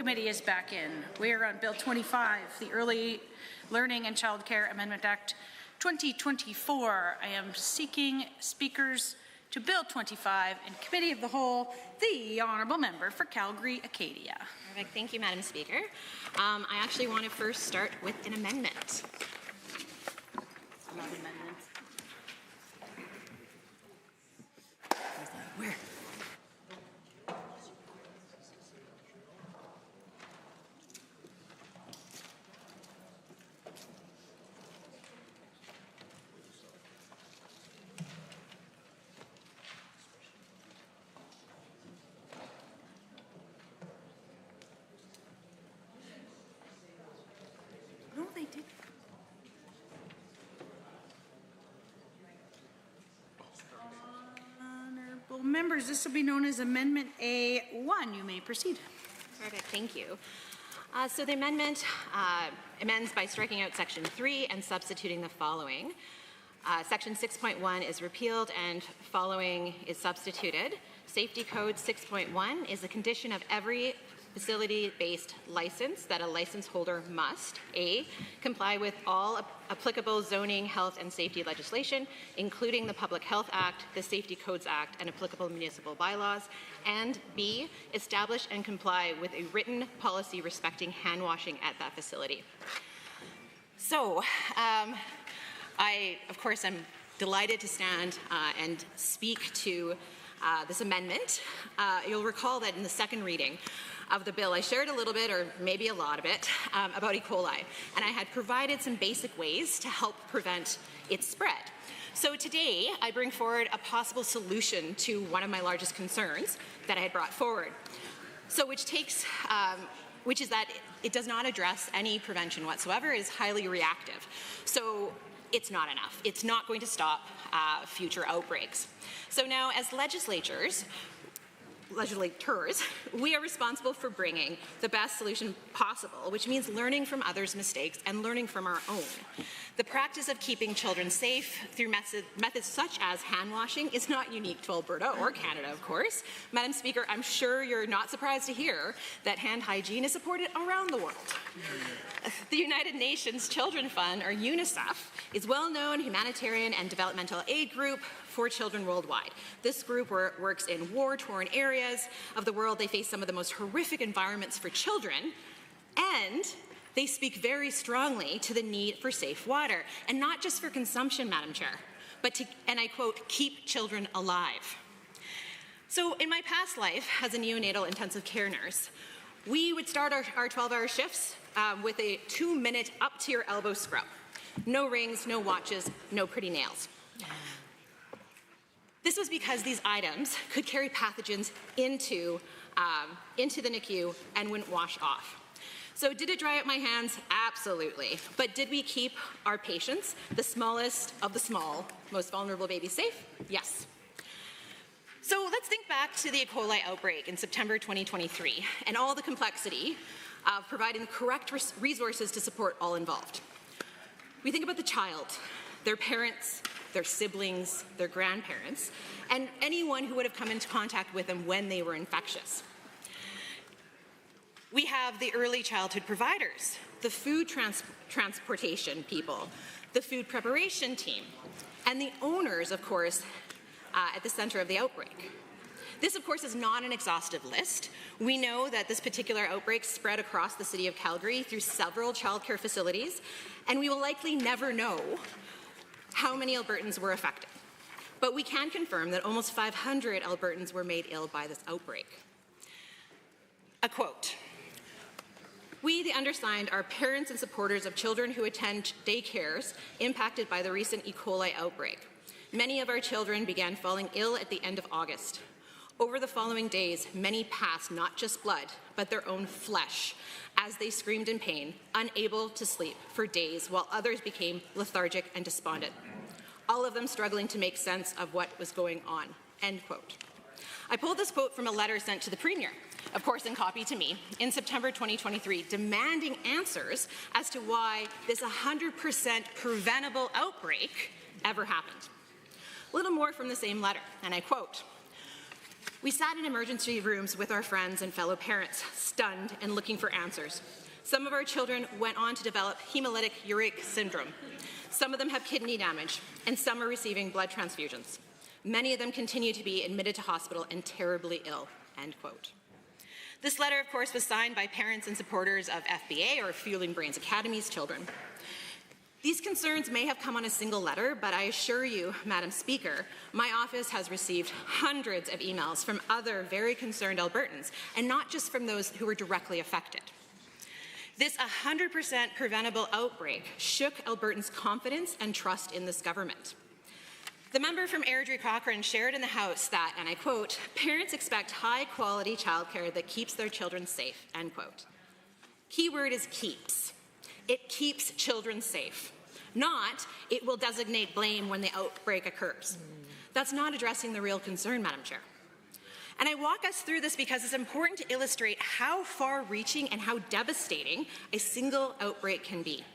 Committee is back in. We are on Bill 25, the Early Learning and Childcare Amendment Act 2024. I am seeking speakers to Bill 25 in Committee of the Whole, the Honourable Member for Calgary-Acadia. Perfect. Thank you, Madam Speaker. I actually want to first start with an amendment. Where? No, they did. Honourable members, this will be known as Amendment A1. You may proceed. Perfect. Thank you. So the amendment amends by striking out Section 3 and substituting the following. Section 6.1 is repealed and following is substituted. Safety Code 6.1 is a condition of every facility-based license that a license holder must, A, comply with all applicable zoning, health, and safety legislation, including the Public Health Act, the Safety Codes Act, and applicable municipal bylaws, and B, establish and comply with a written policy respecting hand washing at that facility. So, I, of course, am delighted to stand and speak to this amendment. You'll recall that in the second reading of the bill, I shared a little bit, or maybe a lot of it, about E. coli, and I had provided some basic ways to help prevent its spread. So today, I bring forward a possible solution to one of my largest concerns that I had brought forward. So which is that it does not address any prevention whatsoever. It is highly reactive. So it's not enough. It's not going to stop future outbreaks. So now, as legislators, we are responsible for bringing the best solution possible, which means learning from others' mistakes and learning from our own. The practice of keeping children safe through methods such as hand washing is not unique to Alberta or Canada, of course. Madam Speaker, I'm sure you're not surprised to hear that hand hygiene is supported around the world. The United Nations Children's Fund, or UNICEF, is a well-known humanitarian and developmental aid group for children worldwide. This group works in war-torn areas of the world. They face some of the most horrific environments for children, and they speak very strongly to the need for safe water, and not just for consumption, Madam Chair, but to, and I quote, keep children alive. So in my past life as a neonatal intensive care nurse, we would start our 12-hour shifts with a 2-minute up-to-your-elbow scrub. No rings, no watches, no pretty nails. This was because these items could carry pathogens into the NICU and wouldn't wash off. So did it dry out my hands? Absolutely. But did we keep our patients, the smallest of the small, most vulnerable babies, safe? Yes. So let's think back to the E. coli outbreak in September 2023 and all the complexity of providing the correct resources to support all involved. We think about the child, their parents, their siblings, their grandparents, and anyone who would have come into contact with them when they were infectious. We have the early childhood providers, the food transportation people, the food preparation team, and the owners, of course, at the center of the outbreak. This, of course, is not an exhaustive list. We know that this particular outbreak spread across the city of Calgary through several childcare facilities, and we will likely never know how many Albertans were affected. But we can confirm that almost 500 Albertans were made ill by this outbreak. A quote: "We, the undersigned, are parents and supporters of children who attend daycares impacted by the recent E. coli outbreak. Many of our children began falling ill at the end of August. Over the following days, many passed not just blood, but their own flesh, as they screamed in pain, unable to sleep for days, while others became lethargic and despondent, all of them struggling to make sense of what was going on." End quote. I pulled this quote from a letter sent to the Premier, of course in copy to me, in September 2023, demanding answers as to why this 100% preventable outbreak ever happened. A little more from the same letter, and I quote: We sat in emergency rooms with our friends and fellow parents, stunned and looking for answers. Some of our children went on to develop hemolytic uremic syndrome. Some of them have kidney damage, and some are receiving blood transfusions. Many of them continue to be admitted to hospital and terribly ill, end quote. This letter, of course, was signed by parents and supporters of FBA, or Fueling Brains Academy's children. These concerns may have come on a single letter, but I assure you, Madam Speaker, my office has received hundreds of emails from other very concerned Albertans, and not just from those who were directly affected. This 100% preventable outbreak shook Albertans' confidence and trust in this government. The member from Airdrie-Cochrane shared in the House that, and I quote, "Parents expect high-quality childcare that keeps their children safe," end quote. Key word is keeps. It keeps children safe, not it will designate blame when the outbreak occurs. That's not addressing the real concern, Madam Chair. And I walk us through this because it's important to illustrate how far-reaching and how devastating a single outbreak can be.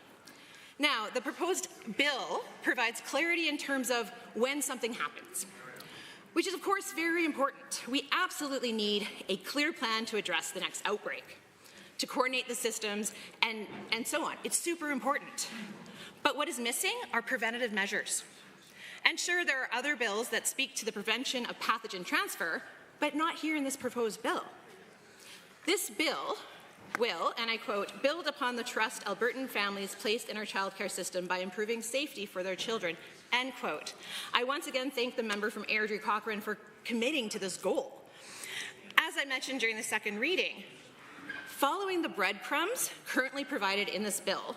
Now, the proposed bill provides clarity in terms of when something happens, which is, of course, very important. We absolutely need a clear plan to address the next outbreak, to coordinate the systems, and so on. It's super important. But what is missing are preventative measures. And sure, there are other bills that speak to the prevention of pathogen transfer, but not here in this proposed bill. This bill will, and I quote, "build upon the trust Albertan families placed in our childcare system by improving safety for their children," end quote. I once again thank the member from Airdrie-Cochrane for committing to this goal. As I mentioned during the second reading, following the breadcrumbs currently provided in this bill,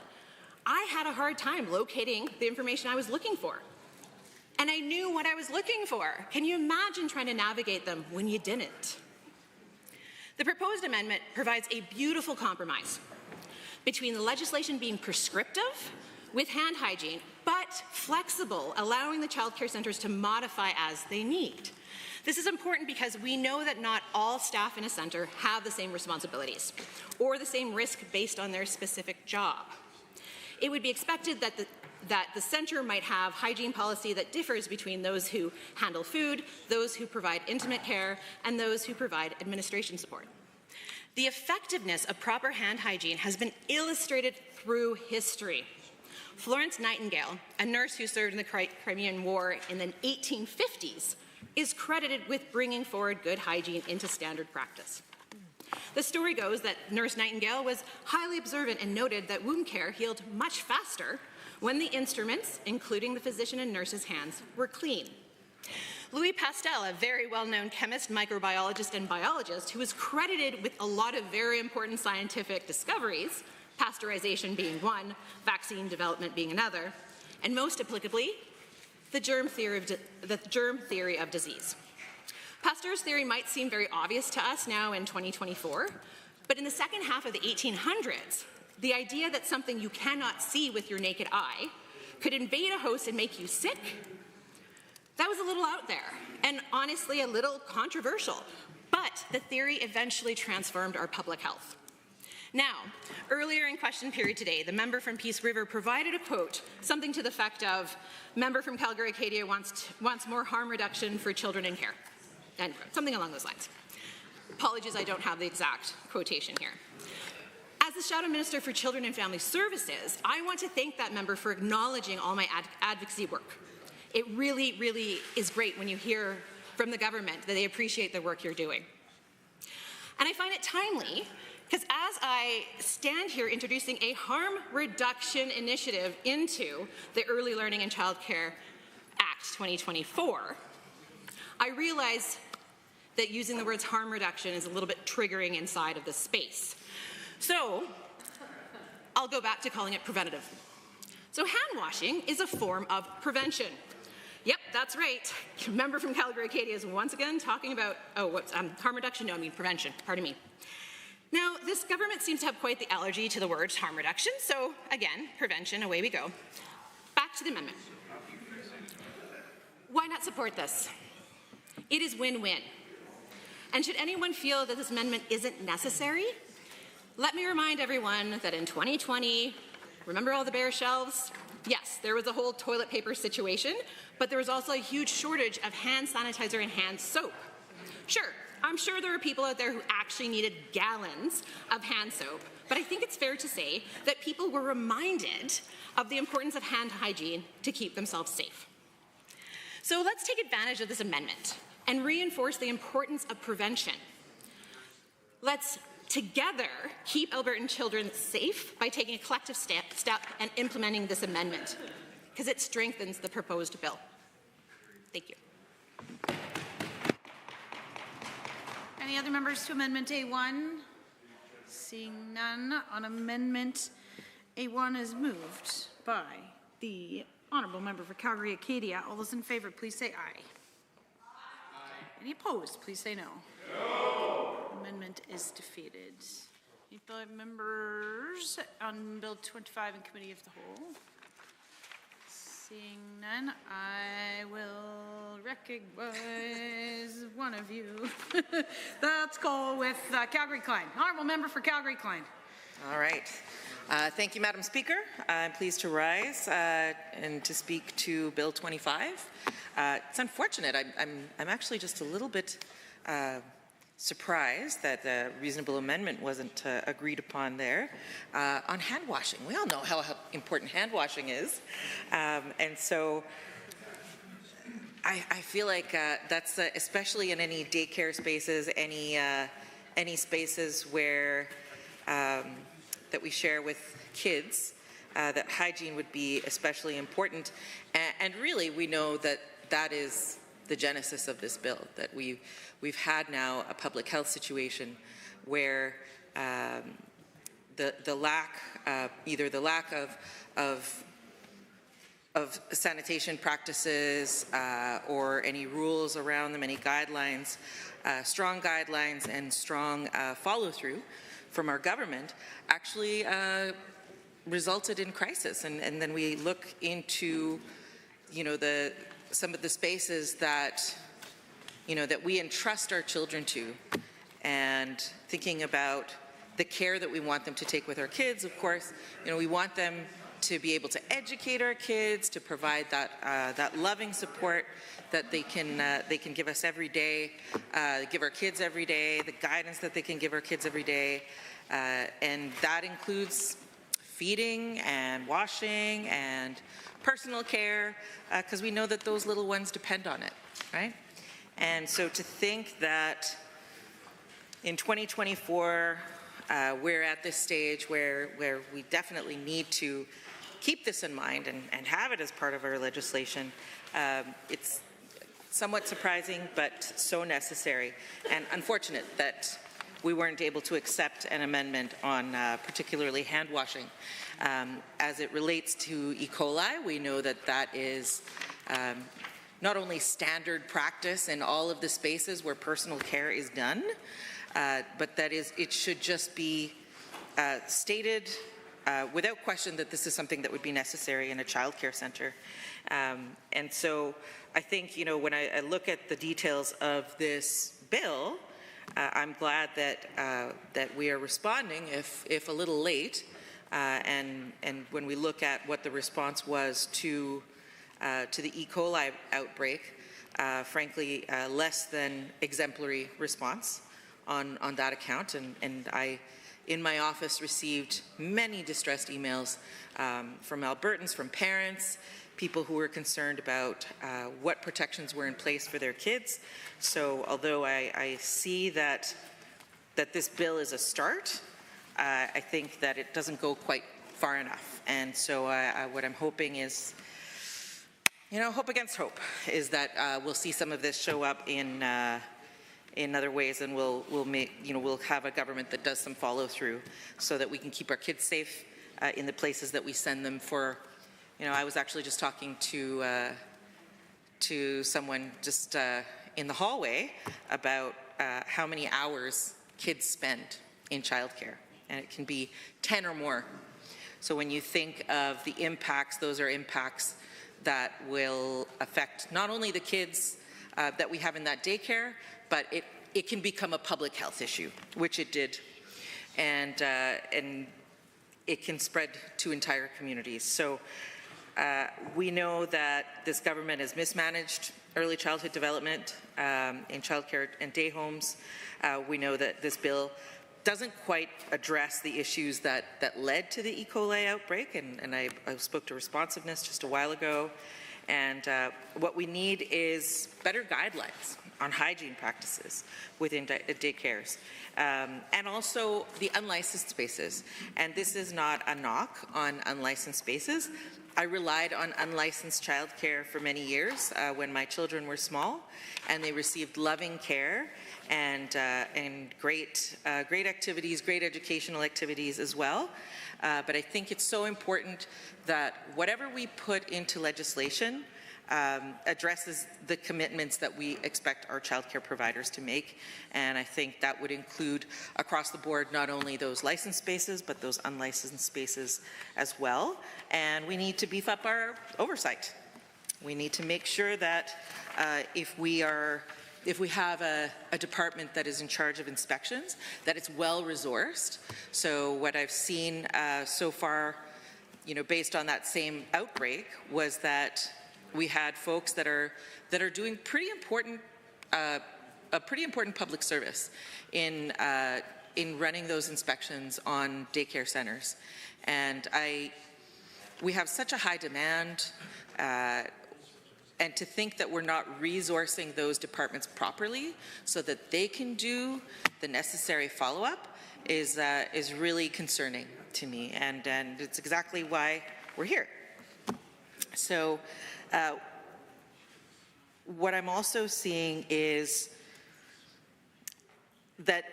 I had a hard time locating the information I was looking for. And I knew what I was looking for. Can you imagine trying to navigate them when you didn't? The proposed amendment provides a beautiful compromise between the legislation being prescriptive with hand hygiene, but flexible, allowing the child care centres to modify as they need. This is important because we know that not all staff in a centre have the same responsibilities or the same risk based on their specific job. It would be expected that the centre might have hygiene policy that differs between those who handle food, those who provide intimate care, and those who provide administration support. The effectiveness of proper hand hygiene has been illustrated through history. Florence Nightingale, a nurse who served in the Crimean War in the 1850s, is credited with bringing forward good hygiene into standard practice. The story goes that Nurse Nightingale was highly observant and noted that wound care healed much faster when the instruments, including the physician and nurse's hands, were clean. Louis Pasteur, a very well-known chemist, microbiologist, and biologist who is credited with a lot of very important scientific discoveries, pasteurization being one, vaccine development being another, and most applicably, the germ theory of disease. Pasteur's theory might seem very obvious to us now in 2024, but in the second half of the 1800s, the idea that something you cannot see with your naked eye could invade a host and make you sick, that was a little out there, and honestly a little controversial, but the theory eventually transformed our public health. Now, earlier in question period today, the member from Peace River provided a quote, something to the effect of, "Member from Calgary-Acadia wants more harm reduction for children in care," and something along those lines. Apologies, I don't have the exact quotation here. As the Shadow Minister for Children and Family Services, I want to thank that member for acknowledging all my advocacy work. It really, really is great when you hear from the government that they appreciate the work you're doing. And I find it timely because as I stand here introducing a harm reduction initiative into the Early Learning and Childcare Act 2024, I realize that using the words harm reduction is a little bit triggering inside of this space. So I'll go back to calling it preventative. So hand washing is a form of prevention. Yep, that's right. Member from Calgary-Acadia is once again talking about, harm reduction? No, I mean prevention, pardon me. Now, this government seems to have quite the allergy to the word harm reduction, so again, prevention, away we go. Back to the amendment. Why not support this? It is win-win. And should anyone feel that this amendment isn't necessary, let me remind everyone that in 2020, remember all the bare shelves? Yes, there was a whole toilet paper situation, but there was also a huge shortage of hand sanitizer and hand soap. Sure, I'm sure there are people out there who actually needed gallons of hand soap, but I think it's fair to say that people were reminded of the importance of hand hygiene to keep themselves safe. So let's take advantage of this amendment and reinforce the importance of prevention. Let's together keep Albertan children safe by taking a collective step and implementing this amendment, because it strengthens the proposed bill. Thank you. Any other members to Amendment A1? Seeing none, on Amendment A1 is moved by the Honourable Member for Calgary Acadia. All those in favour, please say aye. Aye. Any opposed, please say no. No. Amendment is defeated. Any members on Bill 25 in Committee of the Whole? Seeing none, I will recognize one of you. Let's go with Calgary Klein. Honourable Member for Calgary Klein. All right. Thank you, Madam Speaker. I'm pleased to rise and to speak to Bill 25. It's unfortunate. I'm actually just a little bit surprised that the reasonable amendment wasn't agreed upon there. On hand washing, we all know how important hand washing is, and so I feel like that's especially in any daycare spaces, any spaces where that we share with kids, that hygiene would be especially important, and really we know that that is the genesis of this bill, that we've had now a public health situation where the lack, either the lack of sanitation practices or any rules around them, any guidelines, strong guidelines and strong follow-through from our government actually resulted in crisis. And then we look into, some of the spaces that, that we entrust our children to, and thinking about the care that we want them to take with our kids. Of course, we want them to be able to educate our kids, to provide that loving support that they can give us every day, give our kids every day, the guidance that they can give our kids every day, and that includes feeding and washing and personal care, because we know that those little ones depend on it, right? And so to think that in 2024, we're at this stage where we definitely need to keep this in mind and have it as part of our legislation, it's somewhat surprising, but so necessary, and unfortunate that we weren't able to accept an amendment on particularly hand washing. As it relates to E. coli, we know that that is not only standard practice in all of the spaces where personal care is done, but that it should just be stated without question that this is something that would be necessary in a child care centre. And so I think, when I look at the details of this bill, I'm glad that we are responding, if a little late, and when we look at what the response was to the E. coli outbreak, frankly, less than exemplary response on that account, and I, in my office, received many distressed emails from Albertans, from parents, people who were concerned about what protections were in place for their kids. So although I see that this bill is a start, I think that it doesn't go quite far enough. And so what I'm hoping is, hope against hope, is that we'll see some of this show up in other ways, and we'll have a government that does some follow through so that we can keep our kids safe in the places that we send them for. I was actually just talking to someone just in the hallway about how many hours kids spend in childcare, and it can be 10 or more. So when you think of the impacts, those are impacts that will affect not only the kids that we have in that daycare, but it can become a public health issue, which it did, and it can spread to entire communities. So we know that this government has mismanaged early childhood development in childcare and day homes. We know that this bill doesn't quite address the issues that led to the E. coli outbreak, and I spoke to responsiveness just a while ago. And what we need is better guidelines on hygiene practices within daycares, and also the unlicensed spaces. And this is not a knock on unlicensed spaces. I relied on unlicensed childcare for many years when my children were small, and they received loving care and great activities, great educational activities as well. But I think it's so important that whatever we put into legislation addresses the commitments that we expect our childcare providers to make. And I think that would include across the board not only those licensed spaces, but those unlicensed spaces as well. And we need to beef up our oversight. We need to make sure that if we have a department that is in charge of inspections, that it's well resourced. So what I've seen so far, based on that same outbreak, was that we had folks that are doing a pretty important public service in running those inspections on daycare centers. And we have such a high demand, and to think that we're not resourcing those departments properly so that they can do the necessary follow-up is really concerning to me, and it's exactly why we're here. So what I'm also seeing is that,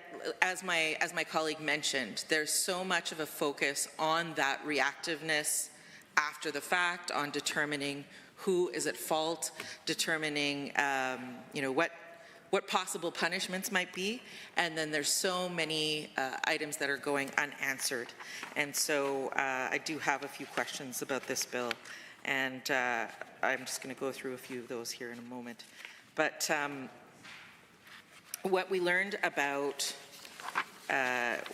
as my colleague mentioned, there's so much of a focus on that reactiveness after the fact, on determining who is at fault, determining what possible punishments might be, and then there's so many items that are going unanswered. And so I do have a few questions about this bill, and I'm just going to go through a few of those here in a moment. But what we learned about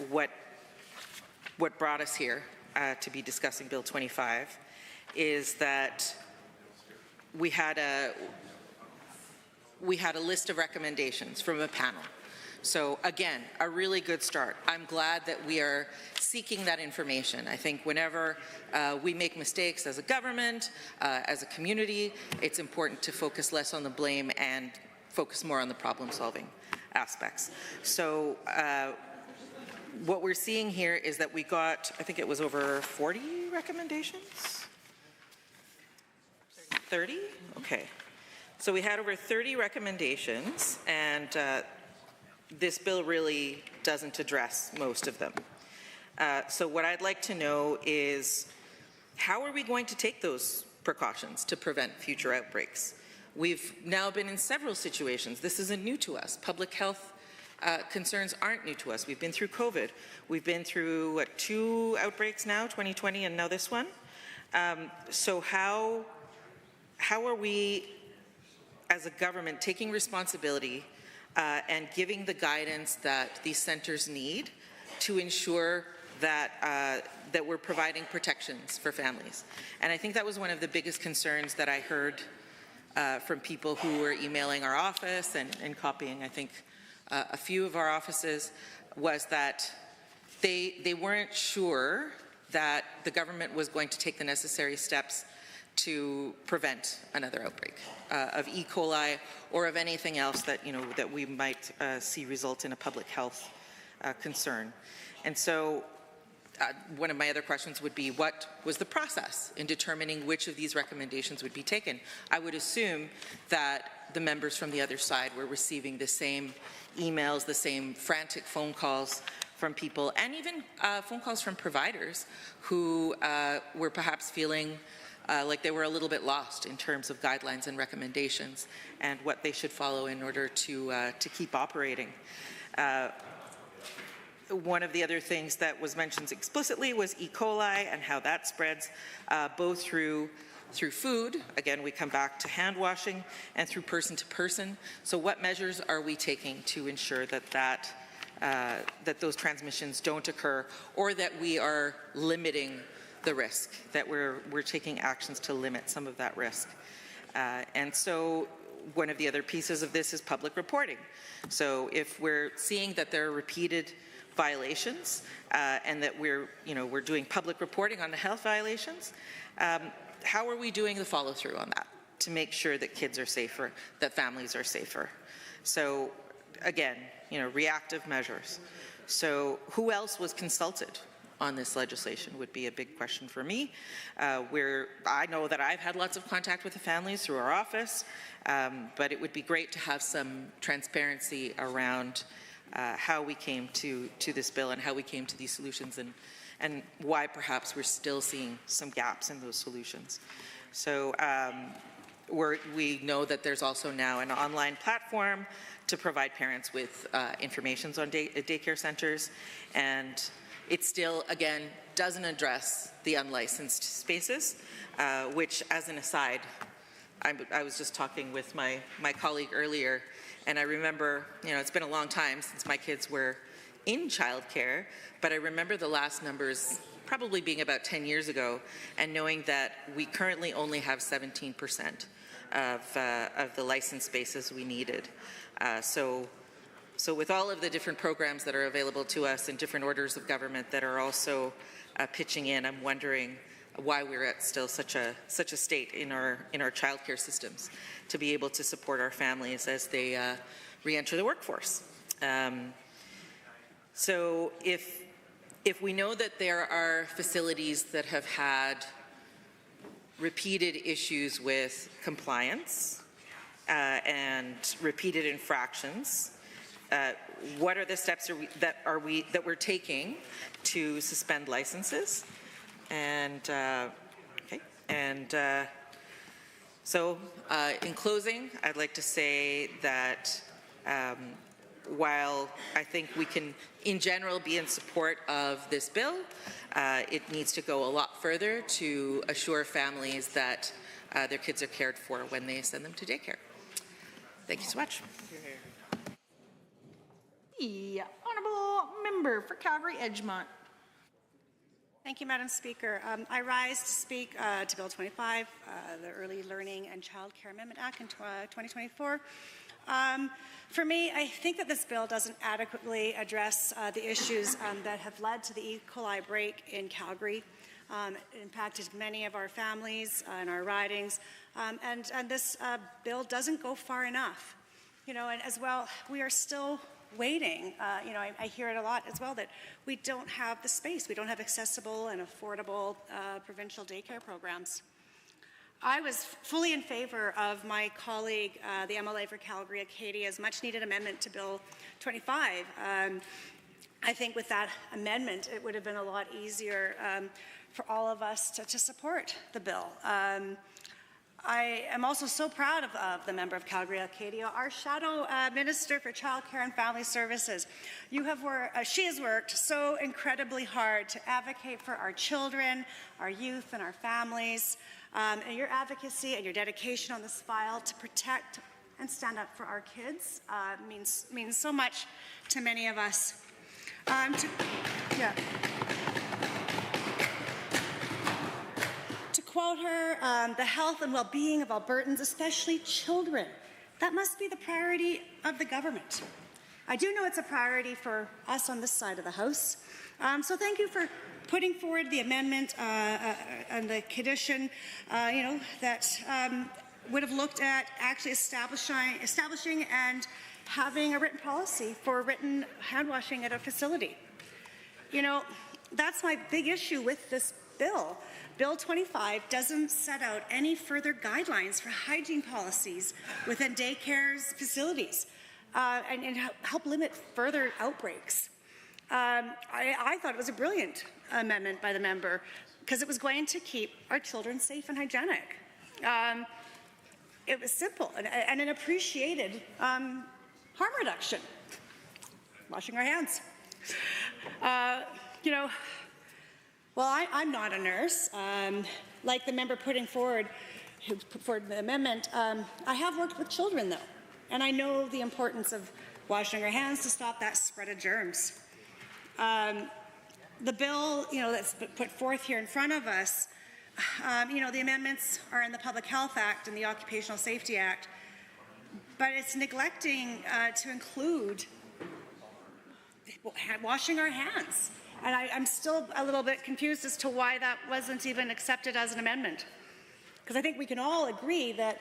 what brought us here to be discussing Bill 25 is that we had a list of recommendations from a panel. So again, a really good start. I'm glad that we are seeking that information. I think whenever we make mistakes as a government, as a community, it's important to focus less on the blame and focus more on the problem-solving aspects. So what we're seeing here is that we got, I think it was over 40 recommendations? 30? Okay. So we had over 30 recommendations, and this bill really doesn't address most of them. So what I'd like to know is, how are we going to take those precautions to prevent future outbreaks? We've now been in several situations. This isn't new to us. Public health concerns aren't new to us. We've been through COVID. We've been through, 2 outbreaks now, 2020 and now this one. So how are we, as a government, taking responsibility and giving the guidance that these centers need to ensure that that we're providing protections for families? And I think that was one of the biggest concerns that I heard from people who were emailing our office and copying, I think, a few of our offices, was that they weren't sure that the government was going to take the necessary steps to prevent another outbreak of E. coli or of anything else that, that we might see result in a public health concern. And so one of my other questions would be, what was the process in determining which of these recommendations would be taken? I would assume that the members from the other side were receiving the same emails, the same frantic phone calls from people, and even phone calls from providers who were perhaps feeling like they were a little bit lost in terms of guidelines and recommendations and what they should follow in order to keep operating. One of the other things that was mentioned explicitly was E. coli and how that spreads both through food. Again, we come back to hand washing, and through person to person. So what measures are we taking to ensure that those transmissions don't occur, or that we are limiting the risk, that we're taking actions to limit some of that risk? And so one of the other pieces of this is public reporting. So if we're seeing that there are repeated violations and that we're doing public reporting on the health violations, how are we doing the follow through on that to make sure that kids are safer, that families are safer? So again, reactive measures. So who else was consulted on this legislation would be a big question for me. I know that I've had lots of contact with the families through our office, but it would be great to have some transparency around how we came to this bill and how we came to these solutions, and why perhaps we're still seeing some gaps in those solutions. So we know that there's also now an online platform to provide parents with information on daycare centers, and it still, again, doesn't address the unlicensed spaces, which, as an aside, I was just talking with my colleague earlier, and I remember, it's been a long time since my kids were in childcare, but I remember the last numbers probably being about 10 years ago, and knowing that we currently only have 17% of the licensed spaces we needed. So with all of the different programs that are available to us and different orders of government that are also pitching in, I'm wondering why we're at still such a state in our childcare systems to be able to support our families as they re-enter the workforce. So if we know that there are facilities that have had repeated issues with compliance and repeated infractions, what are the steps that we're taking to suspend licenses? And so in closing, I'd like to say that while I think we can, in general, be in support of this bill, it needs to go a lot further to assure families that their kids are cared for when they send them to daycare. Thank you so much. The Honourable Member for Calgary-Edgemont. Thank you, Madam Speaker. I rise to speak to Bill 25, the Early Learning and Child Care Amendment Act in 2024. For me, I think that this bill doesn't adequately address the issues that have led to the E. coli outbreak in Calgary. It impacted many of our families and our ridings, and this bill doesn't go far enough. And as well, we are still waiting. I hear it a lot as well that we don't have the space. We don't have accessible and affordable provincial daycare programs. I was fully in favor of my colleague, the MLA for Calgary-Acadia's much-needed amendment to Bill 25. I think with that amendment, it would have been a lot easier for all of us to support the bill. I am also so proud of the member of Calgary-Acadia, our Shadow Minister for Child Care and Family Services. She has worked so incredibly hard to advocate for our children, our youth, and our families. And your advocacy and your dedication on this file to protect and stand up for our kids means so much to many of us. To quote her, the health and well-being of Albertans, especially children, that must be the priority of the government. I do know it's a priority for us on this side of the House. So thank you for putting forward the amendment and the condition, that would have looked at actually establishing and having a written policy for written hand washing at a facility. That's my big issue with this bill. Bill 25 doesn't set out any further guidelines for hygiene policies within daycare's facilities and help limit further outbreaks. I thought it was a brilliant amendment by the member because it was going to keep our children safe and hygienic. It was simple and it appreciated harm reduction, washing our hands. Well, I'm not a nurse. Like the member who put forward the amendment, I have worked with children though, and I know the importance of washing our hands to stop that spread of germs. The bill, that's put forth here in front of us, the amendments are in the Public Health Act and the Occupational Safety Act. but it's neglecting to include washing our hands. And I'm still a little bit confused as to why that wasn't even accepted as an amendment. Because I think we can all agree that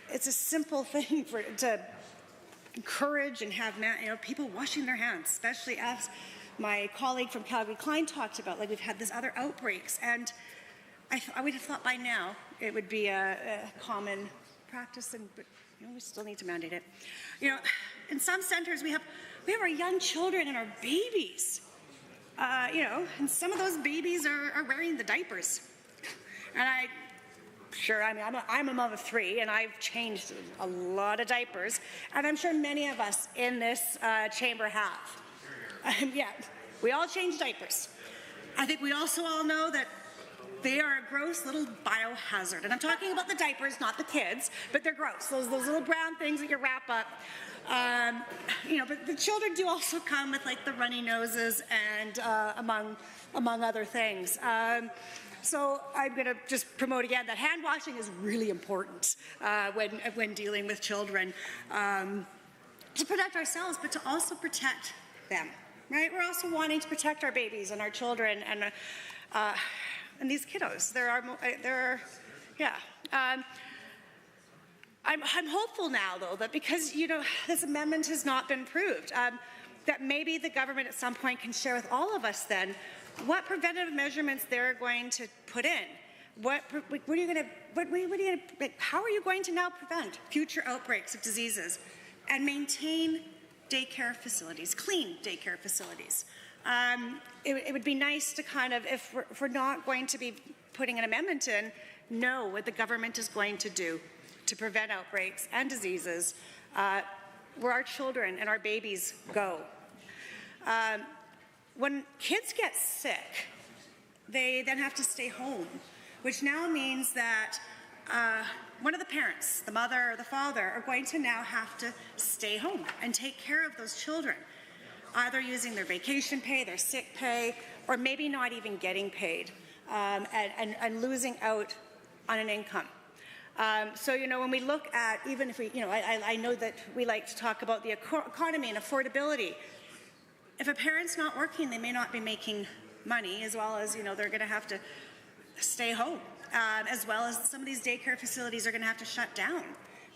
it's a simple thing to encourage and have people washing their hands, especially as my colleague from Calgary, Klein, talked about. Like, we've had these other outbreaks, and I would have thought by now it would be a common practice, but we still need to mandate it. In some centers we have our young children and our babies. And some of those babies are wearing the diapers. And I'm a mom of 3, and I've changed a lot of diapers, and I'm sure many of us in this chamber have. Yeah, we all change diapers. I think we also all know that they are a gross little biohazard. And I'm talking about the diapers, not the kids, but they're gross. Those little brown things that you wrap up. But the children do also come with like the runny noses and among other things. So I'm going to just promote again that hand washing is really important when dealing with children, to protect ourselves, but to also protect them. Right? We're also wanting to protect our babies and our children and these kiddos. I'm hopeful now, though, that because this amendment has not been approved, that maybe the government at some point can share with all of us then what preventative measurements they're going to put in. How are you going to now prevent future outbreaks of diseases and maintain daycare facilities, clean daycare facilities? It would be nice to kind of, if we're not going to be putting an amendment in, know what the government is going to do to prevent outbreaks and diseases where our children and our babies go. When kids get sick, they then have to stay home, which now means that one of the parents, the mother or the father, are going to now have to stay home and take care of those children, either using their vacation pay, their sick pay, or maybe not even getting paid, and losing out on an income. So, when we look at, even if we, I know that we like to talk about the economy and affordability. If a parent's not working, they may not be making money, as well as, they're going to have to stay home, as well as some of these daycare facilities are going to have to shut down,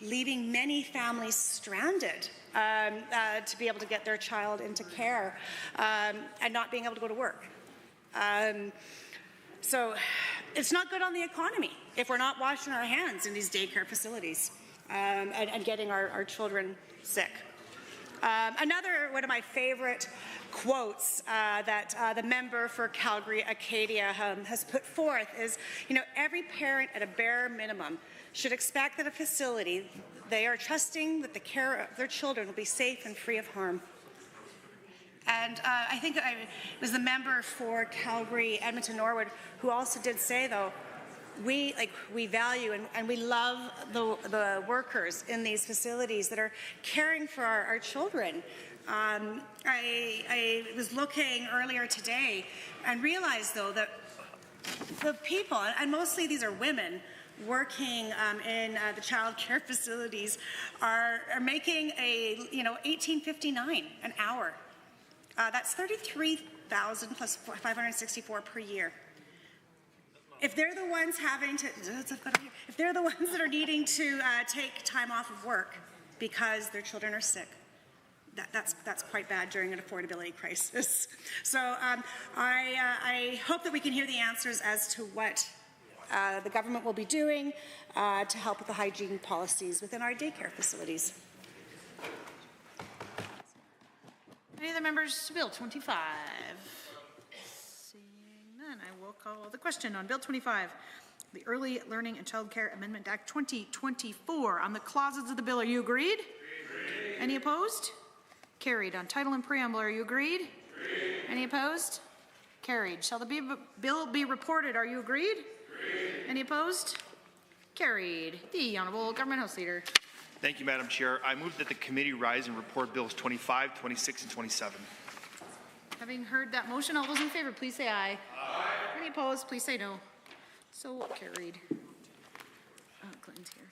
leaving many families stranded to be able to get their child into care and not being able to go to work. So it's not good on the economy if we're not washing our hands in these daycare facilities and getting our children sick. Another one of my favorite quotes that the member for Calgary Acadia has put forth is, every parent at a bare minimum should expect that a facility, they are trusting that the care of their children will be safe and free of harm. And I think it was the member for Calgary, Edmonton, Norwood, who also did say, though, we value and we love the workers in these facilities that are caring for our children. I was looking earlier today and realized, though, that the people, and mostly these are women, working in the child care facilities are making $18.59 an hour. That's $33,000 plus $564 per year. If they're the ones if they're the ones that are needing to take time off of work because their children are sick, that's quite bad during an affordability crisis. So I hope that we can hear the answers as to what the government will be doing to help with the hygiene policies within our daycare facilities. Any other members to Bill 25? Seeing none, I will call the question on Bill 25, the Early Learning and Child Care Amendment Act 2024. On the clauses of the bill, are you agreed? Agreed. Any opposed? Carried. On title and preamble, are you agreed? Agreed. Any opposed? Carried. Shall the bill be reported? Are you agreed? Agreed. Any opposed? Carried. The Honourable Government House Leader. Thank you, Madam Chair. I move that the committee rise and report Bills 25, 26, and 27. Having heard that motion, all those in favor, please say aye. Aye. Any opposed, please say no. So carried. Clinton's here.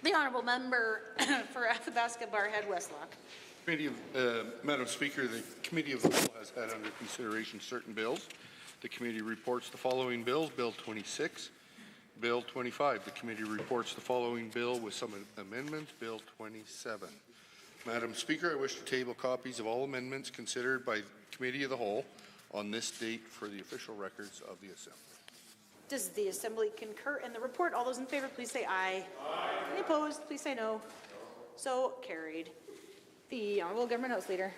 The Honourable Member for Athabasca Barhead Westlock. Madam Speaker, the Committee of the Whole has had under consideration certain bills. The committee reports the following bills: Bill 26, Bill 25. The committee reports the following bill with some amendments: Bill 27. Madam Speaker, I wish to table copies of all amendments considered by the Committee of the Whole on this date for the official records of the Assembly. Does the Assembly concur in the report? All those in favor, please say aye. Aye. Any opposed, please say no. So carried. The Honourable Government House Leader.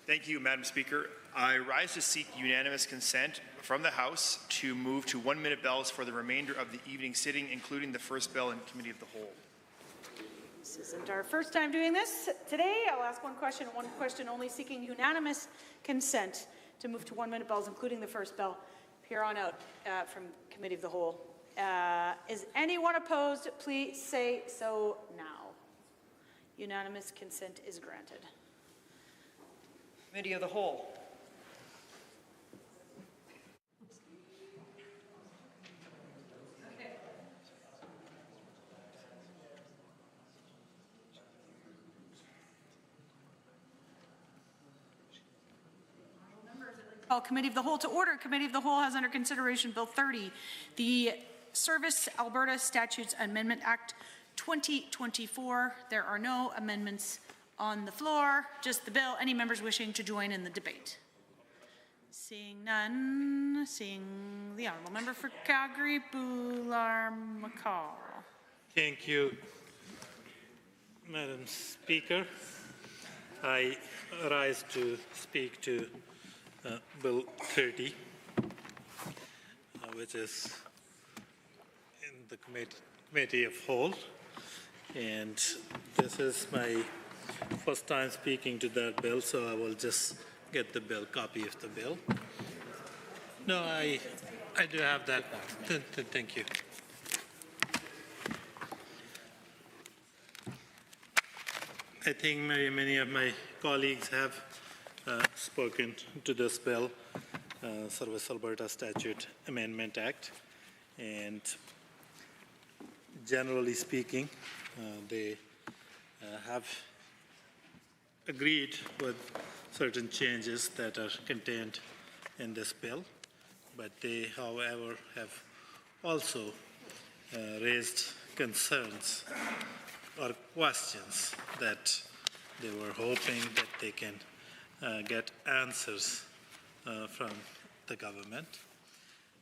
Thank you, Madam Speaker. I rise to seek unanimous consent from the House to move to 1-minute bells for the remainder of the evening sitting, including the first bell in Committee of the Whole. This isn't our first time doing this. Today, I'll ask one question only, seeking unanimous consent to move to 1-minute bells, including the first bell, here on out from Committee of the Whole. Is anyone opposed? Please say so now. Unanimous consent is granted. Committee of the Whole. Call Committee of the Whole to order. Committee of the Whole has under consideration Bill 30, the Service Alberta Statutes Amendment Act 2024. There are no amendments on the floor, just the bill. Any members wishing to join in the debate? Seeing none, seeing the Honourable Member for Calgary, Boulard-McCall. Thank you, Madam Speaker. I rise to speak to Bill 30, which is in the Committee of Whole, and this is my first time speaking to that bill, so I will just get the bill, copy of the bill. No, I do have that. Thank you. I think many of my colleagues have spoken to this bill, Service Alberta Statute Amendment Act, and generally speaking, they have agreed with certain changes that are contained in this bill, but they, however, have also raised concerns or questions that they were hoping that they can get answers from the government.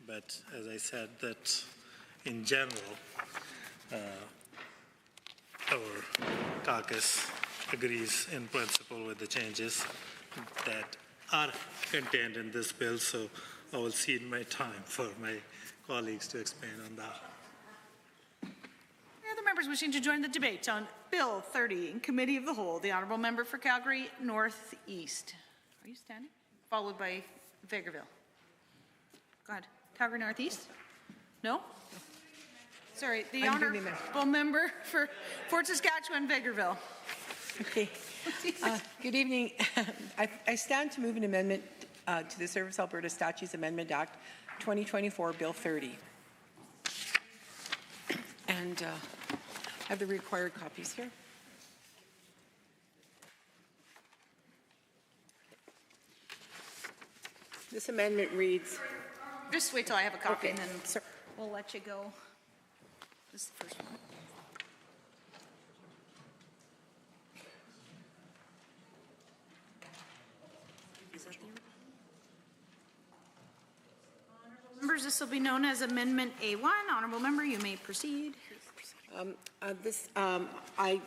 But as I said, that in general, our caucus agrees in principle with the changes that are contained in this bill, so I will cede my time for my colleagues to expand on that. Other members wishing to join the debate on Bill 30 in Committee of the Whole, the Honourable Member for Calgary Northeast. Are you standing? Followed by Vegreville. Go ahead. Calgary Northeast? No? Sorry, the Honourable Member for Fort Saskatchewan, Vegreville. Okay. Good evening. I stand to move an amendment to the Service Alberta Statutes Amendment Act 2024, Bill 30. And I have the required copies here. This amendment reads... Just wait till I have a copy, Okay. and then we'll let you go. This is the first one. Members, this will be known as Amendment A1. Honourable Member, you may proceed. I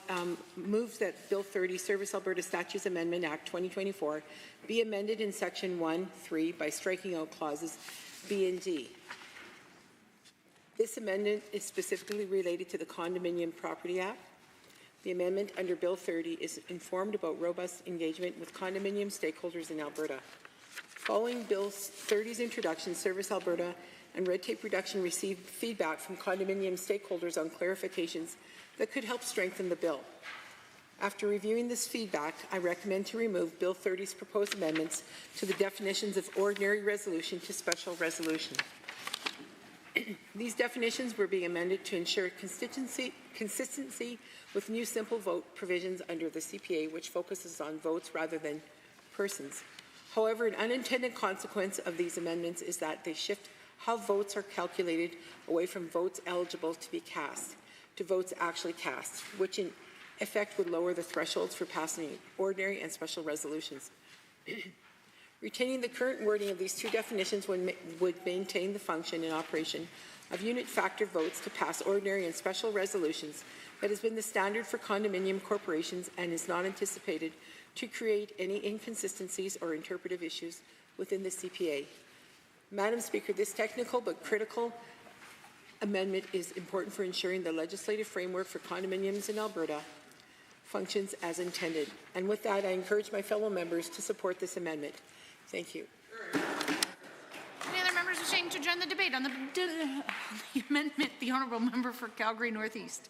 move that Bill 30, Service Alberta Statutes Amendment Act 2024, be amended in Section 1(3) by striking out clauses B and D. This amendment is specifically related to the Condominium Property Act. The amendment under Bill 30 is informed about robust engagement with condominium stakeholders in Alberta. Following Bill 30's introduction, Service Alberta and Red Tape Reduction received feedback from condominium stakeholders on clarifications that could help strengthen the bill. After reviewing this feedback, I recommend to remove Bill 30's proposed amendments to the definitions of ordinary resolution to special resolution. These definitions were being amended to ensure consistency with new simple vote provisions under the CPA, which focuses on votes rather than persons. However, an unintended consequence of these amendments is that they shift how votes are calculated away from votes eligible to be cast to votes actually cast, which in effect would lower the thresholds for passing ordinary and special resolutions. Retaining the current wording of these two definitions would maintain the function and operation of unit factor votes to pass ordinary and special resolutions that has been the standard for condominium corporations and is not anticipated to create any inconsistencies or interpretive issues within the CPA. Madam Speaker, this technical but critical amendment is important for ensuring the legislative framework for condominiums in Alberta functions as intended. And with that, I encourage my fellow members to support this amendment. Thank you. Any other members wishing to join the debate on the amendment? The Honourable Member for Calgary Northeast.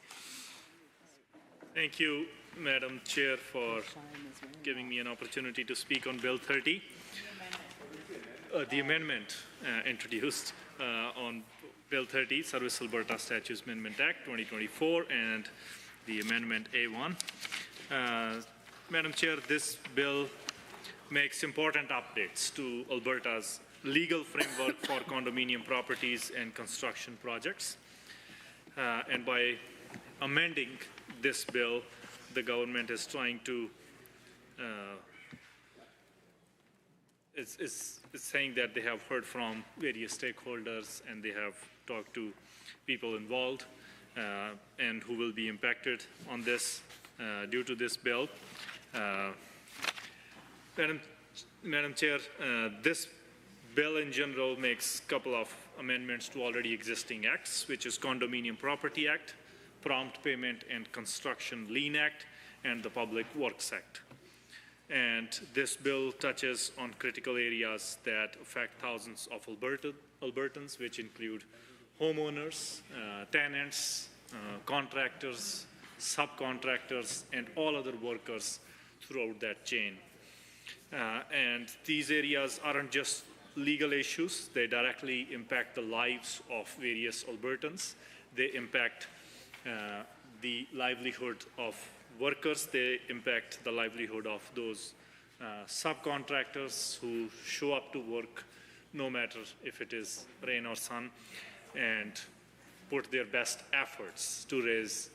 Thank you, Madam Chair, for giving me an opportunity to speak on Bill 30. The amendment introduced on Bill 30, Service Alberta Statutes Amendment Act 2024, and the Amendment A1. Madam Chair, this bill makes important updates to Alberta's legal framework for condominium properties and construction projects. And by amending this bill, the government is trying to is saying that they have heard from various stakeholders and they have talked to people involved and who will be impacted on this due to this bill. Madam Chair, this bill in general makes a couple of amendments to already existing acts, which is Condominium Property Act, Prompt Payment and Construction Lien Act, and the Public Works Act. And this bill touches on critical areas that affect thousands of Albertans, which include homeowners, tenants, contractors, subcontractors, and all other workers throughout that chain. And these areas aren't just legal issues, they directly impact the lives of various Albertans. They impact the livelihood of workers, they impact the livelihood of those subcontractors who show up to work no matter if it is rain or sun and put their best efforts to raise,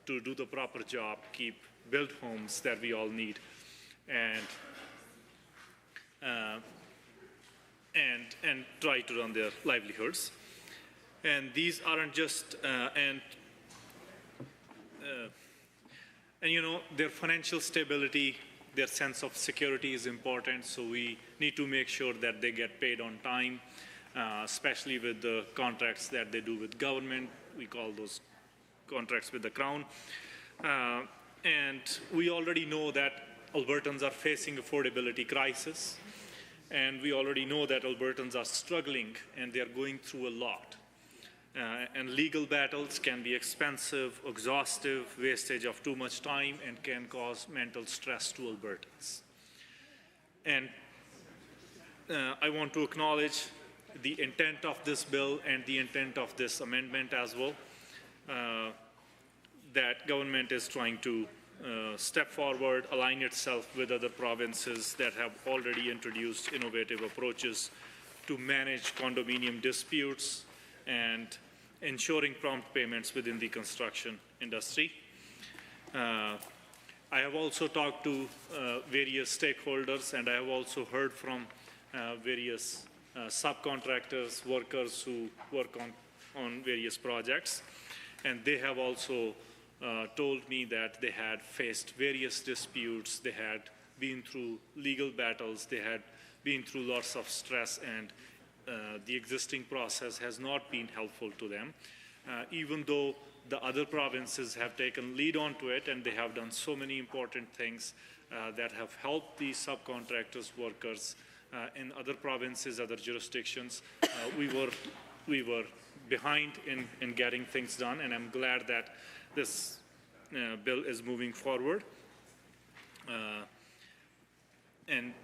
to do the proper job, build homes that we all need, and try to run their livelihoods. And these aren't just, and you know, their financial stability, their sense of security is important, so we need to make sure that they get paid on time, especially with the contracts that they do with government. We call those contracts with the Crown. And we already know that Albertans are facing affordability crisis, and we already know that Albertans are struggling and they're going through a lot. And legal battles can be expensive, exhaustive, wastage of too much time, and can cause mental stress to Albertans. And I want to acknowledge the intent of this bill and the intent of this amendment as well, that government is trying to step forward, align itself with other provinces that have already introduced innovative approaches to manage condominium disputes and ensuring prompt payments within the construction industry. I have also talked to various stakeholders, and I have also heard from various subcontractors, workers who work on various projects, and they have also told me that they had faced various disputes, they had been through legal battles, they had been through lots of stress, and the existing process has not been helpful to them, even though the other provinces have taken lead onto it, and they have done so many important things that have helped these subcontractors, workers in other provinces, other jurisdictions. We were behind in getting things done, and I'm glad that this bill is moving forward. and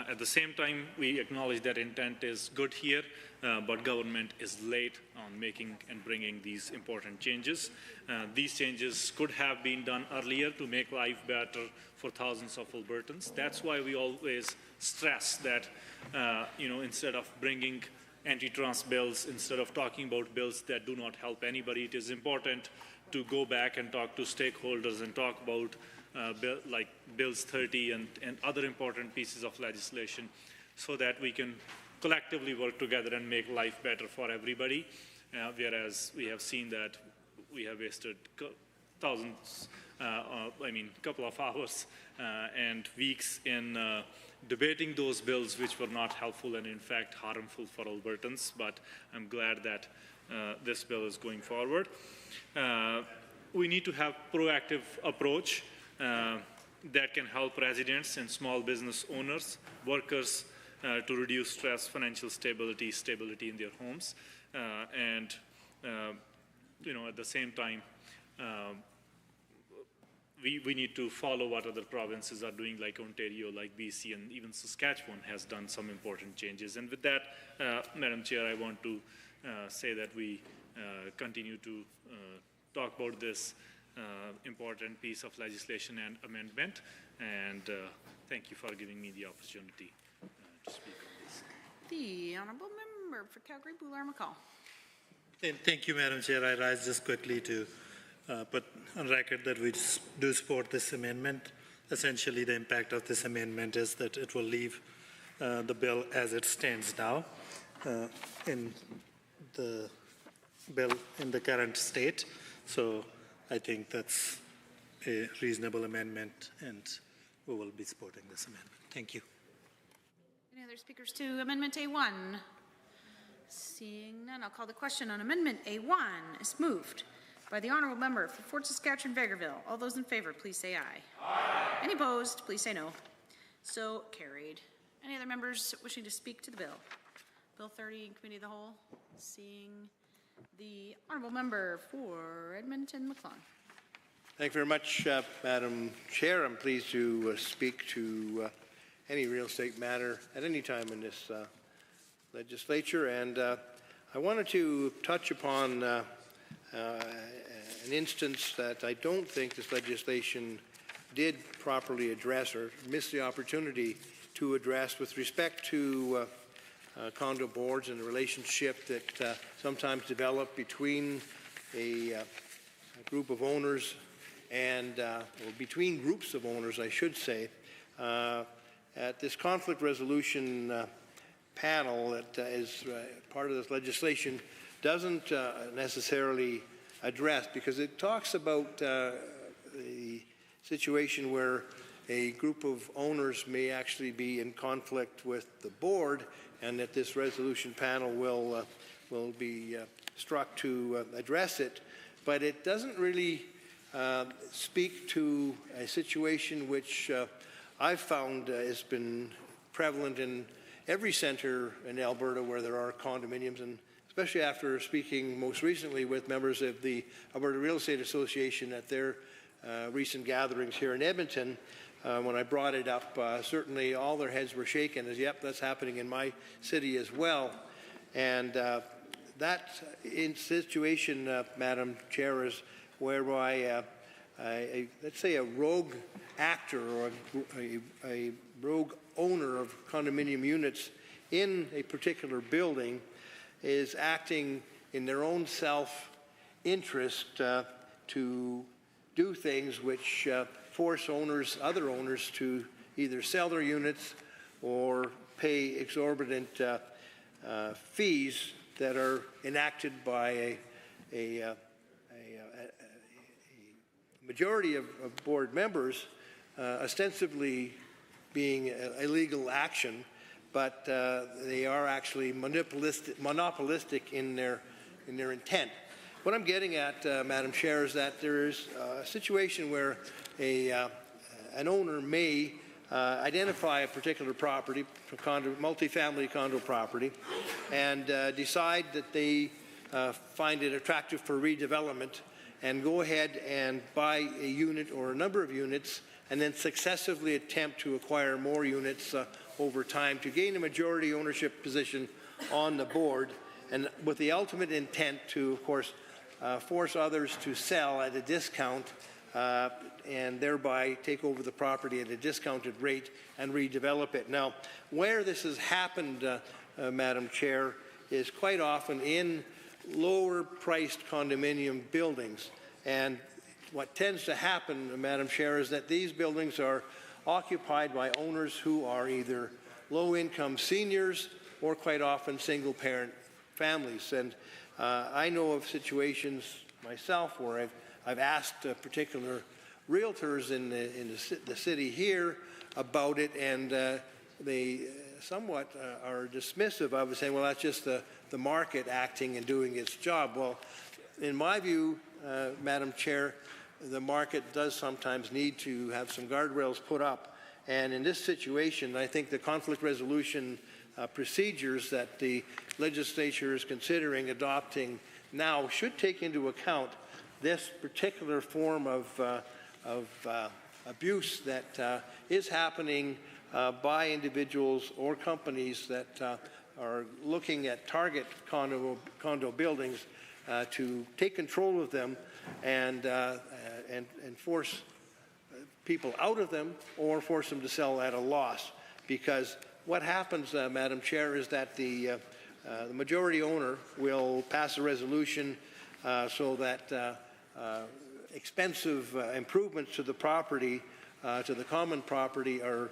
at the same time, we acknowledge that intent is good here, but government is late on making and bringing these important changes. These changes could have been done earlier to make life better for thousands of Albertans. That's why we always stress that, instead of bringing anti-trust bills, instead of talking about bills that do not help anybody, it is important to go back and talk to stakeholders and talk about like Bills 30 and other important pieces of legislation so that we can collectively work together and make life better for everybody, whereas we have seen that we have wasted couple of hours and weeks in debating those bills which were not helpful and in fact harmful for Albertans, but I'm glad that this bill is going forward. We need to have proactive approach that can help residents and small business owners, workers to reduce stress, financial stability in their homes, and at the same time, we need to follow what other provinces are doing, like Ontario, like BC, and even Saskatchewan has done some important changes. And with that, Madam Chair, I want to say that we continue to talk about this important piece of legislation and amendment, and thank you for giving me the opportunity to speak on this. The Honourable Member for Calgary, Boular-McCall. Thank you, Madam Chair. I rise just quickly to put on record that we do support this amendment. Essentially, the impact of this amendment is that it will leave the bill as it stands now in the bill in the current state. So I think that's a reasonable amendment, and we will be supporting this amendment. Thank you. Any other speakers to Amendment A1? Seeing none, I'll call the question on Amendment A1. It's moved by the Honourable Member for Fort Saskatchewan-Vegreville. All those in favour, please say aye. Aye. Any opposed, please say no. So carried. Any other members wishing to speak to the bill? Bill 30 in Committee of the Whole. Seeing the Honourable Member for Edmonton-McLean. Thank you very much, Madam Chair. I'm pleased to speak to any real estate matter at any time in this legislature, and I wanted to touch upon an instance that I don't think this legislation did properly address or missed the opportunity to address with respect to condo boards and the relationship that sometimes develop between a group of owners and or between groups of owners, I should say. At this conflict resolution panel that is part of this legislation doesn't necessarily address, because it talks about the situation where a group of owners may actually be in conflict with the board, and that this resolution panel will be struck to address it. But it doesn't really speak to a situation which I've found has been prevalent in every centre in Alberta where there are condominiums, and especially after speaking most recently with members of the Alberta Real Estate Association at their recent gatherings here in Edmonton. When I brought it up, certainly all their heads were shaken as, yep, that's happening in my city as well. And that situation, Madam Chair, is whereby let's say a rogue actor or a rogue owner of condominium units in a particular building is acting in their own self-interest to do things which force other owners to either sell their units or pay exorbitant fees that are enacted by a majority of board members, ostensibly being a legal action, but they are actually monopolistic in their intent. What I'm getting at, Madam Chair, is that there is a situation where an owner may identify a particular property, multifamily condo property, and decide that they find it attractive for redevelopment and go ahead and buy a unit or a number of units and then successively attempt to acquire more units over time to gain a majority ownership position on the board, and with the ultimate intent to, of course, force others to sell at a discount and thereby take over the property at a discounted rate and redevelop it. Now, where this has happened, Madam Chair, is quite often in lower-priced condominium buildings. And what tends to happen, Madam Chair, is that these buildings are occupied by owners who are either low-income seniors or quite often single-parent families. And I know of situations myself where I've asked particular realtors in the city here about it, and they somewhat are dismissive of it, saying, well, that's just the market acting and doing its job. Well, in my view, Madam Chair, the market does sometimes need to have some guardrails put up. And in this situation, I think the conflict resolution procedures that the legislature is considering adopting now should take into account this particular form of abuse that is happening by individuals or companies that are looking at target condo buildings to take control of them and force people out of them or force them to sell at a loss. Because what happens, Madam Chair, is that the majority owner will pass a resolution so that expensive improvements to the property, to the common property, are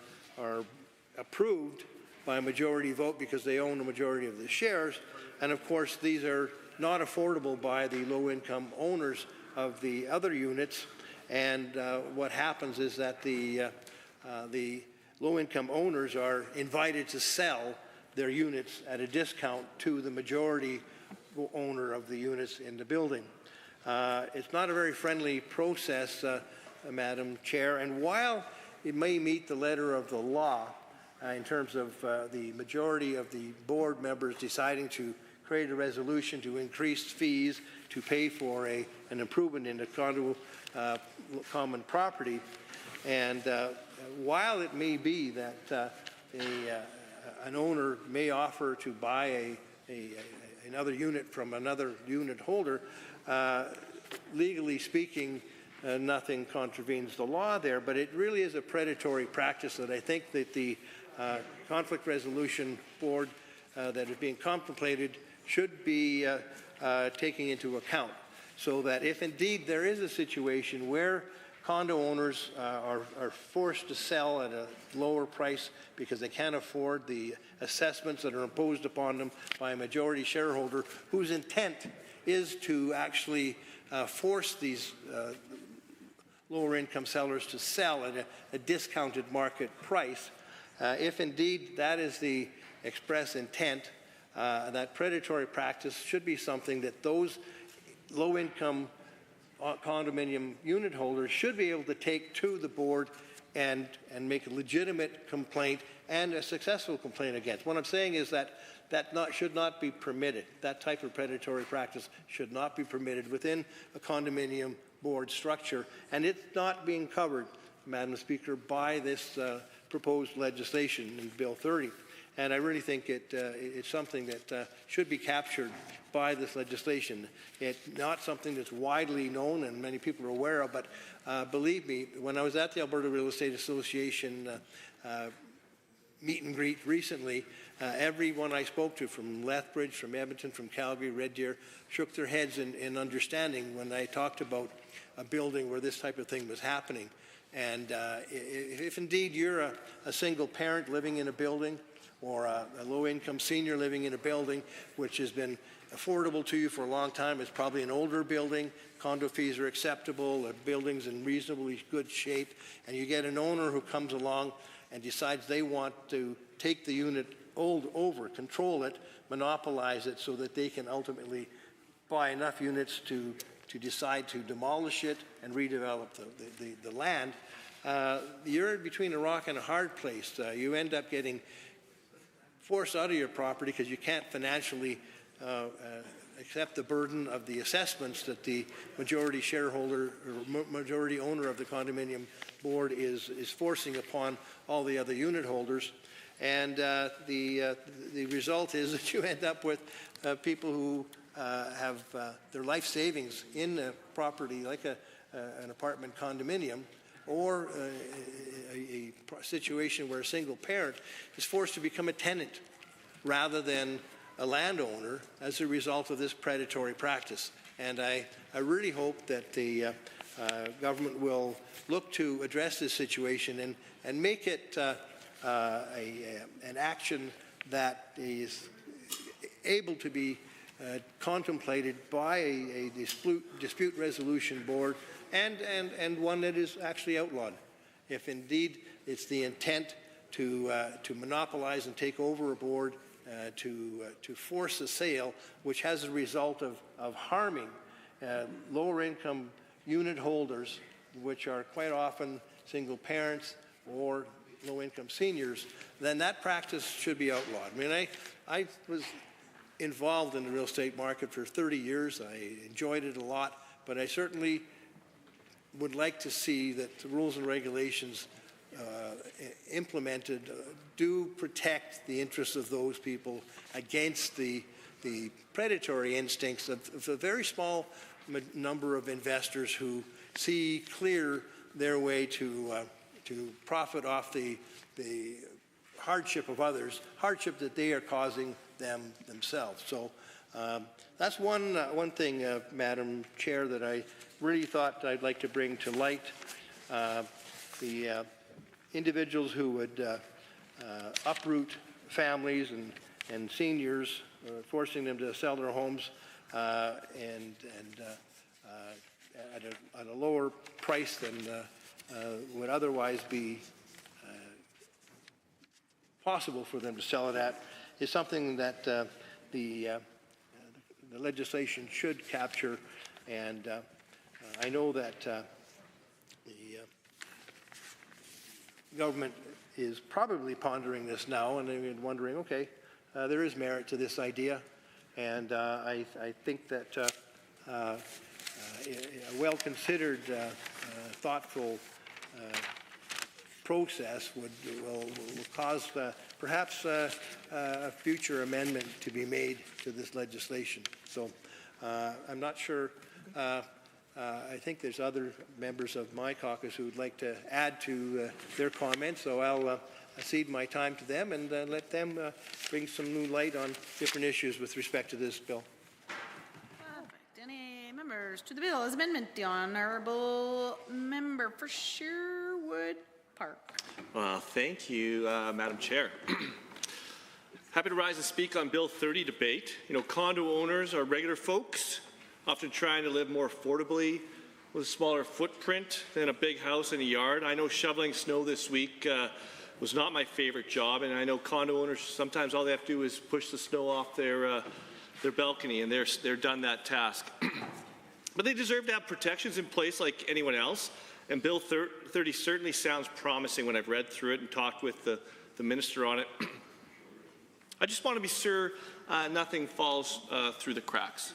approved by a majority vote because they own a majority of the shares. And of course, these are not affordable by the low-income owners of the other units. And what happens is that the low-income owners are invited to sell their units at a discount to the majority owner of the units in the building. It's not a very friendly process, Madam Chair, and while it may meet the letter of the law in terms of the majority of the board members deciding to create a resolution to increase fees to pay for an improvement in the condo common property, and while it may be that an owner may offer to buy another unit from another unit holder, legally speaking, nothing contravenes the law there, but it really is a predatory practice that I think that the conflict resolution board that is being contemplated should be taking into account, so that if indeed there is a situation where condo owners are forced to sell at a lower price because they can't afford the assessments that are imposed upon them by a majority shareholder whose intent is to actually force these lower income sellers to sell at a discounted market price. If indeed that is the express intent, that predatory practice should be something that those low income condominium unit holders should be able to take to the board and make a legitimate complaint and a successful complaint against. What I'm saying is that should not be permitted. That type of predatory practice should not be permitted within a condominium board structure, and it's not being covered, Madam Speaker, by this proposed legislation in Bill 30. And I really think it's something that should be captured by this legislation. It's not something that's widely known and many people are aware of, but believe me, when I was at the Alberta Real Estate Association meet and greet recently, everyone I spoke to from Lethbridge, from Edmonton, from Calgary, Red Deer, shook their heads in understanding when I talked about a building where this type of thing was happening. And if indeed you're a single parent living in a building, or a low-income senior living in a building which has been affordable to you for a long time, it's probably an older building, condo fees are acceptable, the building's in reasonably good shape, and you get an owner who comes along and decides they want to take the unit over, control it, monopolize it so that they can ultimately buy enough units to decide to demolish it and redevelop the land, you're between a rock and a hard place. You end up getting forced out of your property because you can't financially accept the burden of the assessments that the majority shareholder or majority owner of the condominium board is forcing upon all the other unit holders. And the result is that you end up with people who have their life savings in a property like an apartment condominium, or a situation where a single parent is forced to become a tenant rather than a landowner as a result of this predatory practice. And I really hope that the government will look to address this situation and make it an action that is able to be contemplated by a dispute resolution board, and one that is actually outlawed. If indeed it's the intent to monopolize and take over a board, to force a sale, which has a result of harming lower income unit holders, which are quite often single parents or low income seniors, then that practice should be outlawed. I mean, I was involved in the real estate market for 30 years. I enjoyed it a lot, but I certainly would like to see that the rules and regulations implemented do protect the interests of those people against the predatory instincts of a very small number of investors who see clear their way to profit off the hardship of others, hardship that they are causing themselves. So that's one thing, Madam Chair, that I really thought I'd like to bring to light. The individuals who would uproot families and seniors, forcing them to sell their homes at a lower price than would otherwise be possible for them to sell it at, is something that the legislation should capture. And I know that the government is probably pondering this now and they're wondering, okay, there is merit to this idea, and I think that a well-considered, thoughtful process will cause perhaps a future amendment to be made to this legislation. So I'm not sure. I think there's other members of my caucus who would like to add to their comments, so I'll cede my time to them and let them bring some new light on different issues with respect to this bill. Perfect. Any members to the bill as amendment? The Honourable Member for Sherwood Park. Well, thank you, Madam Chair. Happy to rise and speak on Bill 30 debate. You know, condo owners are regular folks, often trying to live more affordably with a smaller footprint than a big house and a yard. I know shoveling snow this week was not my favorite job, and I know condo owners, sometimes all they have to do is push the snow off their balcony, and they're done that task. But they deserve to have protections in place like anyone else, and Bill 30 certainly sounds promising when I've read through it and talked with the minister on it. I just want to be sure nothing falls through the cracks.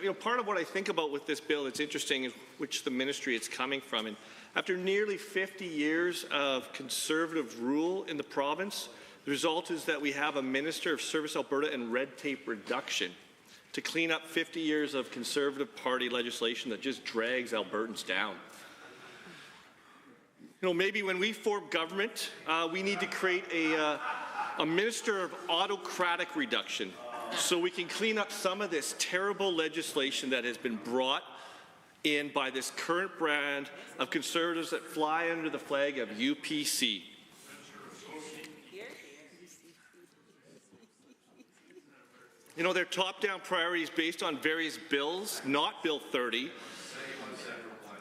You know, part of what I think about with this bill, it's interesting, is which the ministry it's coming from. And after nearly 50 years of conservative rule in the province, the result is that we have a Minister of Service Alberta and red tape reduction to clean up 50 years of Conservative Party legislation that just drags Albertans down. You know, maybe when we form government, we need to create a Minister of Autocratic Reduction, so we can clean up some of this terrible legislation that has been brought in by this current brand of Conservatives that fly under the flag of UPC. You know, their top-down priorities based on various bills, not Bill 30,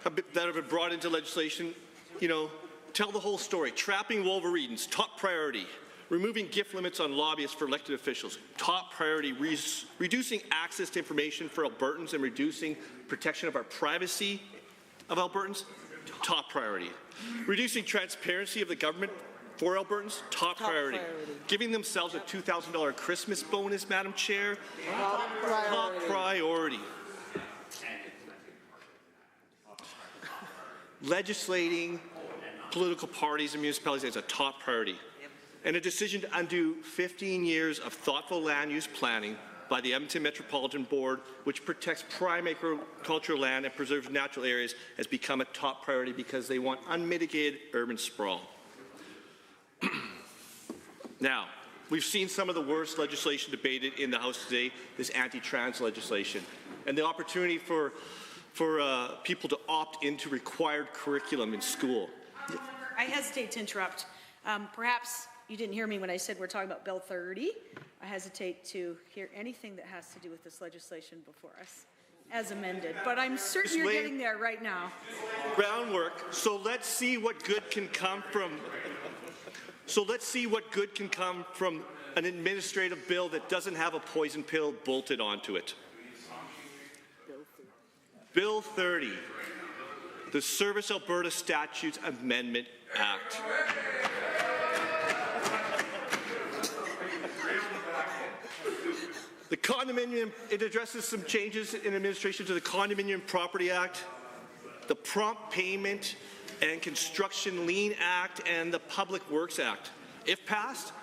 that have been brought into legislation, you know, tell the whole story. Trapping Wolverines, top priority. Removing gift limits on lobbyists for elected officials, top priority. Reducing access to information for Albertans and reducing protection of our privacy of Albertans, top priority. Reducing transparency of the government for Albertans, top priority. Giving themselves a $2,000 Christmas bonus, Madam Chair, top priority. Legislating political parties and municipalities is a top priority. And a decision to undo 15 years of thoughtful land use planning by the Edmonton Metropolitan Board, which protects prime agricultural land and preserves natural areas, has become a top priority because they want unmitigated urban sprawl. Now, we've seen some of the worst legislation debated in the House today, this anti-trans legislation, and the opportunity for people to opt into required curriculum in school. I hesitate to interrupt. Perhaps you didn't hear me when I said we're talking about Bill 30. I hesitate to hear anything that has to do with this legislation before us as amended, but I'm certain you're getting there right now. Groundwork. So let's see what good can come from. An administrative bill that doesn't have a poison pill bolted onto it. Bill 30, the Service Alberta Statutes Amendment Act. The condominium, it addresses some changes in administration to the Condominium Property Act, the Prompt Payment and Construction Lien Act, and the Public Works Act. If passed,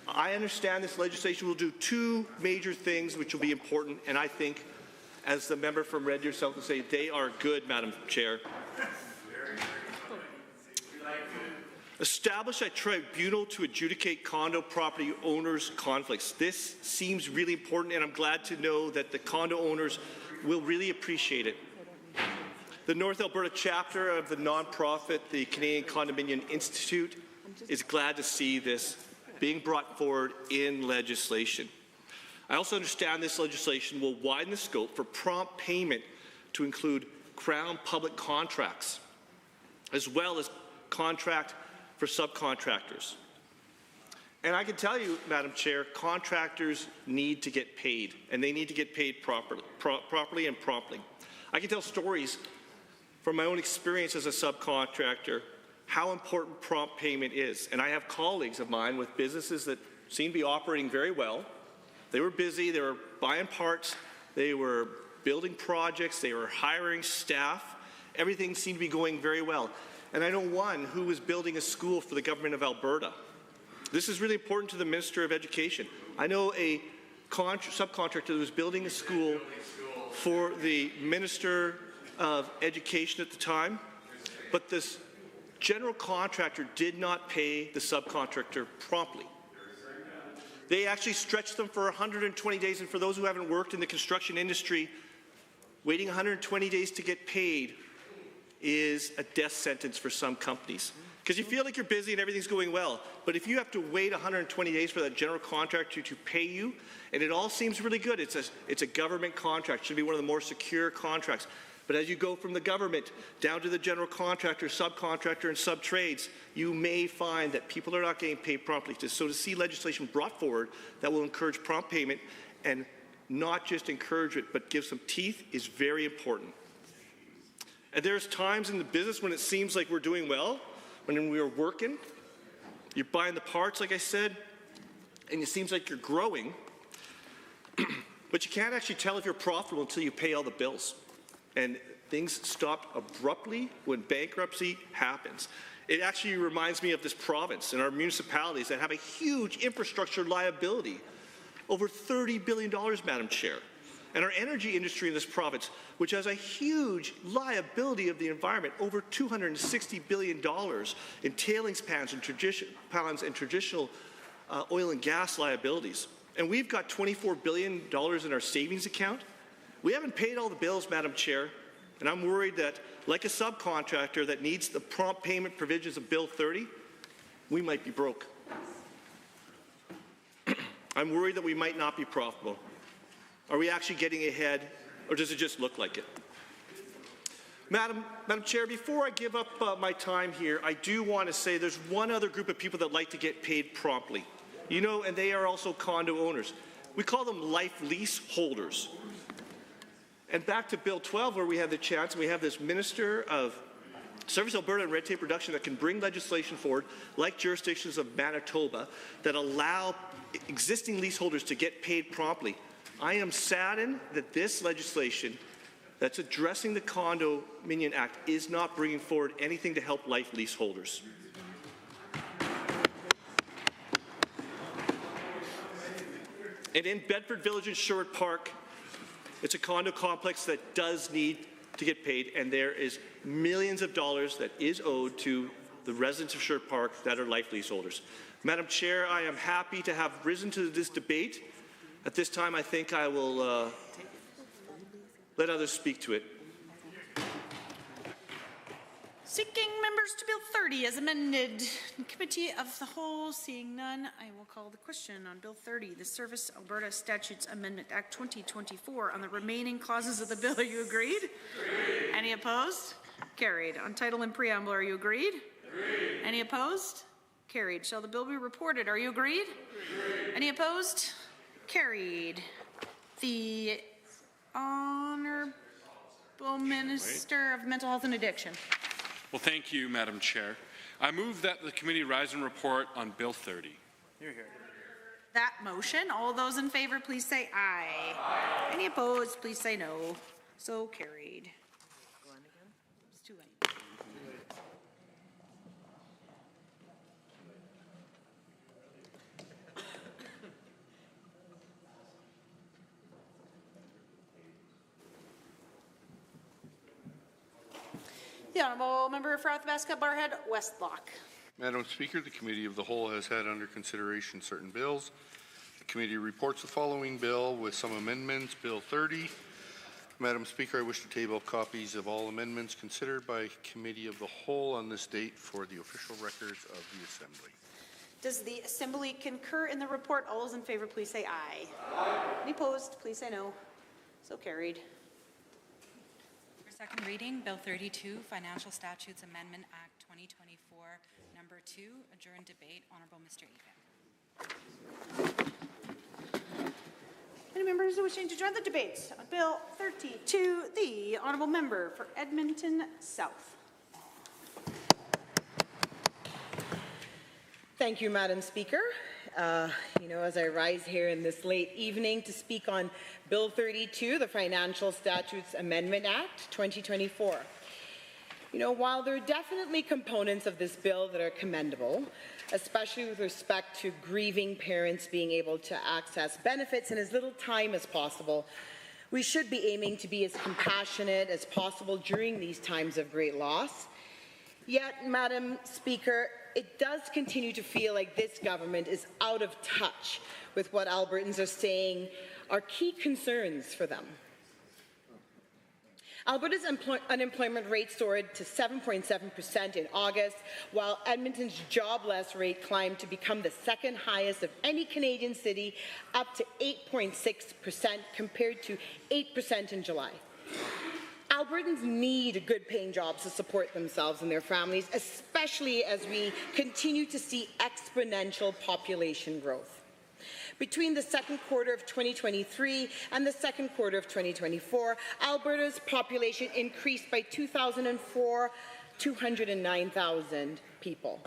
I understand this legislation will do two major things which will be important, and I think, as the member from Red Deer South will say, they are good, Madam Chair. Establish a tribunal to adjudicate condo property owners' conflicts. This seems really important, and I'm glad to know that the condo owners will really appreciate it. The North Alberta chapter of the nonprofit, the Canadian Condominium Institute, is glad to see this being brought forward in legislation. I also understand this legislation will widen the scope for prompt payment to include Crown public contracts, as well as contract for subcontractors. And I can tell you, Madam Chair, contractors need to get paid, and they need to get paid properly and promptly. I can tell stories from my own experience as a subcontractor how important prompt payment is. And I have colleagues of mine with businesses that seem to be operating very well. They were busy, they were buying parts, they were building projects, they were hiring staff. Everything seemed to be going very well. And I know one who was building a school for the government of Alberta. This is really important to the Minister of Education. I know a subcontractor that was building a school for the Minister of Education at the time, but this general contractor did not pay the subcontractor promptly. They actually stretched them for 120 days, and for those who haven't worked in the construction industry, waiting 120 days to get paid is a death sentence for some companies. Because you feel like you're busy and everything's going well, but if you have to wait 120 days for that general contractor to pay you, and it all seems really good, it's a government contract, should be one of the more secure contracts. But as you go from the government down to the general contractor, subcontractor, and sub-trades, you may find that people are not getting paid promptly. So to see legislation brought forward that will encourage prompt payment and not just encourage it, but give some teeth is very important. And there's times in the business when it seems like we're doing well, when we are working, you're buying the parts, like I said, and it seems like you're growing, but you can't actually tell if you're profitable until you pay all the bills. And things stop abruptly when bankruptcy happens. It actually reminds me of this province and our municipalities that have a huge infrastructure liability, over $30 billion, Madam Chair. And our energy industry in this province, which has a huge liability of the environment, over $260 billion in tailings ponds and traditional oil and gas liabilities. And we've got $24 billion in our savings account. We haven't paid all the bills, Madam Chair, and I'm worried that, like a subcontractor that needs the prompt payment provisions of Bill 30, we might be broke. I'm worried that we might not be profitable. Are we actually getting ahead, or does it just look like it? Madam Chair, before I give up my time here, I do want to say there's one other group of people that like to get paid promptly. You know, and they are also condo owners. We call them life lease holders. And back to Bill 12, where we have the chance, we have this Minister of Service Alberta and red tape reduction that can bring legislation forward, like jurisdictions of Manitoba, that allow existing leaseholders to get paid promptly. I am saddened that this legislation that's addressing the Condominium Act is not bringing forward anything to help life leaseholders. And in Bedford Village and Sherwood Park, it's a condo complex that does need to get paid, and there is millions of dollars that is owed to the residents of Sherwood Park that are life leaseholders. Madam Chair, I am happy to have risen to this debate. At this time, I think I will let others speak to it. Seeking members to Bill 30 as amended. Committee of the Whole, seeing none, I will call the question on Bill 30, the Service Alberta Statutes Amendment Act 2024. On the remaining clauses of the bill, are you agreed? Agreed. Any opposed? Carried. On title and preamble, are you agreed? Agreed. Any opposed? Carried. Shall the bill be reported? Are you agreed? Agreed. Any opposed? Carried. The Honourable Minister of Mental Health and Addiction. Well, thank you, Madam Chair. I move that the committee rise and report on Bill 30. Here. That motion, all those in favor, please say aye. Aye. Any opposed, please say no. So carried. It's too late. The Honourable Member for Athabasca Barhead Westlock. Madam Speaker, the Committee of the Whole has had under consideration certain bills. The committee reports the following bill with some amendments. Bill 30. Madam Speaker, I wish to table copies of all amendments considered by Committee of the Whole on this date for the official records of the Assembly. Does the Assembly concur in the report? All those in favor, please say aye. Aye. Any opposed, please say no. So carried. Second reading, Bill 32, Financial Statutes Amendment Act 2024, Number 2, adjourned debate. Honourable Mr. Egan. Any members wishing to join the debates on Bill 32, the Honourable Member for Edmonton South. Thank you, Madam Speaker. As I rise here in this late evening to speak on Bill 32, the Financial Statutes Amendment Act 2024. While there are definitely components of this bill that are commendable, especially with respect to grieving parents being able to access benefits in as little time as possible, we should be aiming to be as compassionate as possible during these times of great loss. Yet, Madam Speaker, it does continue to feel like this government is out of touch with what Albertans are saying are key concerns for them. Alberta's unemployment rate soared to 7.7% in August, while Edmonton's jobless rate climbed to become the second highest of any Canadian city, up to 8.6% compared to 8% in July. Albertans need good-paying jobs to support themselves and their families, especially as we continue to see exponential population growth. Between the second quarter of 2023 and the second quarter of 2024, Alberta's population increased by 209,000 people.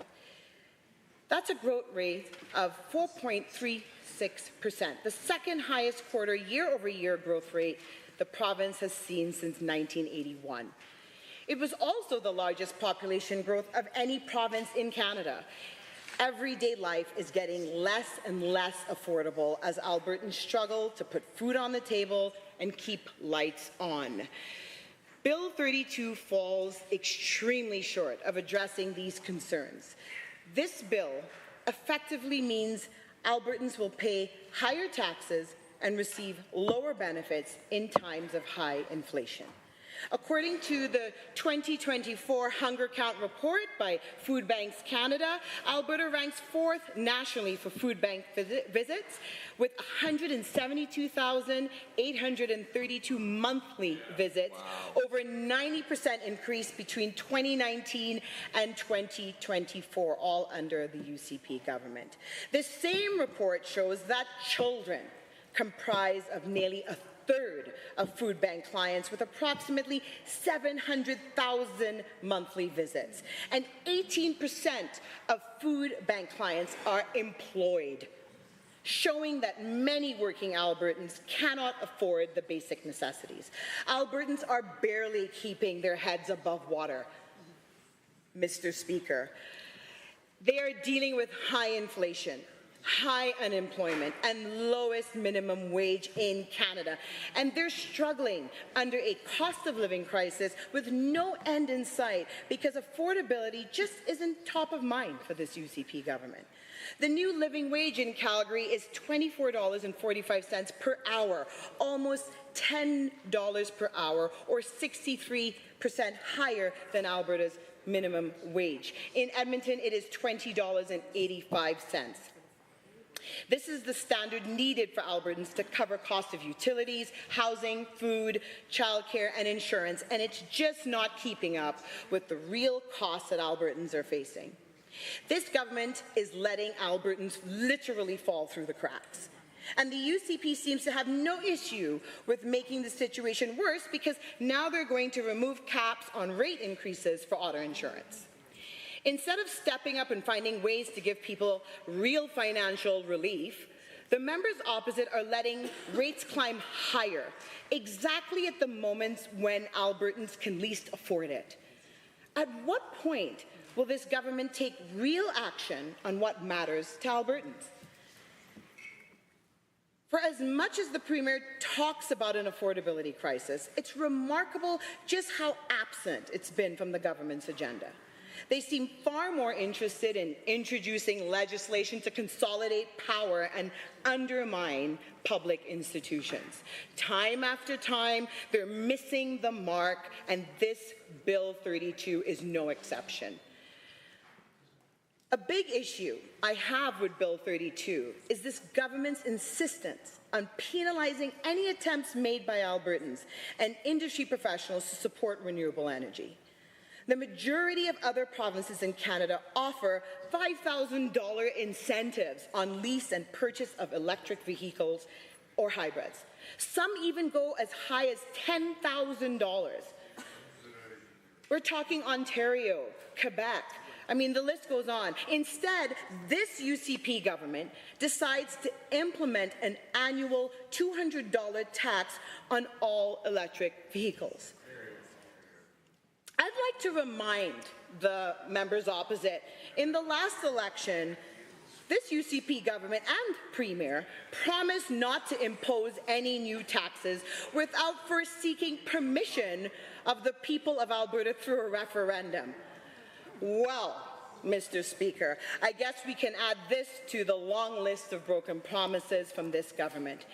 That's a growth rate of 4.36%, the second highest quarter year-over-year growth rate the province has seen since 1981. It was also the largest population growth of any province in Canada. Everyday life is getting less and less affordable as Albertans struggle to put food on the table and keep lights on. Bill 32 falls extremely short of addressing these concerns. This bill effectively means Albertans will pay higher taxes and receive lower benefits in times of high inflation. According to the 2024 Hunger Count report by Food Banks Canada, Alberta ranks 4th nationally for food bank visits, with 172,832 monthly visits, over 90% increase between 2019 and 2024, all under the UCP government. The same report shows that children comprise of nearly a third of food bank clients with approximately 700,000 monthly visits. And 18% of food bank clients are employed, showing that many working Albertans cannot afford the basic necessities. Albertans are barely keeping their heads above water, Mr. Speaker. They are dealing with high inflation, high unemployment, and lowest minimum wage in Canada. And they're struggling under a cost of living crisis with no end in sight because affordability just isn't top of mind for this UCP government. The new living wage in Calgary is $24.45 per hour, almost $10 per hour, or 63% higher than Alberta's minimum wage. In Edmonton, it is $20.85. This is the standard needed for Albertans to cover cost of utilities, housing, food, childcare, and insurance, and it's just not keeping up with the real costs that Albertans are facing. This government is letting Albertans literally fall through the cracks. And the UCP seems to have no issue with making the situation worse because now they're going to remove caps on rate increases for auto insurance. Instead of stepping up and finding ways to give people real financial relief, the members opposite are letting rates climb higher, exactly at the moments when Albertans can least afford it. At what point will this government take real action on what matters to Albertans? For as much as the Premier talks about an affordability crisis, it's remarkable just how absent it's been from the government's agenda. They seem far more interested in introducing legislation to consolidate power and undermine public institutions. Time after time, they're missing the mark, and this Bill 32 is no exception. A big issue I have with Bill 32 is this government's insistence on penalizing any attempts made by Albertans and industry professionals to support renewable energy. The majority of other provinces in Canada offer $5,000 incentives on lease and purchase of electric vehicles or hybrids. Some even go as high as $10,000. We're talking Ontario, Quebec. I mean, the list goes on. Instead, this UCP government decides to implement an annual $200 tax on all electric vehicles. I'd like to remind the members opposite, in the last election, this UCP government and Premier promised not to impose any new taxes without first seeking permission of the people of Alberta through a referendum. Well, Mr. Speaker, I guess we can add this to the long list of broken promises from this government.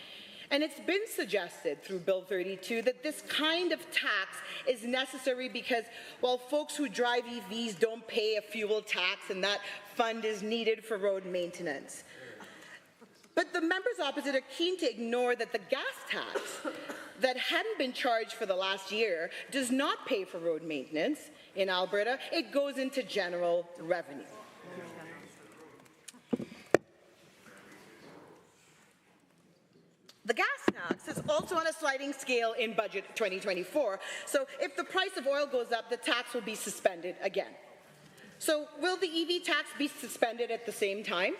And it's been suggested through Bill 32 that this kind of tax is necessary because, well, folks who drive EVs don't pay a fuel tax and that fund is needed for road maintenance. But the members opposite are keen to ignore that the gas tax that hadn't been charged for the last year does not pay for road maintenance in Alberta. It goes into general revenue. The gas tax is also on a sliding scale in budget 2024, so if the price of oil goes up, the tax will be suspended again. So will the EV tax be suspended at the same time?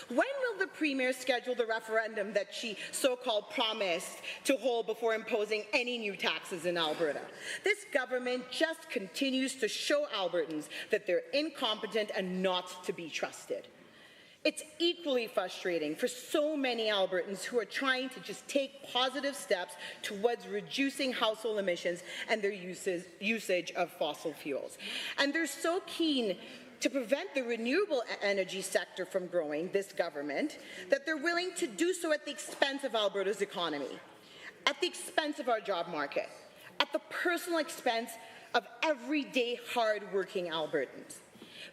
When will the Premier schedule the referendum that she so-called promised to hold before imposing any new taxes in Alberta? This government just continues to show Albertans that they're incompetent and not to be trusted. It's equally frustrating for so many Albertans who are trying to just take positive steps towards reducing household emissions and their usage of fossil fuels. And they're so keen to prevent the renewable energy sector from growing, this government, that they're willing to do so at the expense of Alberta's economy, at the expense of our job market, at the personal expense of everyday hard-working Albertans.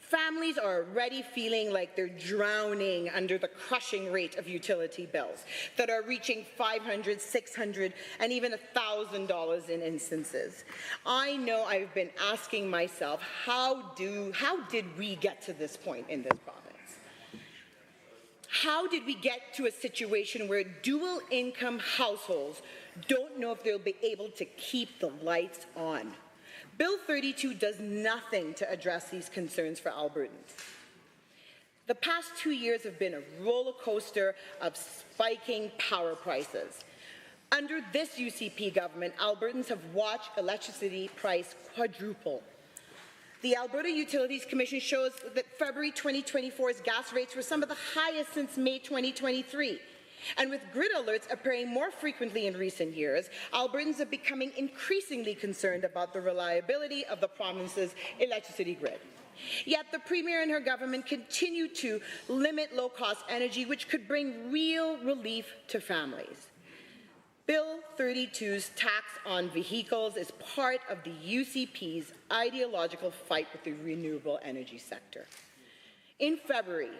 Families are already feeling like they're drowning under the crushing rate of utility bills that are reaching $500, $600, and even $1,000 in instances. I know I've been asking myself, how did we get to this point in this province? How did we get to a situation where dual-income households don't know if they'll be able to keep the lights on? Bill 32 does nothing to address these concerns for Albertans. The past 2 years have been a roller coaster of spiking power prices. Under this UCP government, Albertans have watched electricity price quadruple. The Alberta Utilities Commission shows that February 2024's gas rates were some of the highest since May 2023. And with grid alerts appearing more frequently in recent years, Albertans are becoming increasingly concerned about the reliability of the province's electricity grid. Yet the Premier and her government continue to limit low-cost energy, which could bring real relief to families. Bill 32's tax on vehicles is part of the UCP's ideological fight with the renewable energy sector. In February,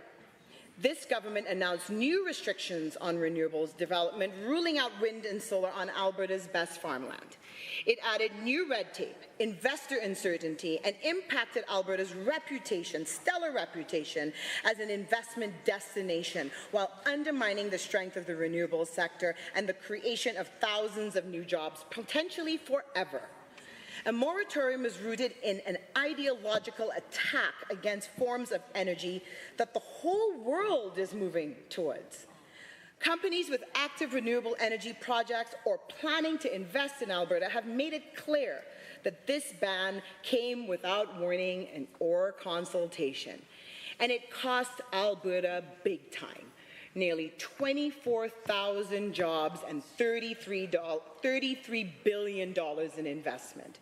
this government announced new restrictions on renewables development, ruling out wind and solar on Alberta's best farmland. It added new red tape, investor uncertainty, and impacted Alberta's reputation, stellar reputation, as an investment destination, while undermining the strength of the renewables sector and the creation of thousands of new jobs, potentially forever. A moratorium is rooted in an ideological attack against forms of energy that the whole world is moving towards. Companies with active renewable energy projects or planning to invest in Alberta have made it clear that this ban came without warning or consultation. And it cost Alberta big time. Nearly 24,000 jobs and $33 billion in investment.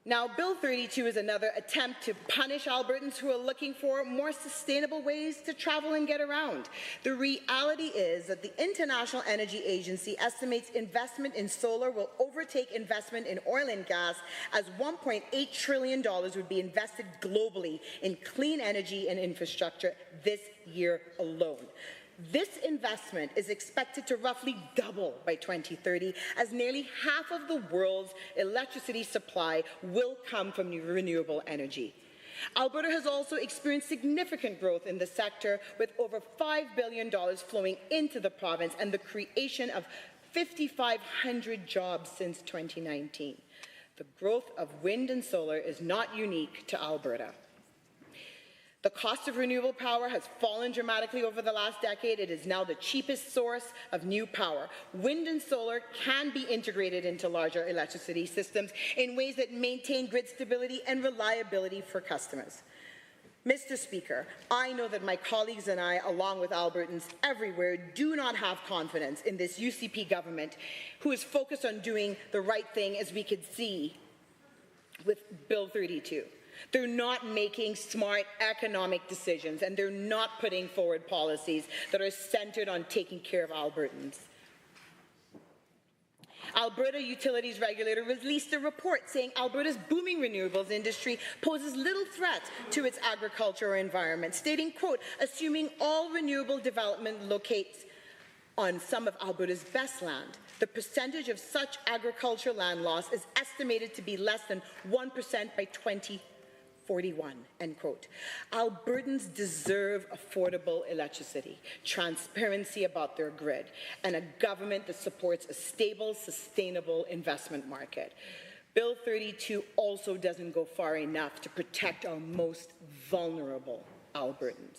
Now, Bill 32 is another attempt to punish Albertans who are looking for more sustainable ways to travel and get around. The reality is that the International Energy Agency estimates investment in solar will overtake investment in oil and gas, as $1.8 trillion would be invested globally in clean energy and infrastructure this year alone. This investment is expected to roughly double by 2030, as nearly half of the world's electricity supply will come from renewable energy. Alberta has also experienced significant growth in the sector, with over $5 billion flowing into the province and the creation of 5,500 jobs since 2019. The growth of wind and solar is not unique to Alberta. The cost of renewable power has fallen dramatically over the last decade. It is now the cheapest source of new power. Wind and solar can be integrated into larger electricity systems in ways that maintain grid stability and reliability for customers. Mr. Speaker, I know that my colleagues and I, along with Albertans everywhere, do not have confidence in this UCP government, who is focused on doing the right thing, as we could see with Bill 32. They're not making smart economic decisions, and they're not putting forward policies that are centered on taking care of Albertans. Alberta Utilities Regulator released a report saying Alberta's booming renewables industry poses little threat to its agriculture or environment, stating, quote, assuming all renewable development locates on some of Alberta's best land, the percentage of such agricultural land loss is estimated to be less than 1% by 2041, end quote. Albertans deserve affordable electricity, transparency about their grid, and a government that supports a stable, sustainable investment market. Bill 32 also doesn't go far enough to protect our most vulnerable Albertans.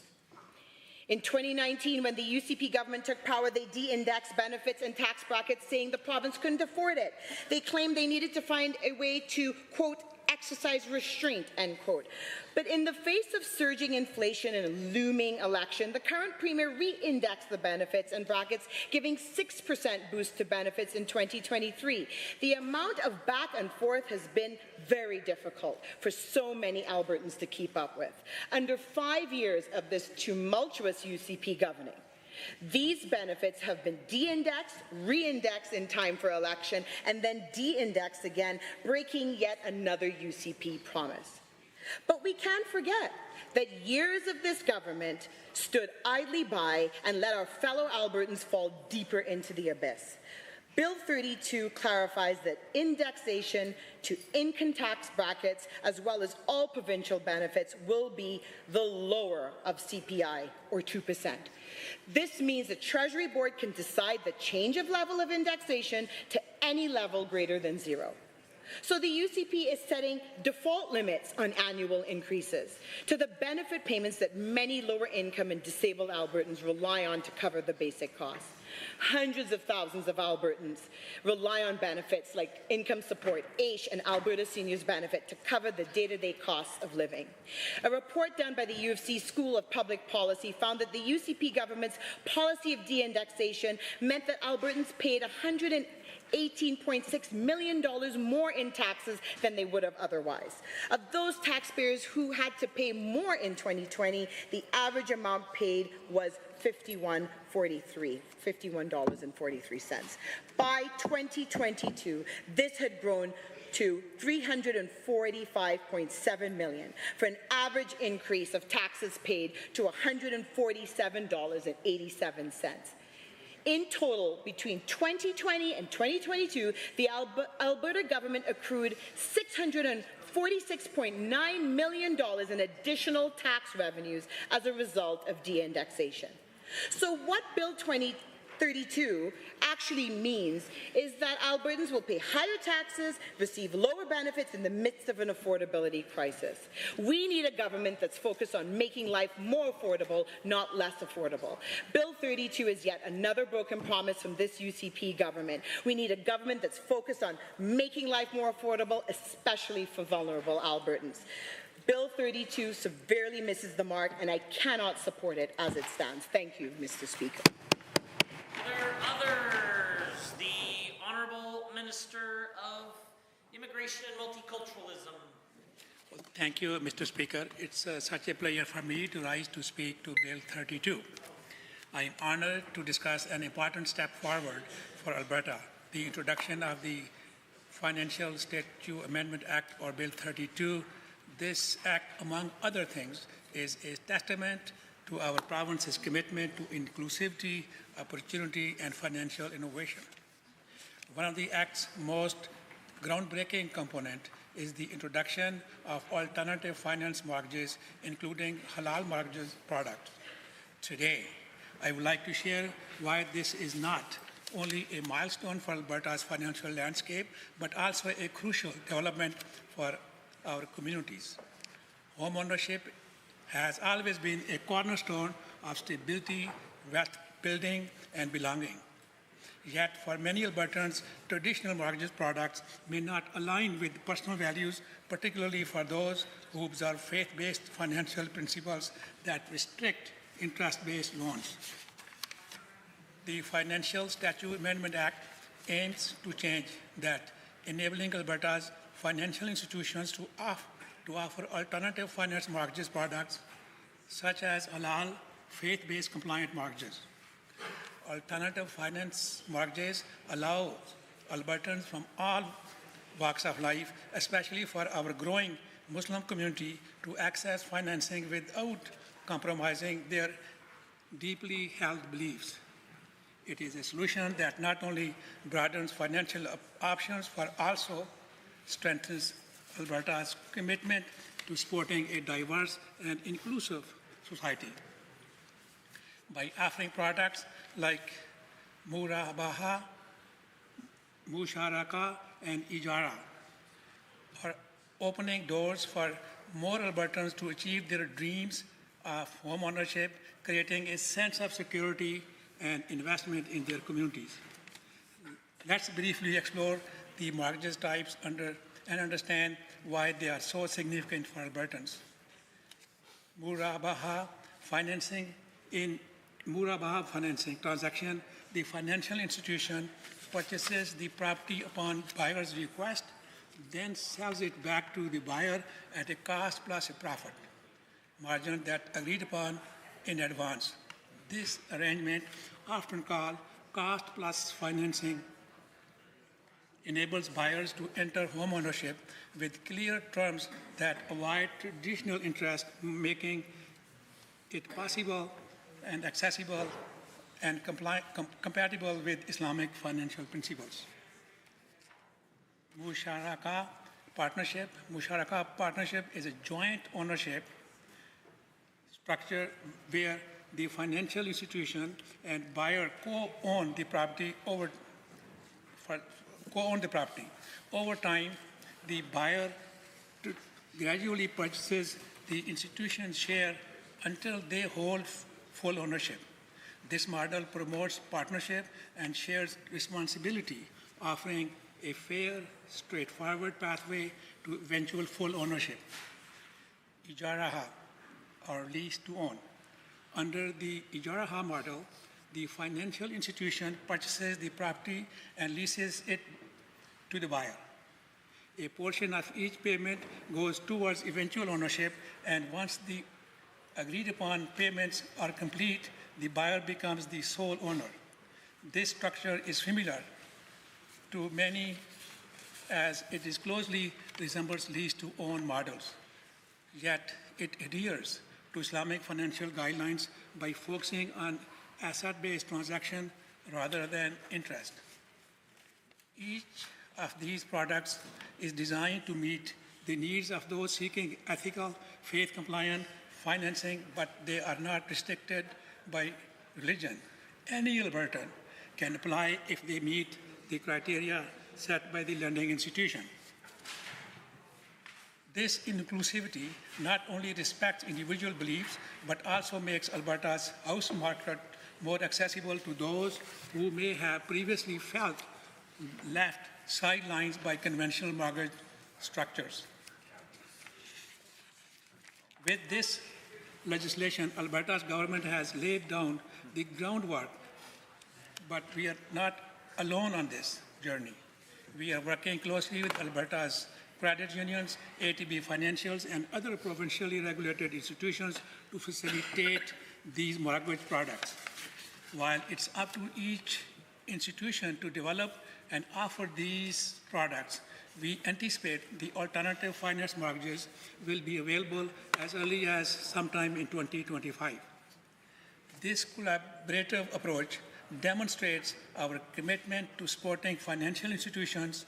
In 2019, when the UCP government took power, they de-indexed benefits and tax brackets, saying the province couldn't afford it. They claimed they needed to find a way to, quote, exercise restraint, end quote. But in the face of surging inflation and a looming election, the current Premier re-indexed the benefits and brackets, giving 6% boost to benefits in 2023. The amount of back and forth has been very difficult for so many Albertans to keep up with. Under 5 years of this tumultuous UCP governing, these benefits have been de-indexed, re-indexed in time for election, and then de-indexed again, breaking yet another UCP promise. But we can't forget that years of this government stood idly by and let our fellow Albertans fall deeper into the abyss. Bill 32 clarifies that indexation to income tax brackets, as well as all provincial benefits, will be the lower of CPI, or 2%. This means the Treasury Board can decide the change of level of indexation to any level greater than 0. So the UCP is setting default limits on annual increases to the benefit payments that many lower income and disabled Albertans rely on to cover the basic costs. Hundreds of thousands of Albertans rely on benefits like income support, AISH, and Alberta Seniors Benefit to cover the day-to-day costs of living. A report done by the U of C School of Public Policy found that the UCP government's policy of de-indexation meant that Albertans paid $118.6 million more in taxes than they would have otherwise. Of those taxpayers who had to pay more in 2020, the average amount paid was $51.43. By 2022, this had grown to $345.7 million, for an average increase of taxes paid to $147.87. In total, between 2020 and 2022, the Alberta government accrued $646.9 million in additional tax revenues as a result of de-indexation. So what Bill 2032 actually means is that Albertans will pay higher taxes, receive lower benefits in the midst of an affordability crisis. We need a government that's focused on making life more affordable, not less affordable. Bill 32 is yet another broken promise from this UCP government. We need a government that's focused on making life more affordable, especially for vulnerable Albertans. Bill 32 severely misses the mark, and I cannot support it as it stands. Thank you, Mr. Speaker. Are there others? The Honourable Minister of Immigration and Multiculturalism. Well, thank you, Mr. Speaker. It's such a pleasure for me to rise to speak to Bill 32. I am honored to discuss an important step forward for Alberta, the introduction of the Financial Statute Amendment Act, or Bill 32. This act, among other things, is a testament to our province's commitment to inclusivity, opportunity, and financial innovation. One of the act's most groundbreaking component is the introduction of alternative finance mortgages, including halal mortgage products. Today, I would like to share why this is not only a milestone for Alberta's financial landscape, but also a crucial development for our communities. Home ownership has always been a cornerstone of stability, wealth building, and belonging. Yet, for many Albertans, traditional mortgage products may not align with personal values, particularly for those who observe faith-based financial principles that restrict interest-based loans. The Financial Statute Amendment Act aims to change that, enabling Alberta's financial institutions to offer alternative finance mortgage products such as halal, faith-based compliant mortgages. Alternative finance mortgages allow Albertans from all walks of life, especially for our growing Muslim community, to access financing without compromising their deeply held beliefs. It is a solution that not only broadens financial options, but also strengthens Alberta's commitment to supporting a diverse and inclusive society. By offering products like Murabaha, Musharaka, and Ijara, or opening doors for more Albertans to achieve their dreams of home ownership, creating a sense of security and investment in their communities. Let's briefly explore the mortgage types and understand why they are so significant for Albertans. Murabaha financing. In Murabaha financing transaction, the financial institution purchases the property upon buyer's request, then sells it back to the buyer at a cost plus a profit margin that agreed upon in advance. This arrangement, often called cost plus financing, enables buyers to enter home ownership with clear terms that avoid traditional interest, making it possible and accessible and compatible with Islamic financial principles. Musharaka partnership. Musharaka partnership is a joint ownership structure where the financial institution and buyer co-own the property over time, the buyer gradually purchases the institution's share until they hold full ownership. This model promotes partnership and shares responsibility, offering a fair, straightforward pathway to eventual full ownership. Ijaraha, or lease to own. Under the Ijaraha model, the financial institution purchases the property and leases it to the buyer. A portion of each payment goes towards eventual ownership, and once the agreed upon payments are complete, the buyer becomes the sole owner. This structure is familiar to many as it is closely resembles lease to own models. Yet it adheres to Islamic financial guidelines by focusing on asset-based transaction rather than interest. Each of these products is designed to meet the needs of those seeking ethical, faith-compliant financing, but they are not restricted by religion. Any Albertan can apply if they meet the criteria set by the lending institution. This inclusivity not only respects individual beliefs, but also makes Alberta's house market more accessible to those who may have previously felt left sidelines by conventional mortgage structures. With this legislation, Alberta's government has laid down the groundwork, but we are not alone on this journey. We are working closely with Alberta's credit unions, ATB Financials, and other provincially regulated institutions to facilitate these mortgage products. While it's up to each institution to develop and offer these products, we anticipate the alternative finance mortgages will be available as early as sometime in 2025. This collaborative approach demonstrates our commitment to supporting financial institutions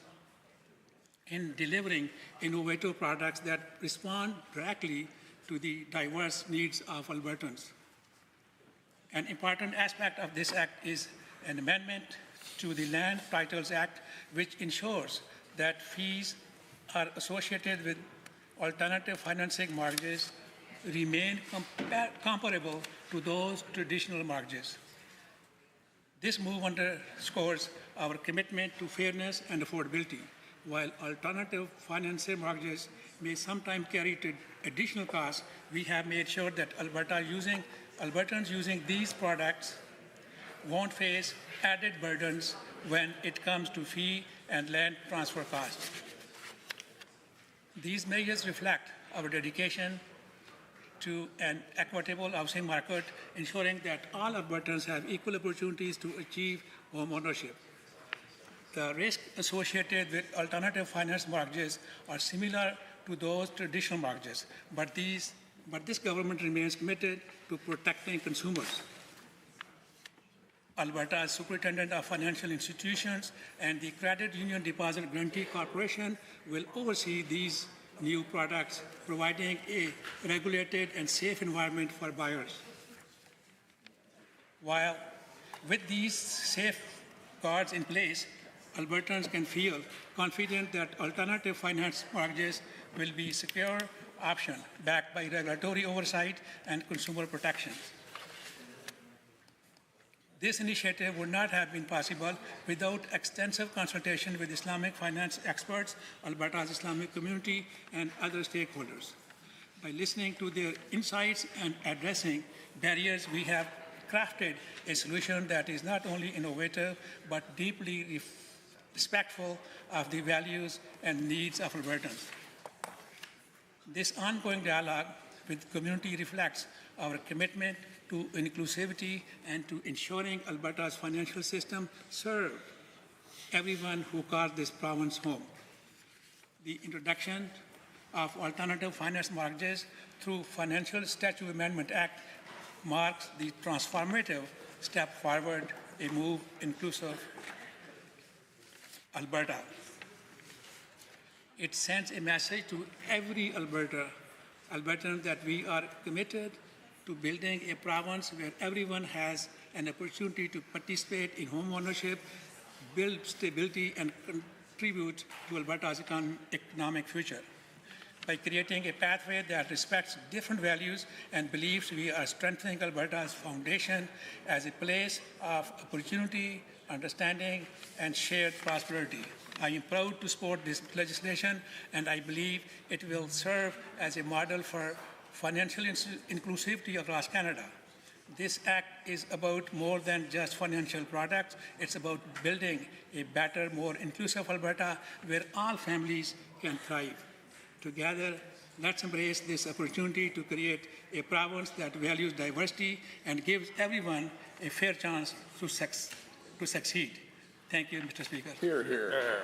in delivering innovative products that respond directly to the diverse needs of Albertans. An important aspect of this act is an amendment to the Land Titles Act, which ensures that fees are associated with alternative financing mortgages remain comparable to those traditional mortgages. This move underscores our commitment to fairness and affordability. While alternative financing mortgages may sometimes carry additional costs, we have made sure that Albertans using these products won't face added burdens when it comes to fee and land transfer costs. These measures reflect our dedication to an equitable housing market, ensuring that all Albertans have equal opportunities to achieve home ownership. The risks associated with alternative finance mortgages are similar to those traditional mortgages, but this government remains committed to protecting consumers. Alberta's Superintendent of Financial Institutions and the Credit Union Deposit Guarantee Corporation will oversee these new products, providing a regulated and safe environment for buyers. While with these safeguards in place, Albertans can feel confident that alternative finance mortgages will be a secure option backed by regulatory oversight and consumer protections. This initiative would not have been possible without extensive consultation with Islamic finance experts, Alberta's Islamic community, and other stakeholders. By listening to their insights and addressing barriers, we have crafted a solution that is not only innovative, but deeply respectful of the values and needs of Albertans. This ongoing dialogue with the community reflects our commitment to inclusivity and to ensuring Alberta's financial system serves everyone who calls this province home. The introduction of alternative finance mortgages through Financial Statute Amendment Act marks the transformative step forward, a move inclusive Alberta. It sends a message to every Albertan that we are committed to building a province where everyone has an opportunity to participate in home ownership, build stability, and contribute to Alberta's economic future. By creating a pathway that respects different values and beliefs, we are strengthening Alberta's foundation as a place of opportunity, understanding, and shared prosperity. I am proud to support this legislation, and I believe it will serve as a model for financial inclusivity across Canada. This act is about more than just financial products. It's about building a better, more inclusive Alberta where all families can thrive. Together, let's embrace this opportunity to create a province that values diversity and gives everyone a fair chance to succeed. Thank you, Mr. Speaker. Hear, hear.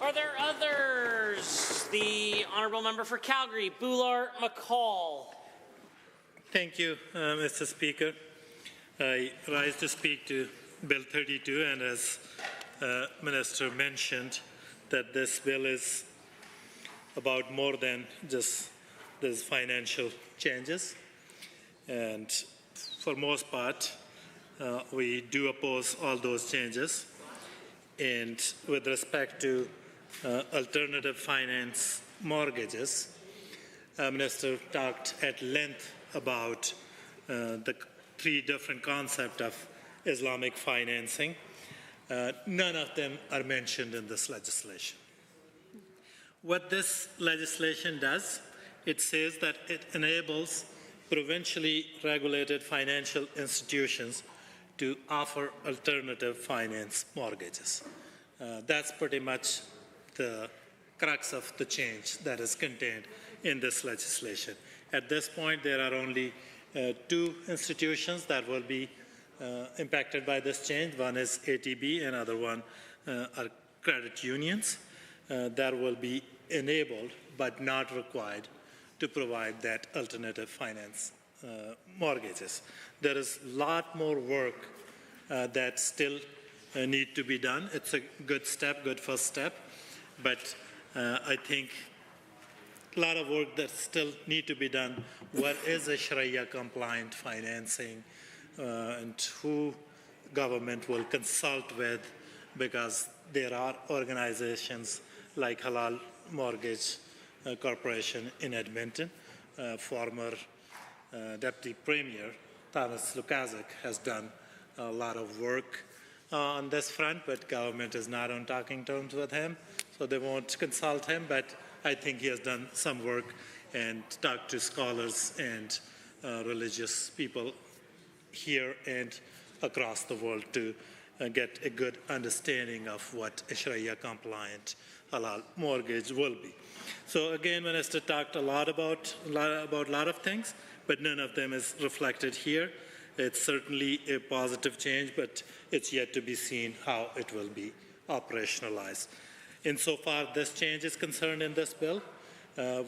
Are there others? The Honourable Member for Calgary, Boulard McCall. Thank you, Mr. Speaker. I rise to speak to Bill 32, and as Minister mentioned, that this bill is about more than just these financial changes. And for most part, we do oppose all those changes. And with respect to alternative finance mortgages, Minister talked at length about the three different concepts of Islamic financing. None of them are mentioned in this legislation. What this legislation does, it says that it enables provincially regulated financial institutions to offer alternative finance mortgages. That's pretty much the crux of the change that is contained in this legislation. At this point, there are only two institutions that will be impacted by this change. One is ATB, and other one are credit unions that will be enabled but not required to provide that alternative finance mortgages. There is a lot more work that still need to be done. It's a good step, good first step, but I think a lot of work that still need to be done. What is a Sharia compliant financing and who government will consult with, because there are organizations like Halal Mortgage Corporation in Edmonton. Former Deputy Premier Thomas Lukaszuk has done a lot of work on this front, but government is not on talking terms with him, so they won't consult him, but I think he has done some work and talked to scholars and religious people here and across the world to get a good understanding of what a Sharia compliant halal mortgage will be. So again, Minister talked a lot about a lot of things, but none of them is reflected here. It's certainly a positive change, but it's yet to be seen how it will be operationalized. Insofar this change is concerned in this bill,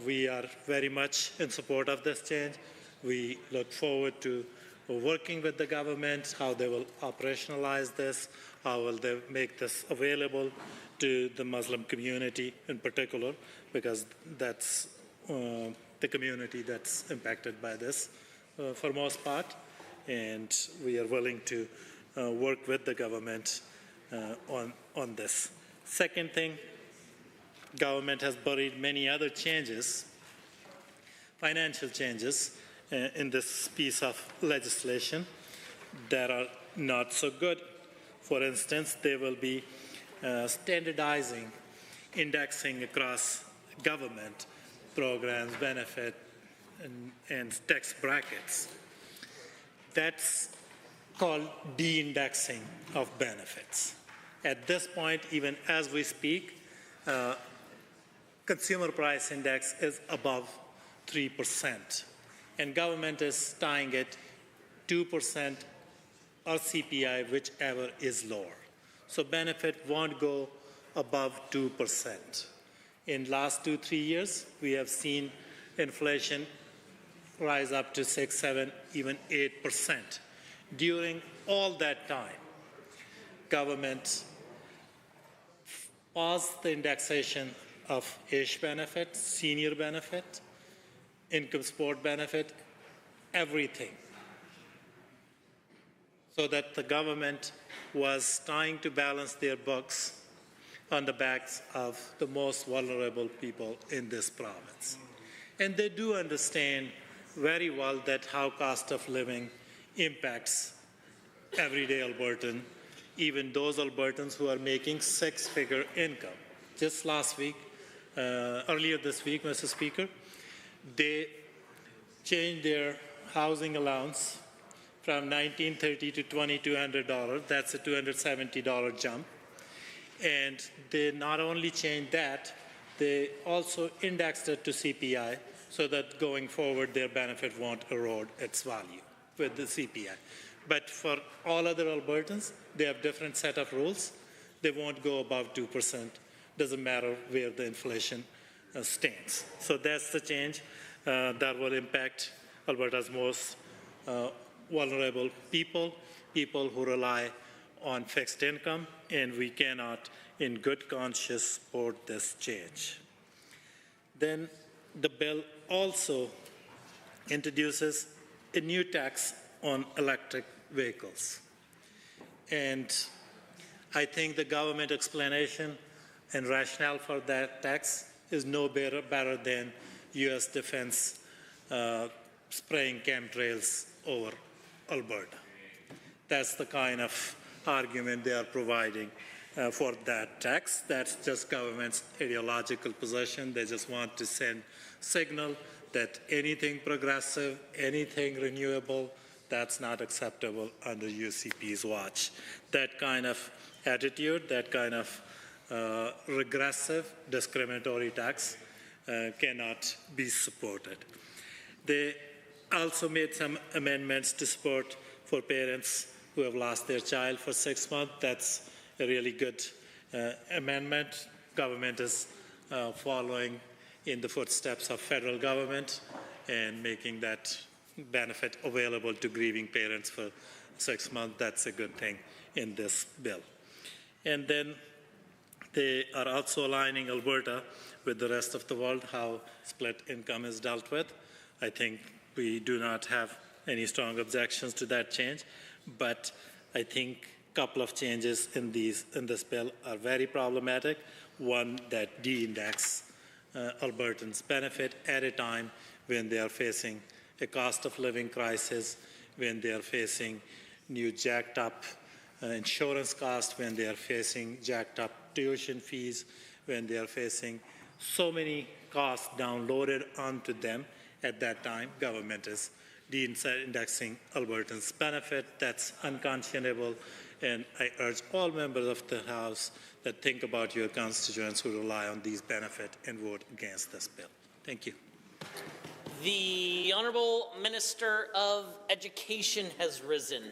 we are very much in support of this change. We look forward to working with the government, how they will operationalize this, how will they make this available to the Muslim community in particular, because that's the community that's impacted by this for most part. And we are willing to work with the government on this. Second thing, government has buried many other changes, financial changes, in this piece of legislation that are not so good. For instance, they will be standardizing indexing across government programs, benefit, and tax brackets. That's called de-indexing of benefits. At this point, even as we speak, consumer price index is above 3%, and government is tying it 2% or CPI, whichever is lower. So benefit won't go above 2%. In last 2-3 years, we have seen inflation rise up to 6, 7, even 8%. During all that time, government paused the indexation of age benefit, senior benefit, income support benefit, everything, so that the government was trying to balance their books on the backs of the most vulnerable people in this province. And they do understand very well that how cost of living impacts everyday Albertan, even those Albertans who are making six-figure income. Just last week, earlier this week, Mr. Speaker, they changed their housing allowance from $1,930 to $2,200. That's a $270 jump. And they not only changed that, they also indexed it to CPI so that going forward their benefit won't erode its value with the CPI. But for all other Albertans, they have different set of rules. They won't go above 2%. Doesn't matter where the inflation stands. So that's the change that will impact Alberta's most vulnerable people, people who rely on fixed income, and we cannot, in good conscience, support this change. Then the bill also introduces a new tax on electric vehicles. And I think the government explanation and rationale for that tax is no better than U.S. defense spraying chemtrails over Alberta. That's the kind of argument they are providing for that tax. That's just government's ideological position. They just want to send signal that anything progressive, anything renewable, that's not acceptable under UCP's watch. That kind of attitude, that kind of regressive, discriminatory tax cannot be supported. They also made some amendments to support for parents who have lost their child for 6 months. That's a really good amendment. Government is following in the footsteps of federal government and making that benefit available to grieving parents for 6 months. That's a good thing in this bill. And then they are also aligning Alberta with the rest of the world, how split income is dealt with. I think we do not have any strong objections to that change, but I think a couple of changes in this bill are very problematic. One, that de-index Albertans' benefit at a time when they are facing a cost of living crisis, when they are facing new jacked up insurance costs, when they are facing jacked up tuition fees, when they are facing so many costs downloaded onto them. At that time, government is de-indexing Albertans' benefit. That's unconscionable, and I urge all members of the House that think about your constituents who rely on these benefits and vote against this bill. Thank you. The Honourable Minister of Education has risen.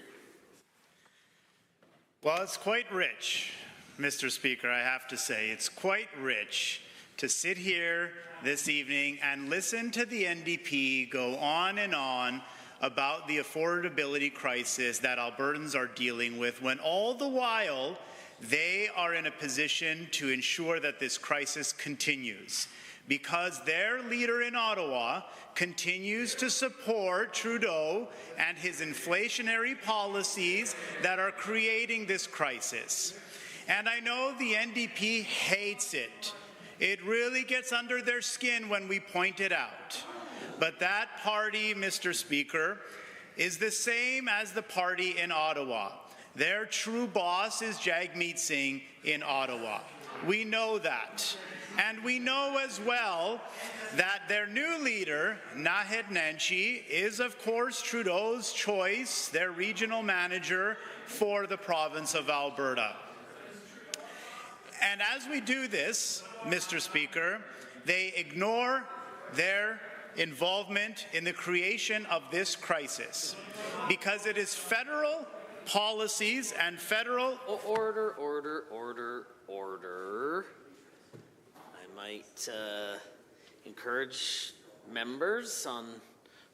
Well, it's quite rich, Mr. Speaker, I have to say. It's quite rich to sit here this evening and listen to the NDP go on and on about the affordability crisis that Albertans are dealing with, when all the while they are in a position to ensure that this crisis continues, because their leader in Ottawa continues to support Trudeau and his inflationary policies that are creating this crisis. And I know the NDP hates it. It really gets under their skin when we point it out. But that party, Mr. Speaker, is the same as the party in Ottawa. Their true boss is Jagmeet Singh in Ottawa. We know that. And we know as well that their new leader, Naheed Nenshi, is of course Trudeau's choice, their regional manager for the province of Alberta. And as we do this, Mr. Speaker, they ignore their involvement in the creation of this crisis, because it is federal policies and federal... Order. I might encourage members on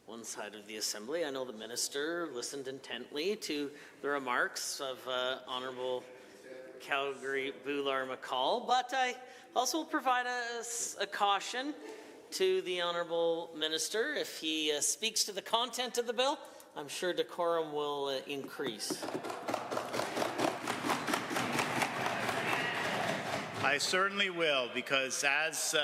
one side of the Assembly. I know the Minister listened intently to the remarks of Honourable Calgary Boular McCall, but I also will provide a caution to the Honourable Minister. If he speaks to the content of the bill, I'm sure decorum will increase. I certainly will, because as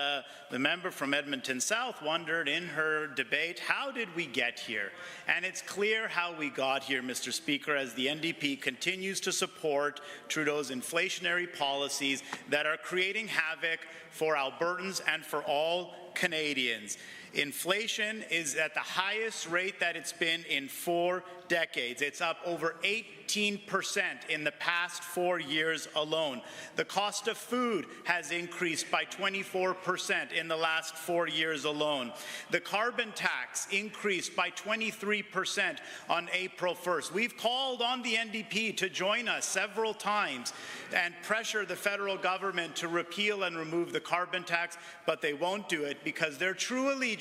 the member from Edmonton South wondered in her debate, how did we get here? And it's clear how we got here, Mr. Speaker, as the NDP continues to support Trudeau's inflationary policies that are creating havoc for Albertans and for all Canadians. Inflation is at the highest rate that it's been in 4 decades. It's up over 18% in the past 4 years alone. The cost of food has increased by 24% in the last 4 years alone. The carbon tax increased by 23% on April 1st. We've called on the NDP to join us several times and pressure the federal government to repeal and remove the carbon tax, but they won't do it because their true allegiance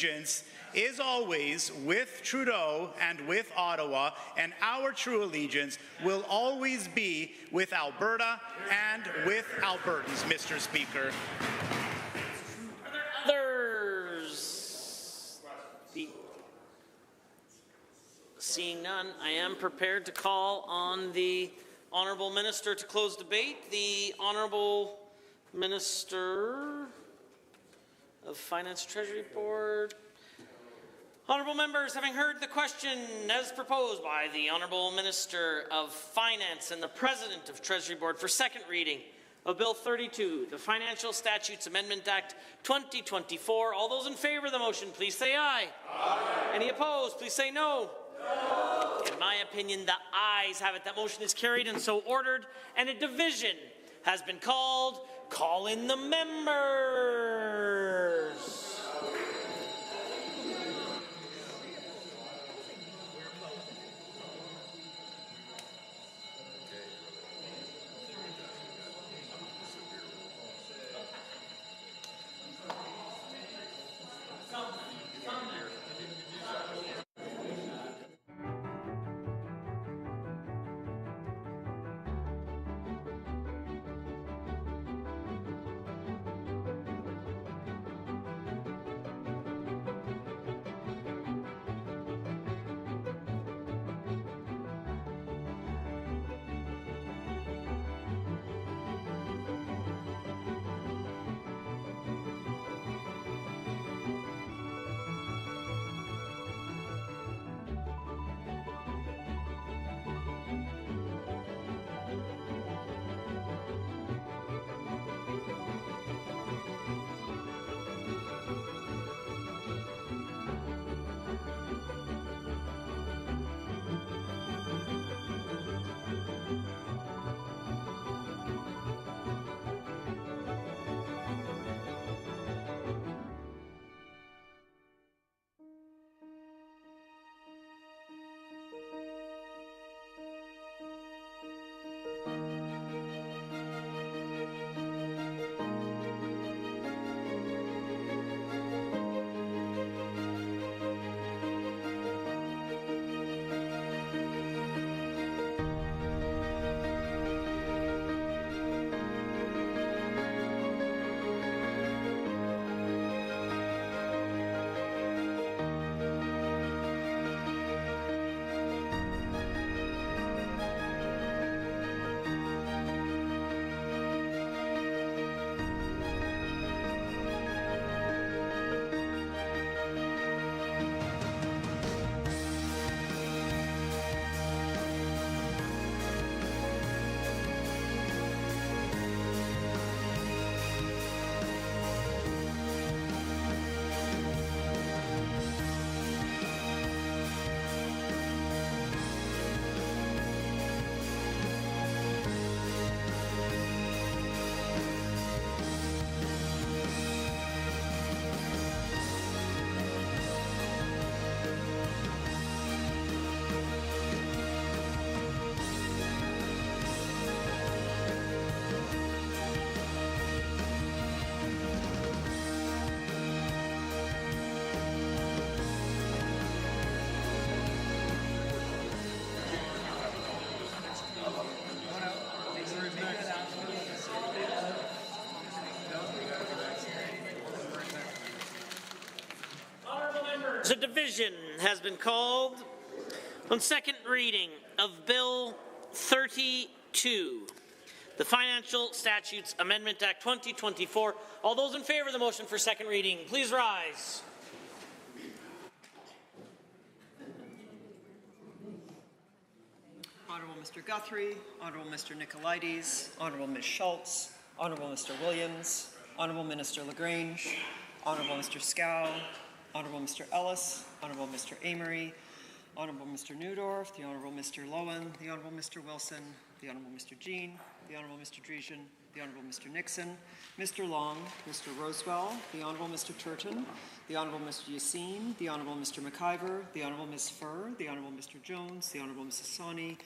is always with Trudeau and with Ottawa, and our true allegiance will always be with Alberta and with Albertans, Mr. Speaker. Are there others? Seeing none, I am prepared to call on the Honourable Minister to close debate. The Honourable Minister of Finance Treasury Board. Honourable members, having heard the question as proposed by the Honourable Minister of Finance and the President of Treasury Board for second reading of Bill 32, the Financial Statutes Amendment Act 2024, all those in favour of the motion, please say aye. Aye. Any opposed, please say no. No. In my opinion, the ayes have it. That motion is carried and so ordered, and a division has been called. Call in the members. So division has been called on second reading of Bill 32, the Financial Statutes Amendment Act 2024. All those in favour of the motion for second reading, please rise. Honourable Mr. Guthrie, Honourable Mr. Nicolaides, Honourable Ms. Schultz, Honourable Mr. Williams, Honourable Minister LaGrange, Honourable Mr. Scow, Honourable Mr. Ellis, Honourable Mr. Amory, Honourable Mr. Newdorf, the Honourable Mr. Lowen, the Honourable Mr. Wilson, the Honourable Mr. Jean, the Honourable Mr. Dreesen, the Honourable Mr. Nixon, Mr. Long, Mr. Roswell, the Honourable Mr. Turton, the Honourable Mr. Yassine, the Honourable Mr. McIver, the Honourable Ms. Furr, the Honourable Mr. Jones, the Honourable Mrs. Sawney,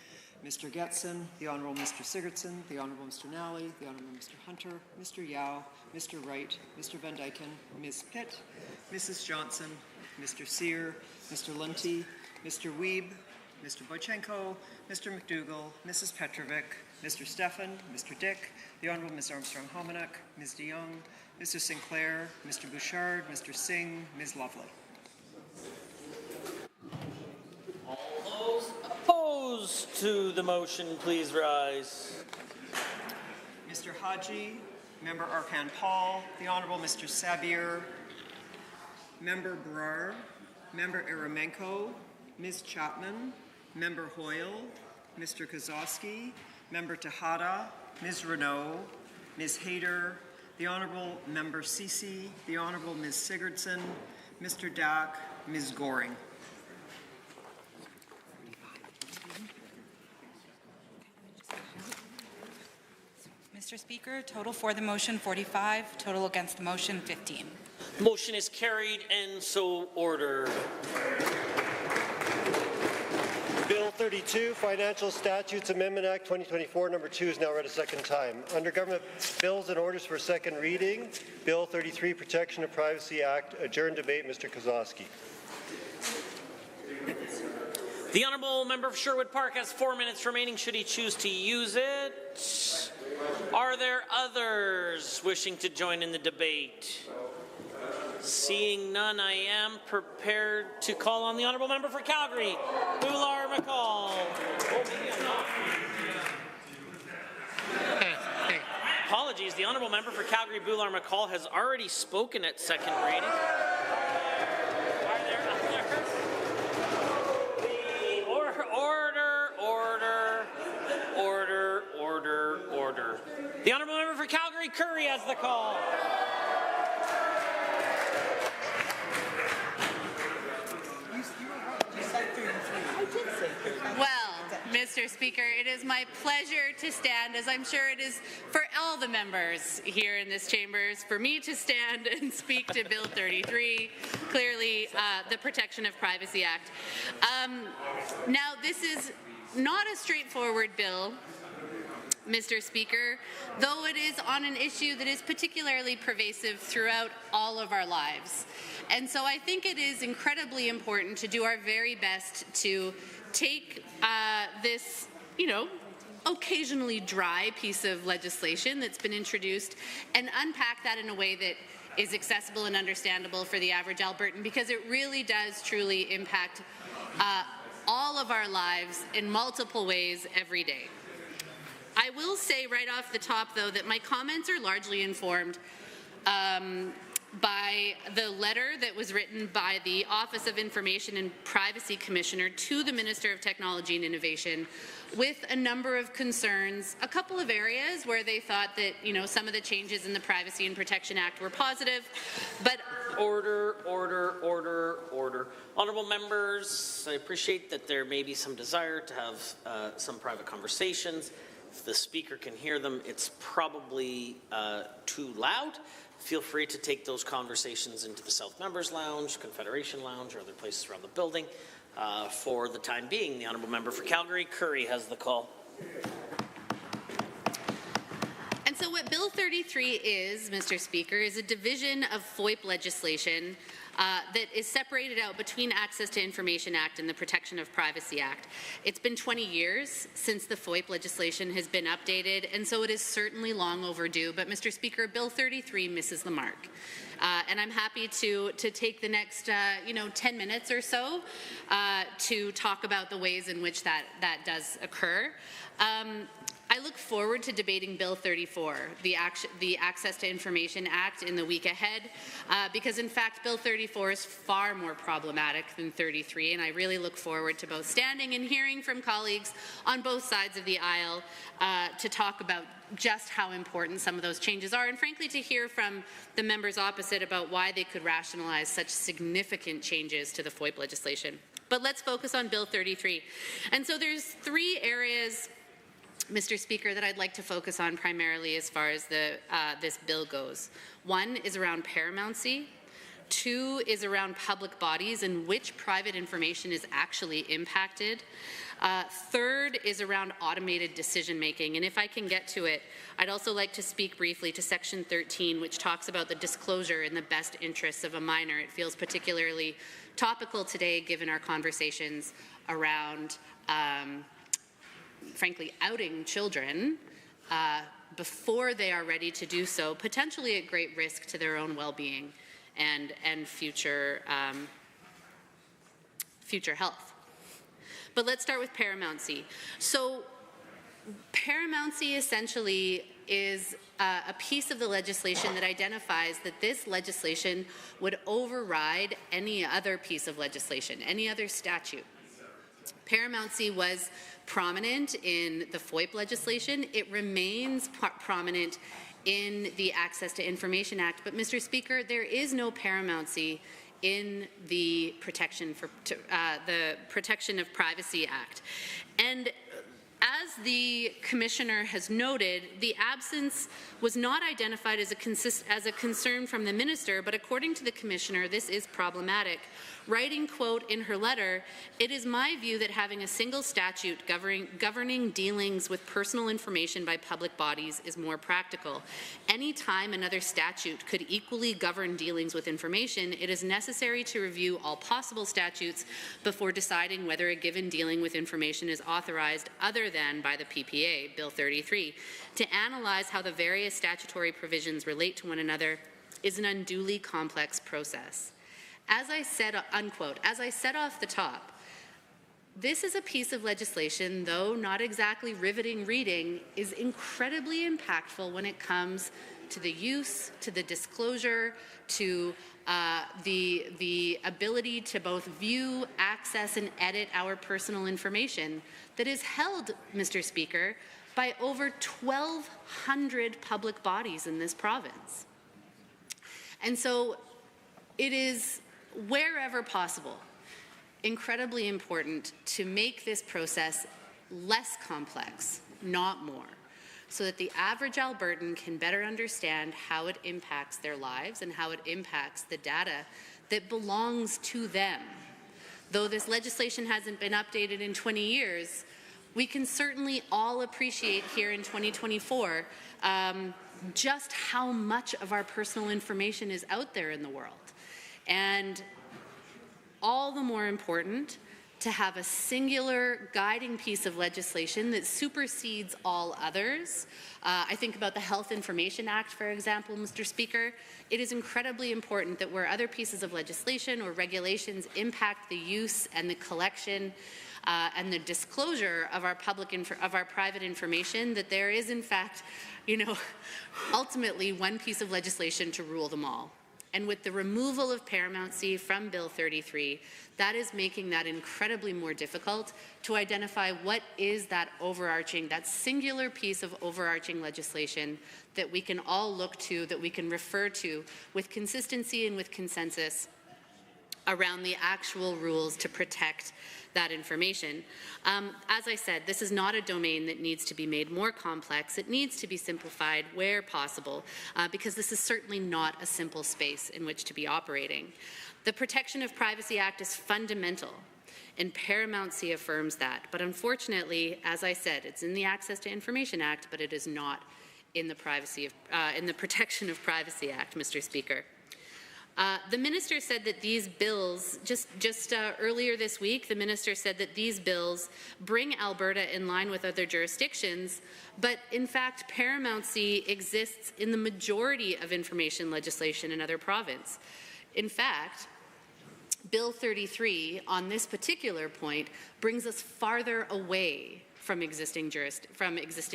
Mr. Getson, the Honourable Mr. Sigurdsson, the Honourable Mr. Nally, the Honourable Mr. Hunter, Mr. Yao, Mr. Wright, Mr. Van Dyken, Ms. Pitt, Mrs. Johnson, Mr. Sear, Mr. Lunty, Mr. Wiebe, Mr. Boychenko, Mr. McDougall, Mrs. Petrovic, Mr. Stefan, Mr. Dick, the Honourable Ms. Armstrong-Hominick, Ms. de Jong, Mr. Sinclair, Mr. Bouchard, Mr. Singh, Ms. Lovely. All those opposed to the motion, please rise. Mr. Haji, Member Arpan Paul, the Honourable Mr. Sabir, Member Brar, Member Eremenko, Ms. Chapman, Member Hoyle, Mr. Kozowski, Member Tejada, Ms. Renault, Ms. Hayter, the Honourable Member Ceci, the Honourable Ms. Sigurdsson, Mr. Dack, Ms. Goring. Mr. Speaker, total for the motion 45, total against the motion 15. Motion is carried and so ordered. Bill 32, Financial Statutes Amendment Act 2024, number 2 is now read a second time. Under Government Bills and Orders for second reading, Bill 33, Protection of Privacy Act, adjourned debate, Mr. Kozowski. The Honourable Member of Sherwood Park has 4 minutes remaining should he choose to use it. Are there others wishing to join in the debate? Seeing none, I am prepared to call on the Honourable Member for Calgary, Bouchard-McCall. Apologies, the Honourable Member for Calgary, Bouchard-McCall has already spoken at second reading. Are there others? Order. The Honourable Member for Calgary, Curry has the call. Well, Mr. Speaker, it is my pleasure to stand, as I'm sure it is for all the members here in this chambers, for me to stand and speak to Bill 33, clearly the Protection of Privacy Act. Now, this is not a straightforward bill, Mr. Speaker, though it is on an issue that is particularly pervasive throughout all of our lives. And so I think it is incredibly important to do our very best to take this, occasionally dry piece of legislation that's been introduced and unpack that in a way that is accessible and understandable for the average Albertan, because it really does truly impact all of our lives in multiple ways every day. I will say right off the top, though, that my comments are largely informed by the letter that was written by the Office of Information and Privacy Commissioner to the Minister of Technology and Innovation with a number of concerns, a couple of areas where they thought that, some of the changes in the Privacy and Protection Act were positive, but Order. Honourable members, I appreciate that there may be some desire to have some private conversations. If the speaker can hear them, it's probably too loud. Feel free to take those conversations into the South Members Lounge, Confederation Lounge, or other places around the building. For the time being, the Honourable Member for Calgary, Curry, has the call. And so what Bill 33 is, Mr. Speaker, is a division of FOIP legislation that is separated out between Access to Information Act and the Protection of Privacy Act. It's been 20 years since the FOIP legislation has been updated, and so it is certainly long overdue. But, Mr. Speaker, Bill 33 misses the mark. And I'm happy to take the next 10 minutes or so to talk about the ways in which that does occur. I look forward to debating Bill 34, the Access to Information Act, in the week ahead, because in fact Bill 34 is far more problematic than 33, and I really look forward to both standing and hearing from colleagues on both sides of the aisle to talk about just how important some of those changes are, and frankly to hear from the members opposite about why they could rationalize such significant changes to the FOIP legislation. But let's focus on Bill 33. And so there's 3 areas, Mr. Speaker, that I'd like to focus on primarily as far as this bill goes. 1 is around paramountcy. 2 is around public bodies and which private information is actually impacted. 3rd is around automated decision-making. And if I can get to it, I'd also like to speak briefly to Section 13, which talks about the disclosure in the best interests of a minor. It feels particularly topical today, given our conversations around frankly, outing children before they are ready to do so, potentially at great risk to their own well-being and future health. But let's start with paramountcy. So paramountcy essentially is a piece of the legislation that identifies that this legislation would override any other piece of legislation, any other statute. Paramountcy was prominent in the FOIP legislation. It remains prominent in the Access to Information Act. But, Mr. Speaker, there is no paramountcy in the Protection of Privacy Act. And as the Commissioner has noted, the absence was not identified as a concern from the Minister, but according to the Commissioner, this is problematic. Writing, quote, in her letter, "It is my view that having a single statute governing dealings with personal information by public bodies is more practical. Any time another statute could equally govern dealings with information, it is necessary to review all possible statutes before deciding whether a given dealing with information is authorized other than by the PPA, Bill 33. To analyze how the various statutory provisions relate to one another is an unduly complex process." As I said, unquote, as I said off the top, this is a piece of legislation, though not exactly riveting reading, is incredibly impactful when it comes to the use, to the disclosure, to the ability to both view, access, and edit our personal information that is held, Mr. Speaker, by over 1,200 public bodies in this province. And so it is, wherever possible, incredibly important to make this process less complex, not more, so that the average Albertan can better understand how it impacts their lives and how it impacts the data that belongs to them. Though this legislation hasn't been updated in 20 years, we can certainly all appreciate here in 2024 just how much of our personal information is out there in the world. And all the more important to have a singular guiding piece of legislation that supersedes all others. I think about the Health Information Act, for example, Mr. Speaker. It is incredibly important that where other pieces of legislation or regulations impact the use and the collection and the disclosure of our private information, that there is, in fact, ultimately one piece of legislation to rule them all. And with the removal of paramountcy from Bill 33, that is making that incredibly more difficult to identify what is that singular piece of overarching legislation that we can all look to, that we can refer to with consistency and with consensus around the actual rules to protect that information. As I said, this is not a domain that needs to be made more complex. It needs to be simplified where possible, because this is certainly not a simple space in which to be operating. The Protection of Privacy Act is fundamental, and paramountcy affirms that. But unfortunately, as I said, it's in the Access to Information Act, but it is not in the Protection of Privacy Act, Mr. Speaker. The minister said that these bills, just earlier this week, the minister said that these bills bring Alberta in line with other jurisdictions, but in fact, paramountcy exists in the majority of information legislation in other provinces. In fact, Bill 33 on this particular point brings us farther away from existing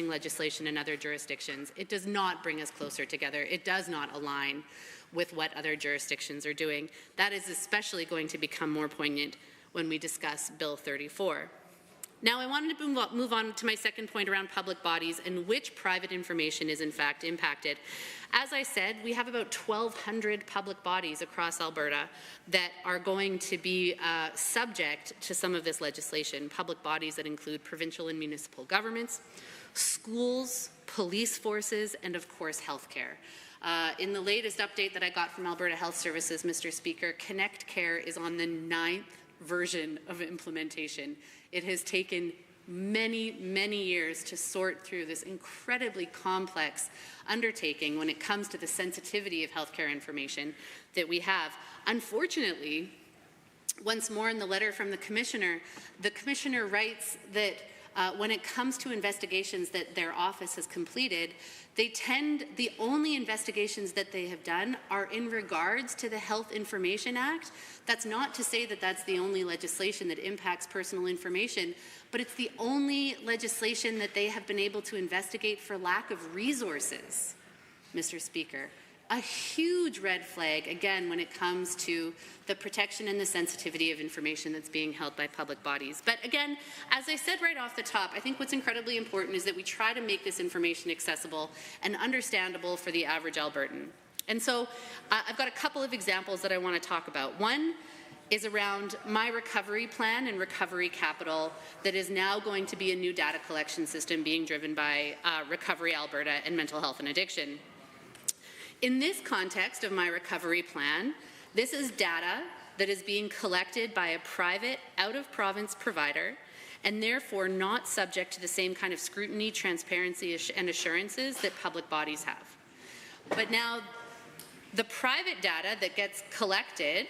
legislation in other jurisdictions. It does not bring us closer together. It does not align with what other jurisdictions are doing. That is especially going to become more poignant when we discuss Bill 34. Now, I wanted to move on to my second point around public bodies and which private information is in fact impacted. As I said, we have about 1,200 public bodies across Alberta that are going to be subject to some of this legislation. Public bodies that include provincial and municipal governments, schools, police forces, and of course, healthcare. In the latest update that I got from Alberta Health Services, Mr. Speaker, Connect Care is on the 9th version of implementation. It has taken many, many years to sort through this incredibly complex undertaking when it comes to the sensitivity of healthcare information that we have. Unfortunately, once more in the letter from the Commissioner writes that when it comes to investigations that their office has completed, the only investigations that they have done are in regards to the Health Information Act. That's not to say that that's the only legislation that impacts personal information, but it's the only legislation that they have been able to investigate for lack of resources, Mr. Speaker. A huge red flag, again, when it comes to the protection and the sensitivity of information that's being held by public bodies. But again, as I said right off the top, I think what's incredibly important is that we try to make this information accessible and understandable for the average Albertan. And so I've got a couple of examples that I want to talk about. One is around my recovery plan and recovery capital that is now going to be a new data collection system being driven by Recovery Alberta and Mental Health and Addiction. In this context of my recovery plan, this is data that is being collected by a private, out-of-province provider and therefore not subject to the same kind of scrutiny, transparency, and assurances that public bodies have. But now, the private data that gets collected,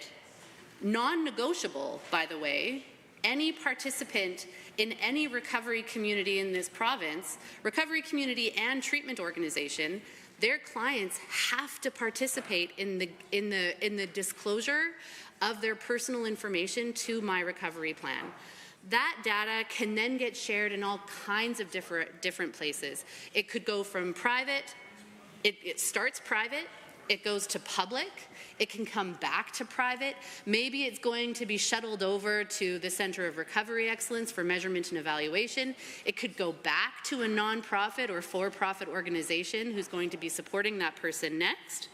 non-negotiable, by the way, any participant in any recovery community in this province, recovery community and treatment organization, their clients have to participate in the disclosure of their personal information to my recovery plan. That data can then get shared in all kinds of different places. It could go from private, it starts private, it goes to public, it can come back to private. Maybe it's going to be shuttled over to the Centre of Recovery Excellence for measurement and evaluation. It could go back to a nonprofit or for-profit organization who's going to be supporting that person next.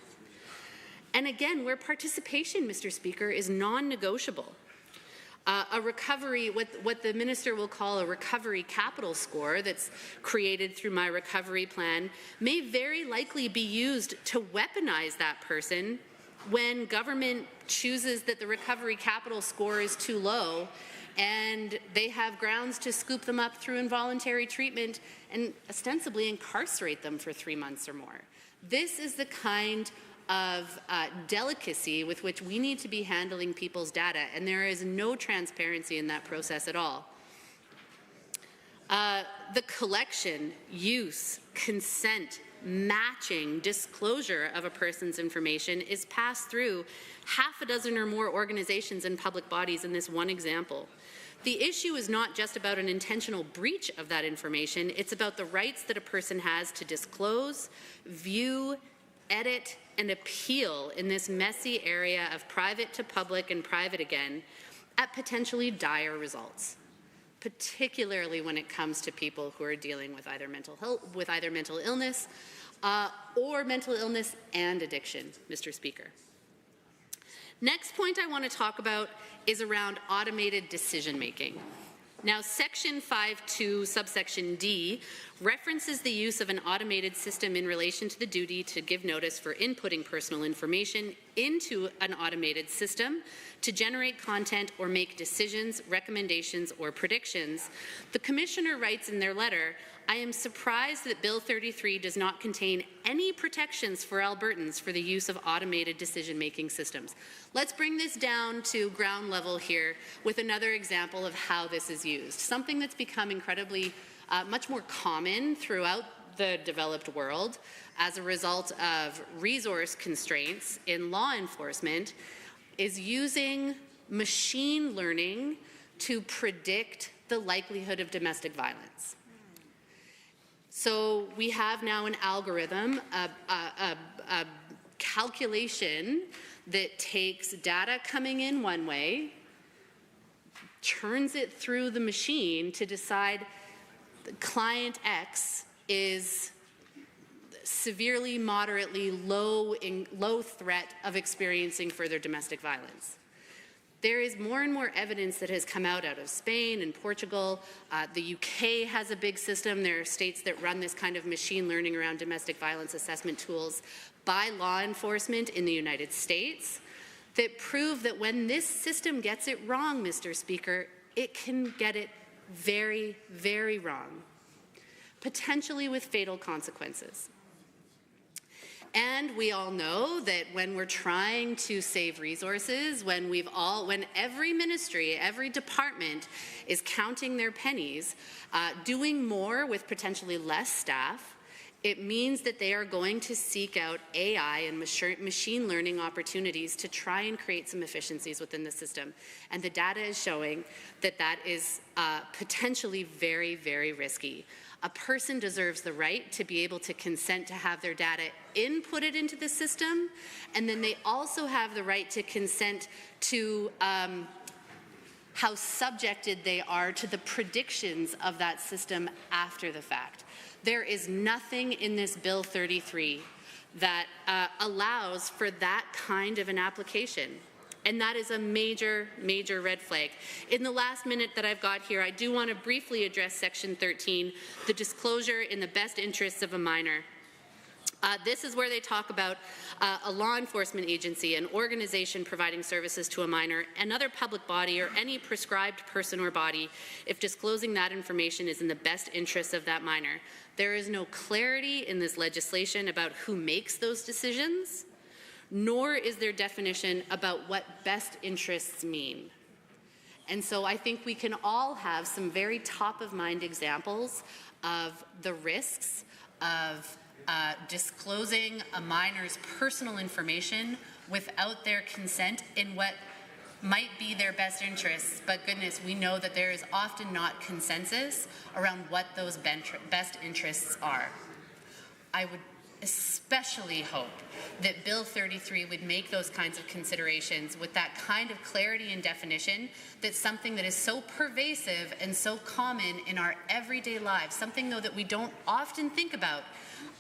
And again, where participation, Mr. Speaker, is non-negotiable. A recovery, what the minister will call a recovery capital score that's created through my recovery plan may very likely be used to weaponize that person when government chooses that the recovery capital score is too low and they have grounds to scoop them up through involuntary treatment and ostensibly incarcerate them for 3 months or more. This is the kind of delicacy with which we need to be handling people's data, and there is no transparency in that process at all. The collection, use, consent, matching, disclosure of a person's information is passed through half a dozen or more organizations and public bodies in this one example. The issue is not just about an intentional breach of that information, it's about the rights that a person has to disclose, view, edit, and appeal in this messy area of private to public and private again at potentially dire results, particularly when it comes to people who are dealing with either mental illness or mental illness and addiction, Mr. Speaker. Next point I want to talk about is around automated decision-making. Now, Section 5.2, subsection D, references the use of an automated system in relation to the duty to give notice for inputting personal information into an automated system to generate content or make decisions, recommendations, or predictions. The Commissioner writes in their letter, I am surprised that Bill 33 does not contain any protections for Albertans for the use of automated decision-making systems. Let's bring this down to ground level here with another example of how this is used. Something that's become incredibly much more common throughout the developed world as a result of resource constraints in law enforcement is using machine learning to predict the likelihood of domestic violence. So we have now an algorithm, a calculation that takes data coming in one way, turns it through the machine to decide client X is severely, moderately, low threat of experiencing further domestic violence. There is more and more evidence that has come out of Spain and Portugal. The UK has a big system. There are states that run this kind of machine learning around domestic violence assessment tools by law enforcement in the United States that prove that when this system gets it wrong, Mr. Speaker, it can get it very, very wrong, potentially with fatal consequences. And we all know that when we're trying to save resources, when every ministry, every department is counting their pennies, doing more with potentially less staff, it means that they are going to seek out AI and machine learning opportunities to try and create some efficiencies within the system. And the data is showing that that is potentially very, very risky. A person deserves the right to be able to consent to have their data inputted into the system, and then they also have the right to consent to how subjected they are to the predictions of that system after the fact. There is nothing in this Bill 33 that allows for that kind of an application. And that is a major, major red flag. In the last minute that I've got here, I do want to briefly address Section 13, the disclosure in the best interests of a minor. This is where they talk about a law enforcement agency, an organization providing services to a minor, another public body, or any prescribed person or body, if disclosing that information is in the best interests of that minor. There is no clarity in this legislation about who makes those decisions, nor is there definition about what best interests mean. And so I think we can all have some very top-of-mind examples of the risks of disclosing a minor's personal information without their consent in what might be their best interests, but goodness, we know that there is often not consensus around what those best interests are. I would especially hope that Bill 33 would make those kinds of considerations with that kind of clarity and definition, that's something that is so pervasive and so common in our everyday lives, something though that we don't often think about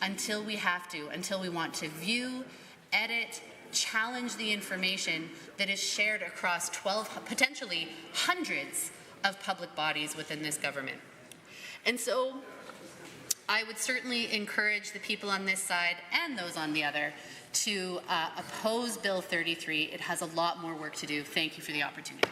until we have to, until we want to view, edit, challenge the information that is shared across 12, potentially hundreds of public bodies within this government. And so I would certainly encourage the people on this side and those on the other to oppose Bill 33. It has a lot more work to do. Thank you for the opportunity.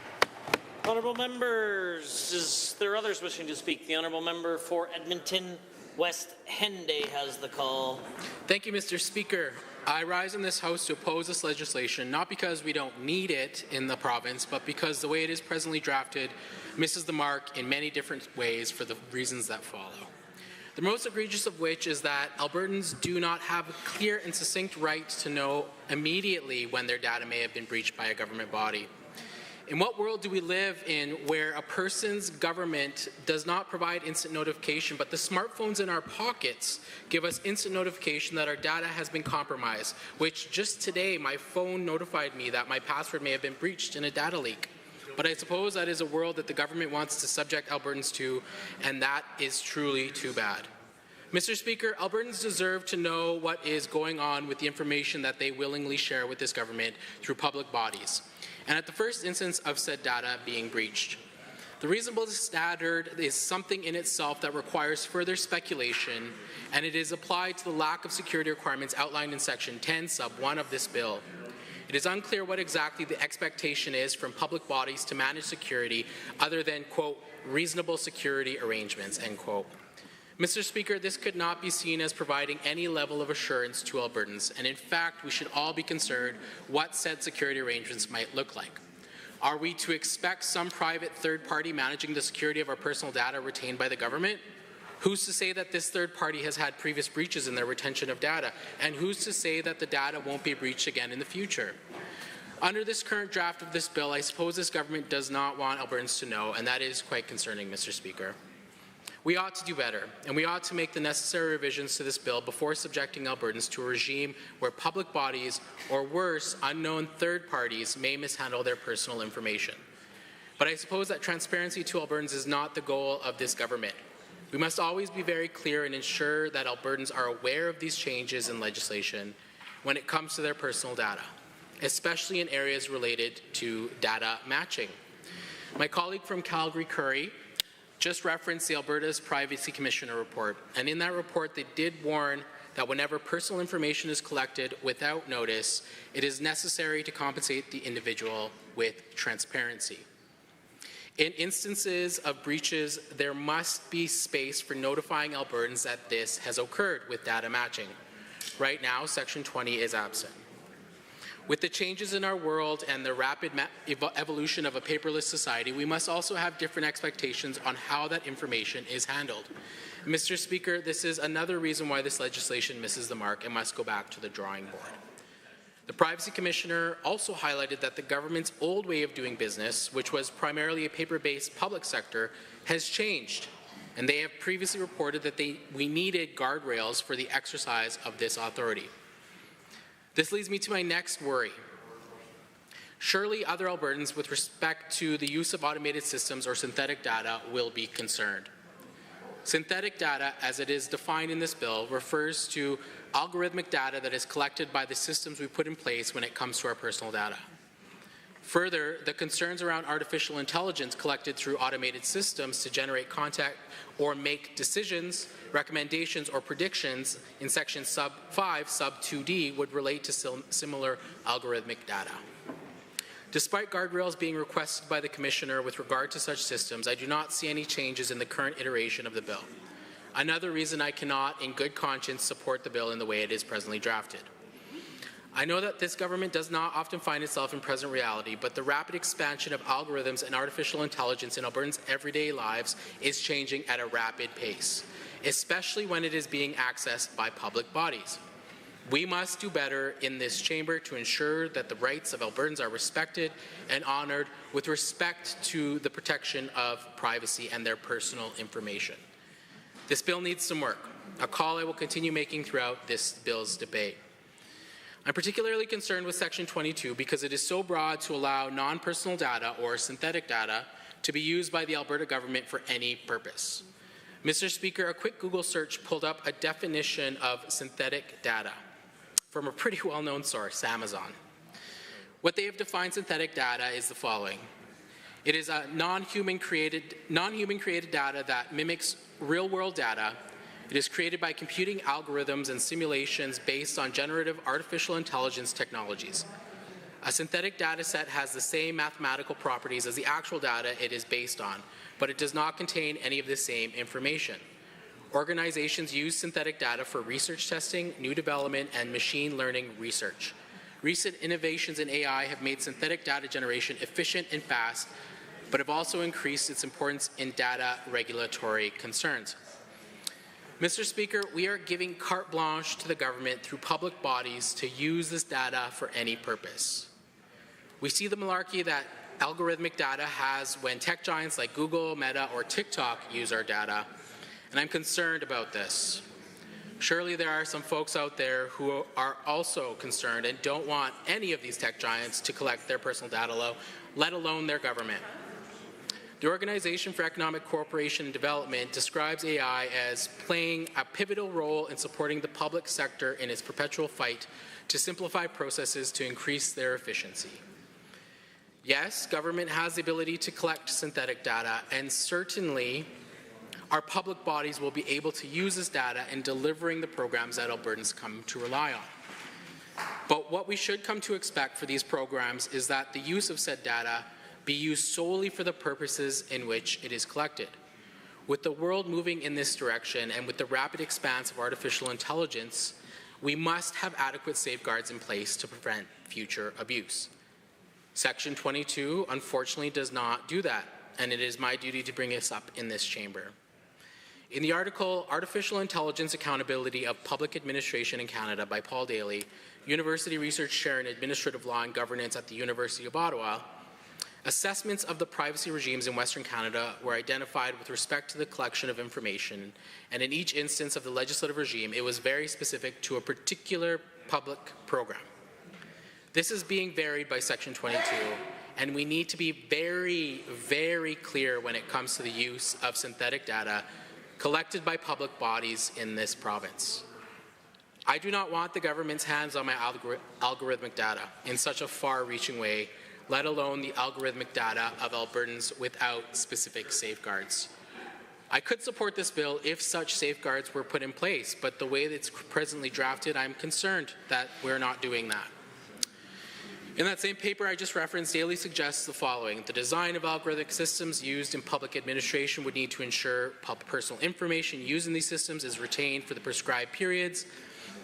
Honourable members, is there others wishing to speak? The Honourable Member for Edmonton West Henday has the call. Thank you, Mr. Speaker. I rise in this House to oppose this legislation, not because we don't need it in the province, but because the way it is presently drafted misses the mark in many different ways for the reasons that follow. The most egregious of which is that Albertans do not have a clear and succinct right to know immediately when their data may have been breached by a government body. In what world do we live in where a person's government does not provide instant notification, but the smartphones in our pockets give us instant notification that our data has been compromised, which just today my phone notified me that my password may have been breached in a data leak. But I suppose that is a world that the government wants to subject Albertans to, and that is truly too bad. Mr. Speaker, Albertans deserve to know what is going on with the information that they willingly share with this government through public bodies, and at the first instance of said data being breached. The reasonableness standard is something in itself that requires further speculation, and it is applied to the lack of security requirements outlined in Section 10, Sub 1 of this bill. It is unclear what exactly the expectation is from public bodies to manage security other than, quote, reasonable security arrangements, end quote. Mr. Speaker, this could not be seen as providing any level of assurance to Albertans, and in fact, we should all be concerned what said security arrangements might look like. Are we to expect some private third party managing the security of our personal data retained by the government? Who's to say that this third party has had previous breaches in their retention of data? And who's to say that the data won't be breached again in the future? Under this current draft of this bill, I suppose this government does not want Albertans to know, and that is quite concerning, Mr. Speaker. We ought to do better, and we ought to make the necessary revisions to this bill before subjecting Albertans to a regime where public bodies, or worse, unknown third parties, may mishandle their personal information. But I suppose that transparency to Albertans is not the goal of this government. We must always be very clear and ensure that Albertans are aware of these changes in legislation when it comes to their personal data, especially in areas related to data matching. My colleague from Calgary, Curry, just referenced the Alberta's Privacy Commissioner report, and in that report they did warn that whenever personal information is collected without notice, it is necessary to compensate the individual with transparency. In instances of breaches, there must be space for notifying Albertans that this has occurred with data matching. Right now, Section 20 is absent. With the changes in our world and the rapid evolution of a paperless society, we must also have different expectations on how that information is handled. Mr. Speaker, this is another reason why this legislation misses the mark and must go back to the drawing board. The Privacy Commissioner also highlighted that the government's old way of doing business, which was primarily a paper-based public sector, has changed, and they have previously reported that we needed guardrails for the exercise of this authority. This leads me to my next worry. Surely other Albertans with respect to the use of automated systems or synthetic data will be concerned. Synthetic data, as it is defined in this bill, refers to algorithmic data that is collected by the systems we put in place when it comes to our personal data. Further, the concerns around artificial intelligence collected through automated systems to generate content or make decisions, recommendations, or predictions in section sub 5, sub 2D would relate to similar algorithmic data. Despite guardrails being requested by the Commissioner with regard to such systems, I do not see any changes in the current iteration of the bill. Another reason I cannot, in good conscience, support the bill in the way it is presently drafted. I know that this government does not often find itself in present reality, but the rapid expansion of algorithms and artificial intelligence in Albertans' everyday lives is changing at a rapid pace, especially when it is being accessed by public bodies. We must do better in this chamber to ensure that the rights of Albertans are respected and honored with respect to the protection of privacy and their personal information. This bill needs some work, a call I will continue making throughout this bill's debate. I'm particularly concerned with Section 22 because it is so broad to allow non-personal data or synthetic data to be used by the Alberta government for any purpose. Mr. Speaker, a quick Google search pulled up a definition of synthetic data from a pretty well-known source, Amazon. What they have defined synthetic data is the following. It is a non-human created data that mimics real-world data. It is created by computing algorithms and simulations based on generative artificial intelligence technologies. A synthetic data set has the same mathematical properties as the actual data it is based on, but it does not contain any of the same information. Organizations use synthetic data for research testing, new development, and machine learning research. Recent innovations in AI have made synthetic data generation efficient and fast, but have also increased its importance in data regulatory concerns. Mr. Speaker, we are giving carte blanche to the government through public bodies to use this data for any purpose. We see the malarkey that algorithmic data has when tech giants like Google, Meta, or TikTok use our data, and I'm concerned about this. Surely there are some folks out there who are also concerned and don't want any of these tech giants to collect their personal data, let alone their government. The Organization for Economic Cooperation and Development describes AI as playing a pivotal role in supporting the public sector in its perpetual fight to simplify processes to increase their efficiency. Yes, government has the ability to collect synthetic data, and certainly our public bodies will be able to use this data in delivering the programs that Albertans come to rely on. But what we should come to expect for these programs is that the use of said data be used solely for the purposes in which it is collected. With the world moving in this direction and with the rapid expanse of artificial intelligence, we must have adequate safeguards in place to prevent future abuse. Section 22, unfortunately, does not do that, and it is my duty to bring this up in this chamber. In the article, Artificial Intelligence Accountability of Public Administration in Canada by Paul Daly, University Research Chair in Administrative Law and Governance at the University of Ottawa, assessments of the privacy regimes in Western Canada were identified with respect to the collection of information, and in each instance of the legislative regime, it was very specific to a particular public program. This is being varied by Section 22, and we need to be very, very clear when it comes to the use of synthetic data collected by public bodies in this province. I do not want the government's hands on my algorithmic data in such a far-reaching way, let alone the algorithmic data of Albertans without specific safeguards. I could support this bill if such safeguards were put in place, but the way that it's presently drafted, I'm concerned that we're not doing that. In that same paper I just referenced, Daly suggests the following. The design of algorithmic systems used in public administration would need to ensure personal information used in these systems is retained for the prescribed periods.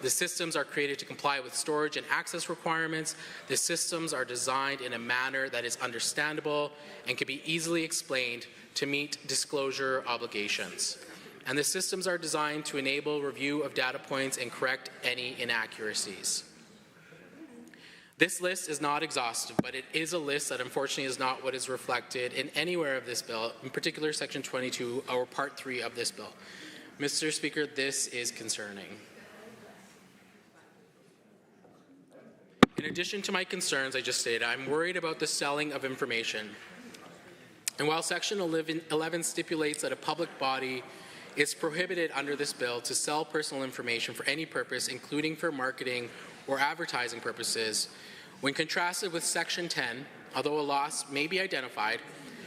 The systems are created to comply with storage and access requirements. The systems are designed in a manner that is understandable and can be easily explained to meet disclosure obligations. And the systems are designed to enable review of data points and correct any inaccuracies. This list is not exhaustive, but it is a list that unfortunately is not what is reflected in anywhere of this bill, in particular Section 22 or Part 3 of this bill. Mr. Speaker, this is concerning. In addition to my concerns I just stated, I'm worried about the selling of information. And while Section 11 stipulates that a public body is prohibited under this bill to sell personal information for any purpose, including for marketing or advertising purposes, when contrasted with Section 10, although a loss may be identified,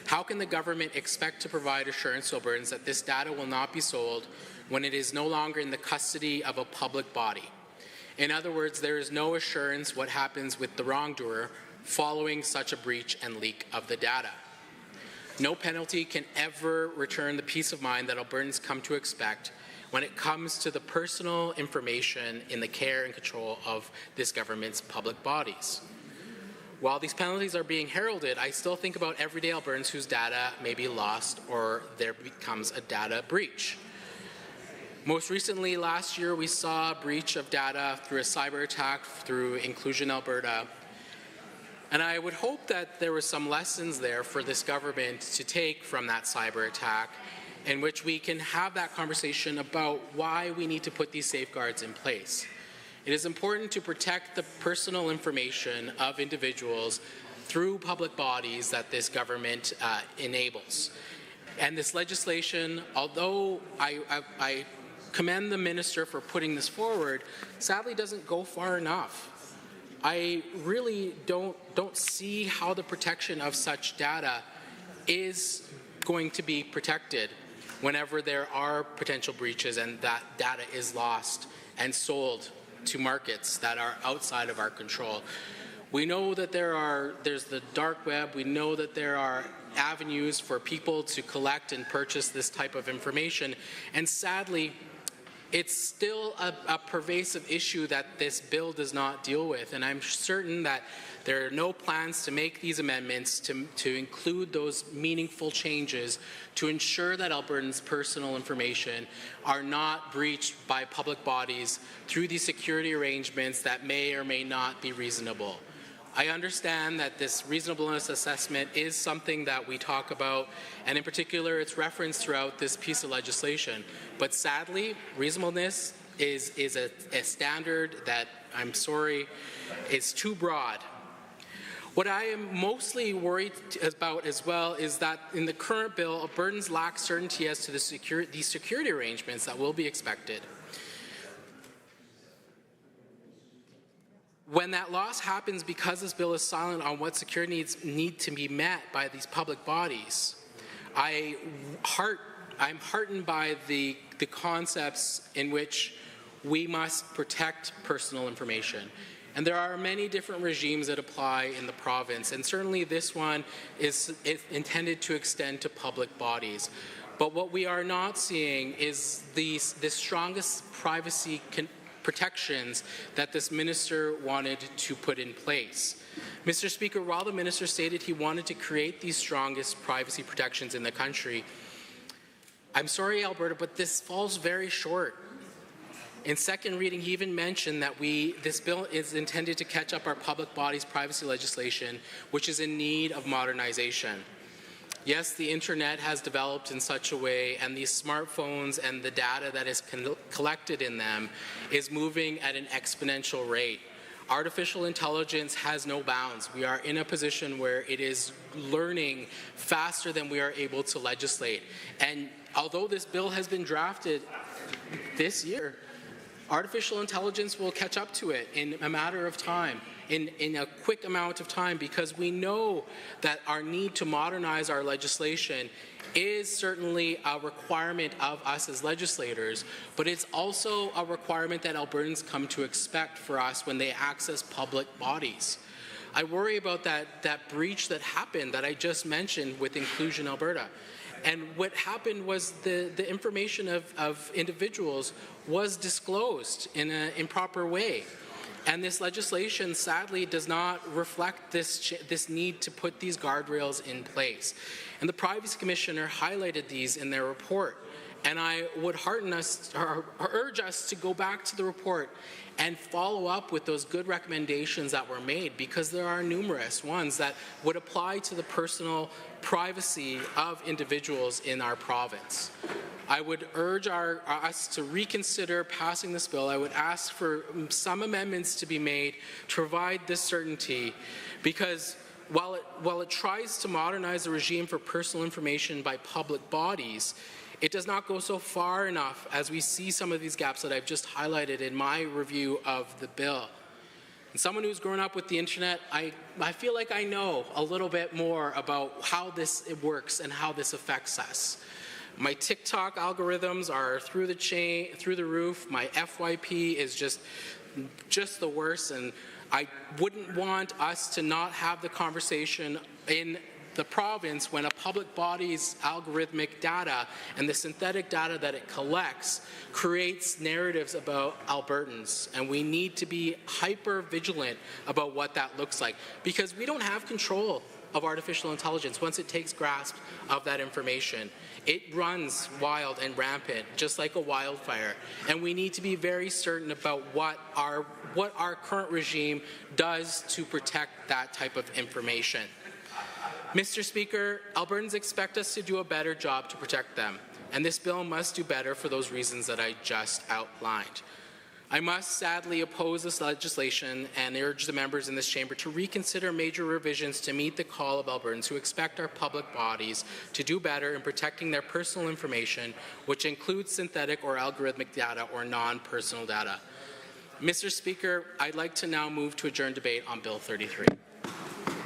how can the government expect to provide assurance to Albertans that this data will not be sold when it is no longer in the custody of a public body? In other words, there is no assurance what happens with the wrongdoer following such a breach and leak of the data. No penalty can ever return the peace of mind that Albertans come to expect when it comes to the personal information in the care and control of this government's public bodies. While these penalties are being heralded, I still think about everyday Albertans whose data may be lost or there becomes a data breach. Most recently, last year, we saw a breach of data through a cyber attack through Inclusion Alberta. And I would hope that there were some lessons there for this government to take from that cyber attack, in which we can have that conversation about why we need to put these safeguards in place. It is important to protect the personal information of individuals through public bodies that this government enables. And this legislation, although I commend the minister for putting this forward, sadly doesn't go far enough. I really don't see how the protection of such data is going to be protected whenever there are potential breaches and that data is lost and sold to markets that are outside of our control. We know that there's the dark web. We know that there are avenues for people to collect and purchase this type of information. And sadly, it's still a pervasive issue that this bill does not deal with. And I'm certain that there are no plans to make these amendments to include those meaningful changes to ensure that Albertans' personal information are not breached by public bodies through these security arrangements that may or may not be reasonable. I understand that this reasonableness assessment is something that we talk about, and in particular, it's referenced throughout this piece of legislation. But sadly, reasonableness is a standard that, I'm sorry, is too broad. What I am mostly worried about as well is that in the current bill, Albertans lack certainty as to these security arrangements that will be expected. When that loss happens because this bill is silent on what security needs need to be met by these public bodies, I'm heartened by the concepts in which we must protect personal information. And there are many different regimes that apply in the province, and certainly this one is intended to extend to public bodies. But what we are not seeing is the strongest privacy protections that this minister wanted to put in place. Mr. Speaker, while the minister stated he wanted to create these strongest privacy protections in the country, I'm sorry, Alberta, but this falls very short. In second reading, he even mentioned that this bill is intended to catch up our public bodies privacy legislation, which is in need of modernization. Yes, the internet has developed in such a way, and these smartphones and the data that is collected in them is moving at an exponential rate. Artificial intelligence has no bounds. We are in a position where it is learning faster than we are able to legislate. And although this bill has been drafted this year, artificial intelligence will catch up to it in a matter of time, in a quick amount of time, because we know that our need to modernize our legislation is certainly a requirement of us as legislators, but it's also a requirement that Albertans come to expect for us when they access public bodies. I worry about that breach that happened that I just mentioned with Inclusion Alberta. And what happened was the information of individuals was disclosed in an improper way. And this legislation, sadly, does not reflect this need to put these guardrails in place. And the Privacy Commissioner highlighted these in their report. And I would urge us to go back to the report and follow up with those good recommendations that were made, because there are numerous ones that would apply to the personal privacy of individuals in our province. I would urge us to reconsider passing this bill. I would ask for some amendments to be made to provide this certainty, because while it tries to modernize the regime for personal information by public bodies, it does not go so far enough as we see some of these gaps that I've just highlighted in my review of the bill. And someone who's grown up with the internet, I feel like I know a little bit more about how this works and how this affects us. My TikTok algorithms are through the roof. My FYP is just the worst, and I wouldn't want us to not have the conversation in the province when a public body's algorithmic data and the synthetic data that it collects creates narratives about Albertans. And we need to be hyper vigilant about what that looks like, because we don't have control of artificial intelligence once it takes grasp of that information. It runs wild and rampant, just like a wildfire. And we need to be very certain about what our current regime does to protect that type of information. Mr. Speaker, Albertans expect us to do a better job to protect them, and this bill must do better for those reasons that I just outlined. I must sadly oppose this legislation and urge the members in this chamber to reconsider major revisions to meet the call of Albertans who expect our public bodies to do better in protecting their personal information, which includes synthetic or algorithmic data or non-personal data. Mr. Speaker, I'd like to now move to adjourn debate on Bill 33.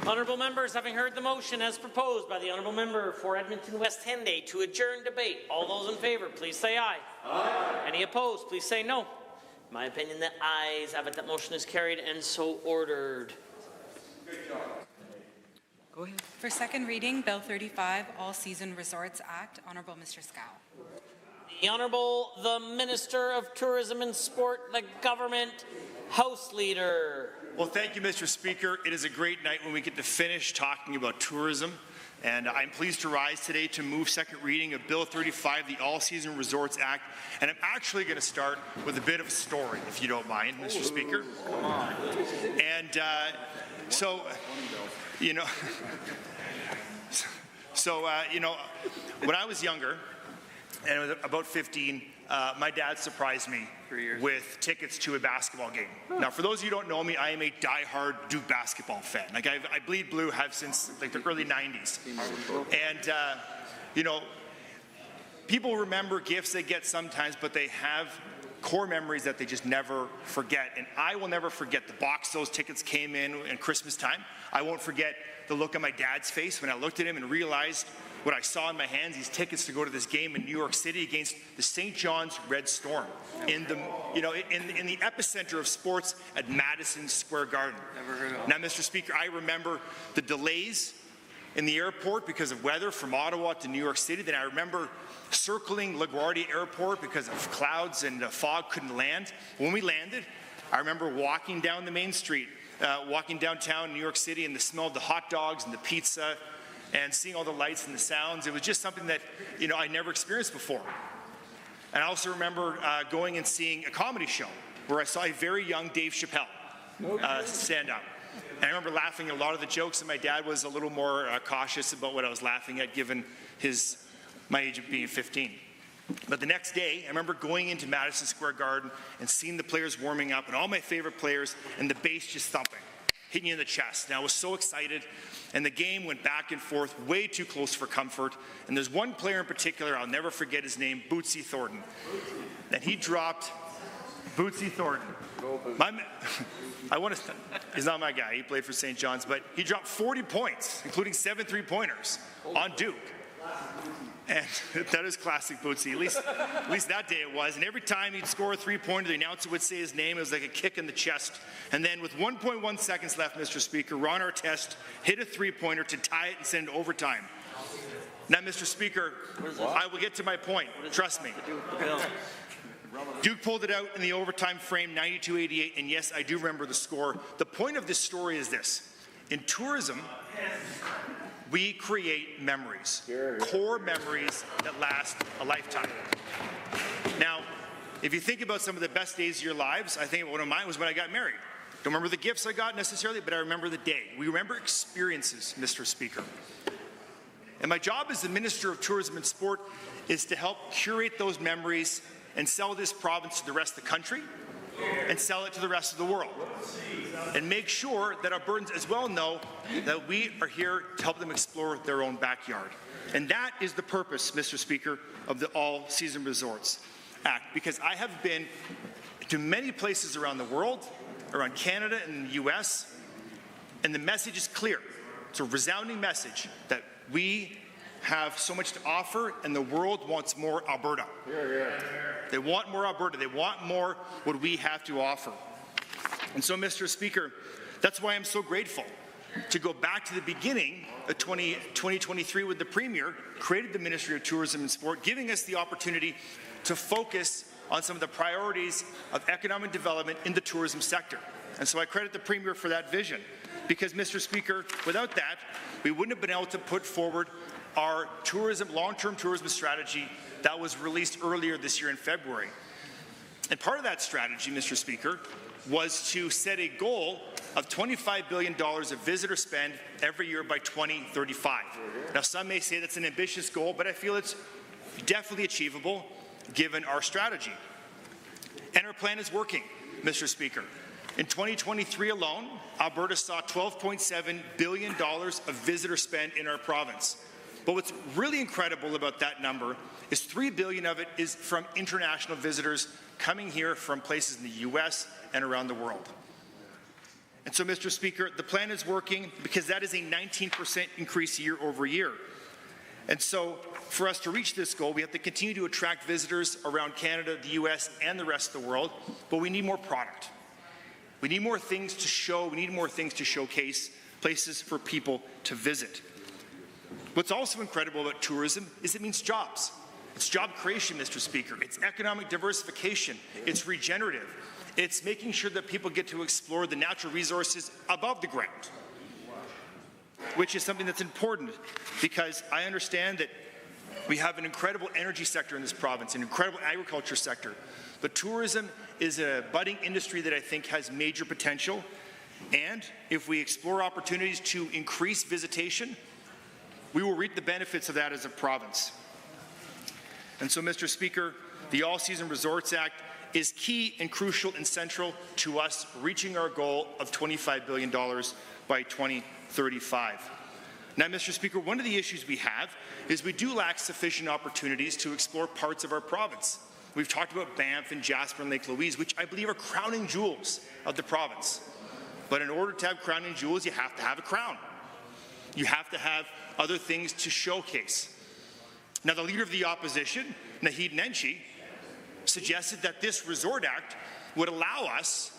Honourable members, having heard the motion as proposed by the Honourable Member for Edmonton West Henday to adjourn debate, all those in favour, please say aye. Aye. Any opposed, please say no. In my opinion, the ayes have it. That motion is carried and so ordered. Good job. Go ahead. For second reading, Bill 35, All-Season Resorts Act, Honourable Mr. Scow. The Honourable the Minister of Tourism and Sport, the Government House Leader. Well, thank you, Mr. Speaker. It is a great night when we get to finish talking about tourism. And I'm pleased to rise today to move second reading of Bill 35, the All-Season Resorts Act. And I'm actually going to start with a bit of a story, if you don't mind, Mr. Speaker. Come on. And when I was younger, and I was about 15, my dad surprised me with tickets to a basketball game. Now, for those of you who don't know me, I am a die-hard Duke basketball fan. Like, I bleed blue, have since like the early 90s. And, people remember gifts they get sometimes, but they have core memories that they just never forget. And I will never forget the box those tickets came in Christmas time. I won't forget the look on my dad's face when I looked at him and realized what I saw in my hands, these tickets to go to this game in New York City against the St. John's Red Storm in the epicenter of sports at Madison Square Garden. Now, Mr. Speaker, I remember the delays in the airport because of weather from Ottawa to New York City. Then I remember circling LaGuardia Airport because of clouds and fog, couldn't land. When we landed, I remember walking down the main street, walking downtown New York City, and the smell of the hot dogs and the pizza and seeing all the lights and the sounds. It was just something that, you know, I never experienced before. And I also remember going and seeing a comedy show where I saw a very young Dave Chappelle stand up. And I remember laughing at a lot of the jokes, and my dad was a little more cautious about what I was laughing at given my age of being 15. But the next day, I remember going into Madison Square Garden and seeing the players warming up and all my favorite players and the bass just thumping, hitting you in the chest. And I was so excited, and the game went back and forth, way too close for comfort. And there's one player in particular, I'll never forget his name, Bootsy Thornton. And he dropped Bootsy Thornton. He's not my guy, he played for St. John's, but he dropped 40 points, including 7 3-pointers on Duke. And that is classic Bootsy, at least that day it was. And every time he'd score a 3-pointer, the announcer would say his name. It was like a kick in the chest. And then with 1.1 seconds left, Mr. Speaker, Ron Artest hit a 3-pointer to tie it and send it to overtime. Now, Mr. Speaker, I will get to my point. Trust me. Duke pulled it out in the overtime frame, 92-88, and yes, I do remember the score. The point of this story is this. In tourism, we create memories, core memories that last a lifetime. Now, if you think about some of the best days of your lives, I think one of mine was when I got married. Don't remember the gifts I got necessarily, but I remember the day. We remember experiences, Mr. Speaker. And my job as the Minister of Tourism and Sport is to help curate those memories and sell this province to the rest of the country and sell it to the rest of the world. And make sure that Albertans as well know that we are here to help them explore their own backyard. And that is the purpose, Mr. Speaker, of the All-Season Resorts Act, because I have been to many places around the world, around Canada and the US, and the message is clear. It's a resounding message that we have so much to offer, and the world wants more Alberta. They want more Alberta. They want more what we have to offer. And so, Mr. Speaker, that's why I'm so grateful to go back to the beginning of 2023 with the Premier, created the Ministry of Tourism and Sport, giving us the opportunity to focus on some of the priorities of economic development in the tourism sector. And so I credit the Premier for that vision, because, Mr. Speaker, without that, we wouldn't have been able to put forward our long-term tourism strategy that was released earlier this year in February. And part of that strategy, Mr. Speaker, was to set a goal of $25 billion of visitor spend every year by 2035. Now, some may say that's an ambitious goal, but I feel it's definitely achievable given our strategy. And our plan is working, Mr. Speaker. In 2023 alone, Alberta saw $12.7 billion of visitor spend in our province. But what's really incredible about that number is $3 billion of it is from international visitors coming here from places in the US and around the world. And so, Mr. Speaker, the plan is working because that is a 19% increase year over year. And so, for us to reach this goal, we have to continue to attract visitors around Canada, the US, and the rest of the world, but we need more product. We need more things to show, we need more things to showcase, places for people to visit. What's also incredible about tourism is it means jobs. It's job creation, Mr. Speaker. It's economic diversification. It's regenerative. It's making sure that people get to explore the natural resources above the ground, which is something that's important because I understand that we have an incredible energy sector in this province, an incredible agriculture sector. But tourism is a budding industry that I think has major potential. And if we explore opportunities to increase visitation, we will reap the benefits of that as a province. And so, Mr. Speaker, the All-Season Resorts Act is key and crucial and central to us reaching our goal of $25 billion by 2035. Now, Mr. Speaker, one of the issues we have is we do lack sufficient opportunities to explore parts of our province. We've talked about Banff and Jasper and Lake Louise, which I believe are crowning jewels of the province. But in order to have crowning jewels, you have to have a crown. You have to have other things to showcase. Now, the Leader of the Opposition, Naheed Nenshi, suggested that this Resort Act would allow us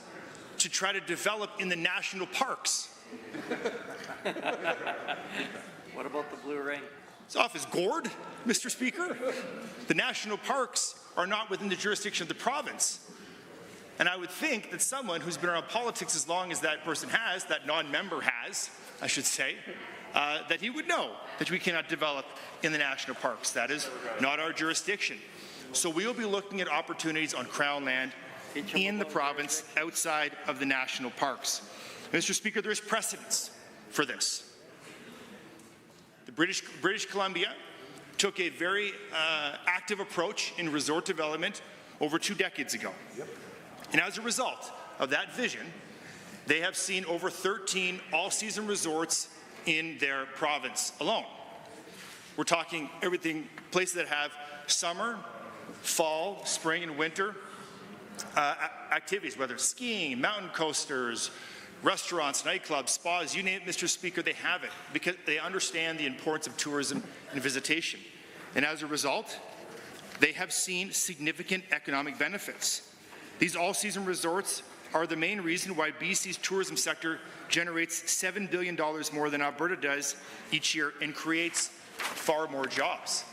to try to develop in the national parks. What about the blue ring? It's off his gourd, Mr. Speaker. The national parks are not within the jurisdiction of the province. And I would think that someone who's been around politics as long as that person has, that non-member has, I should say, that he would know that we cannot develop in the national parks. That is not our jurisdiction. So we will be looking at opportunities on Crown land in the province outside of the national parks. Mr. Speaker, there is precedence for this. The British Columbia took a very active approach in resort development over 2 decades ago. And as a result of that vision, they have seen over 13 all-season resorts in their province alone. We're talking everything, places that have summer, fall, spring, and winter activities, whether it's skiing, mountain coasters, restaurants, nightclubs, spas, you name it, Mr. Speaker, they have it because they understand the importance of tourism and visitation. And as a result, they have seen significant economic benefits. These all-season resorts are the main reason why BC's tourism sector generates $7 billion more than Alberta does each year and creates far more jobs.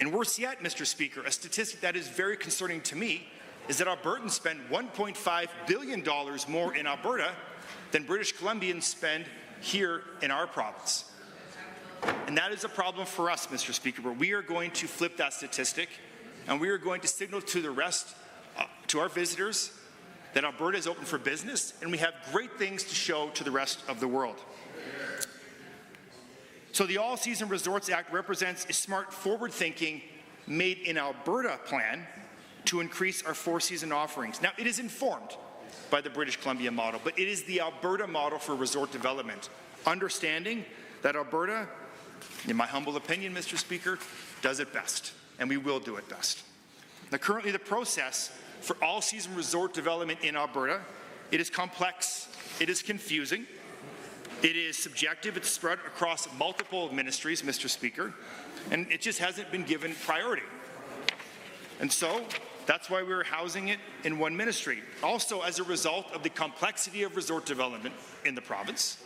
And worse yet, Mr. Speaker, a statistic that is very concerning to me is that Albertans spend $1.5 billion more in Alberta than British Columbians spend here in our province. And that is a problem for us, Mr. Speaker, but we are going to flip that statistic and we are going to signal to the rest, to our visitors, that Alberta is open for business and we have great things to show to the rest of the world. So the All-Season Resorts Act represents a smart, forward-thinking, made-in-Alberta plan to increase our four-season offerings. Now, it is informed by the British Columbia model, but it is the Alberta model for resort development, understanding that Alberta, in my humble opinion, Mr. Speaker, does it best, and we will do it best. Now, currently, the process for all-season resort development in Alberta, it is complex, it is confusing, it is subjective, it's spread across multiple ministries, Mr. Speaker, and it just hasn't been given priority. And so, that's why we're housing it in one ministry. Also, as a result of the complexity of resort development in the province,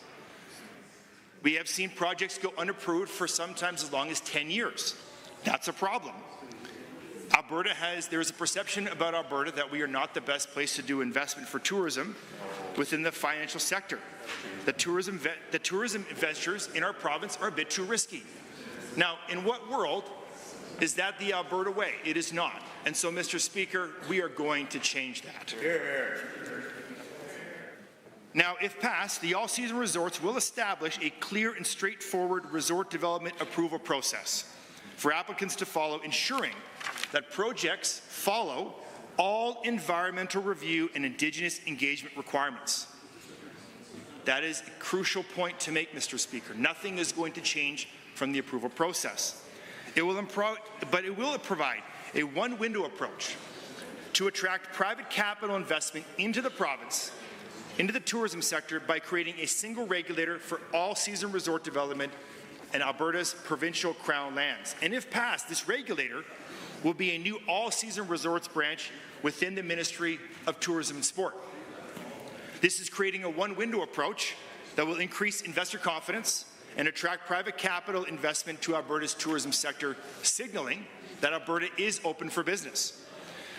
we have seen projects go unapproved for sometimes as long as 10 years. That's a problem. There is a perception about Alberta that we are not the best place to do investment for tourism within the financial sector. The tourism investors in our province are a bit too risky. Now, in what world is that the Alberta way? It is not. And so, Mr. Speaker, we are going to change that. Now, if passed, the all-season resorts will establish a clear and straightforward resort development approval process for applicants to follow, ensuring that projects follow all environmental review and Indigenous engagement requirements. That is a crucial point to make, Mr. Speaker. Nothing is going to change from the approval process. It will provide a one-window approach to attract private capital investment into the province, into the tourism sector, by creating a single regulator for all-season resort development in Alberta's provincial Crown lands. And if passed, this regulator will be a new all-season resorts branch within the Ministry of Tourism and Sport. This is creating a one-window approach that will increase investor confidence and attract private capital investment to Alberta's tourism sector, signaling that Alberta is open for business.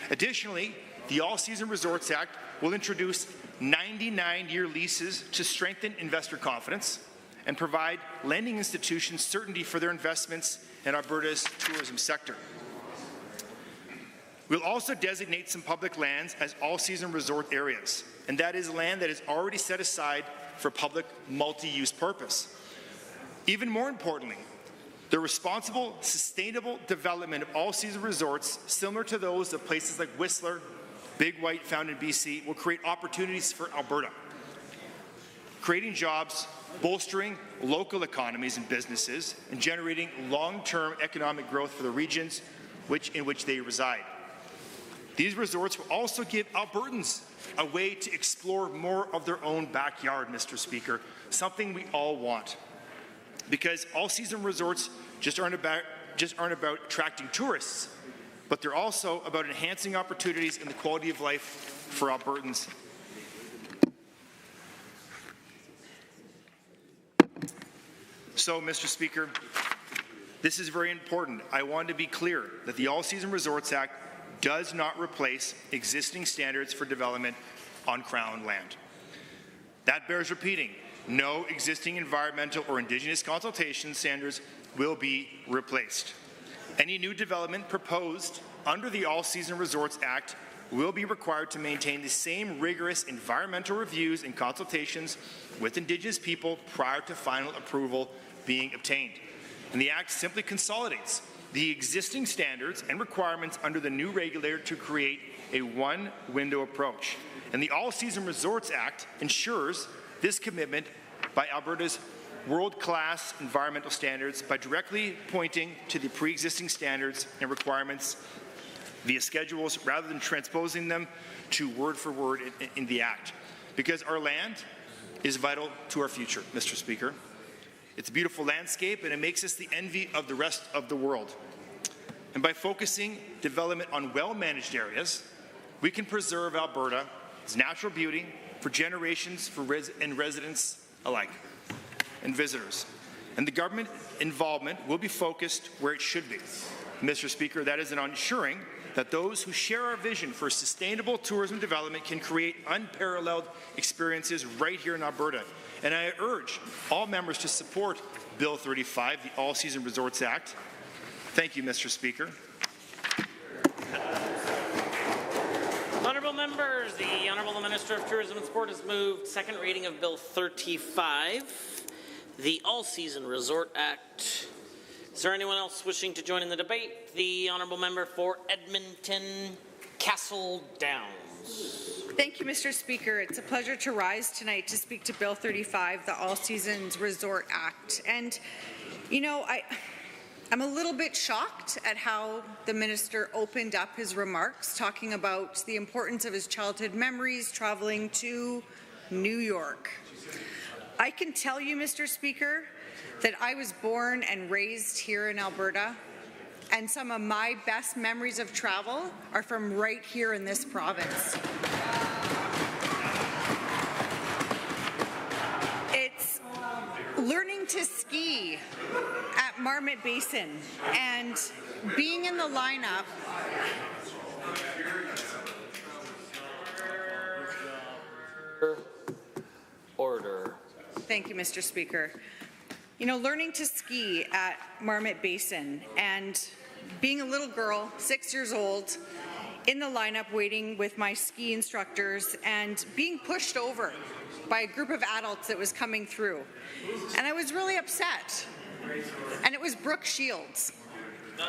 Additionally, the All-Season Resorts Act will introduce 99-year leases to strengthen investor confidence and provide lending institutions certainty for their investments in Alberta's tourism sector. We'll also designate some public lands as all-season resort areas, and that is land that is already set aside for public multi-use purpose. Even more importantly, the responsible, sustainable development of all-season resorts, similar to those of places like Whistler, Big White found in BC, will create opportunities for Alberta, creating jobs, bolstering local economies and businesses, and generating long-term economic growth for the regions in which they reside. These resorts will also give Albertans a way to explore more of their own backyard, Mr. Speaker, something we all want. Because all-season resorts just aren't about attracting tourists, but they're also about enhancing opportunities and the quality of life for Albertans. So, Mr. Speaker, this is very important. I want to be clear that the All-Season Resorts Act does not replace existing standards for development on Crown land. That bears repeating. No existing environmental or Indigenous consultation standards will be replaced. Any new development proposed under the All-Season Resorts Act will be required to maintain the same rigorous environmental reviews and consultations with Indigenous people prior to final approval being obtained. And the Act simply consolidates the existing standards and requirements under the new regulator to create a one-window approach. And the All-Season Resorts Act ensures this commitment by Alberta's world-class environmental standards by directly pointing to the pre-existing standards and requirements via schedules rather than transposing them to word for word in the Act. Because our land is vital to our future, Mr. Speaker. It's a beautiful landscape and it makes us the envy of the rest of the world. And by focusing development on well-managed areas, we can preserve Alberta's natural beauty for generations and residents alike and visitors. And the government involvement will be focused where it should be. Mr. Speaker, that is on ensuring that those who share our vision for sustainable tourism development can create unparalleled experiences right here in Alberta. And I urge all members to support Bill 35, the All-Season Resorts Act. Thank you, Mr. Speaker. Honourable members, the Honourable Minister of Tourism and Sport has moved second reading of Bill 35, the All-Season Resort Act. Is there anyone else wishing to join in the debate? The Honourable Member for Edmonton Castle Downs. Thank you, Mr. Speaker. It's a pleasure to rise tonight to speak to Bill 35, the All Seasons Resort Act. And, you know, I'm a little bit shocked at how the minister opened up his remarks, talking about the importance of his childhood memories traveling to New York. I can tell you, Mr. Speaker, that I was born and raised here in Alberta, and some of my best memories of travel are from right here in this province. It's learning to ski at Marmot Basin and being in the lineup. Order. Thank you, Mr. Speaker. You know, learning to ski at Marmot Basin and being a little girl, 6 years old, in the lineup waiting with my ski instructors and being pushed over by a group of adults that was coming through. And I was really upset. And it was Brooke Shields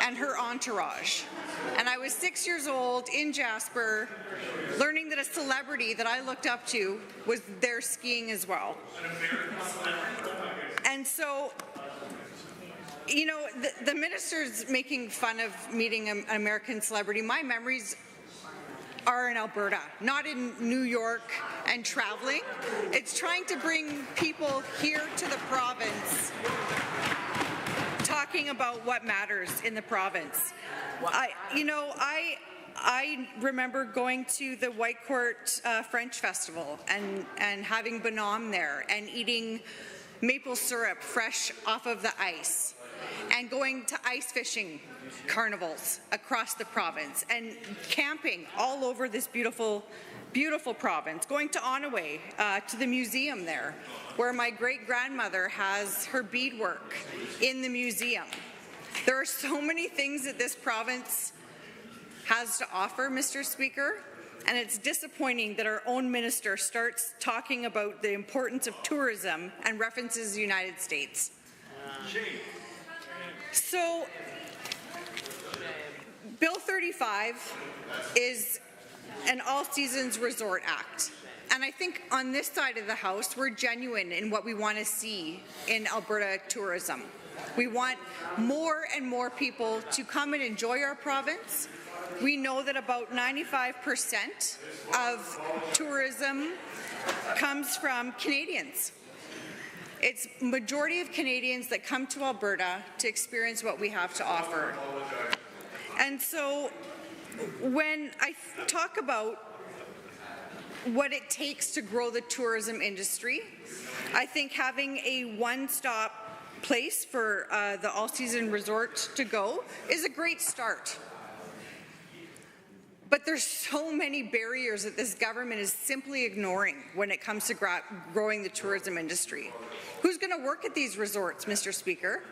and her entourage. And I was 6 years old in Jasper, learning that a celebrity that I looked up to was there skiing as well. And so, you know, the minister's making fun of meeting an American celebrity. My memories are in Alberta, not in New York and traveling. It's trying to bring people here to the province, talking about what matters in the province. I remember going to the Whitecourt French Festival and having Bonhomme there and eating maple syrup fresh off of the ice and going to ice fishing carnivals across the province and camping all over this beautiful, beautiful province, going to Onaway, to the museum there, where my great-grandmother has her beadwork in the museum. There are so many things that this province has to offer, Mr. Speaker, and it's disappointing that our own minister starts talking about the importance of tourism and references the United States. So, Bill 35 is an all-seasons resort act. And I think on this side of the House, we're genuine in what we want to see in Alberta tourism. We want more and more people to come and enjoy our province. We know that about 95% of tourism comes from Canadians. It's majority of Canadians that come to Alberta to experience what we have to offer. And so when I talk about what it takes to grow the tourism industry, I think having a one-stop place for the all-season resort to go is a great start. But there's so many barriers that this government is simply ignoring when it comes to growing the tourism industry. Who's going to work at these resorts, Mr. Speaker?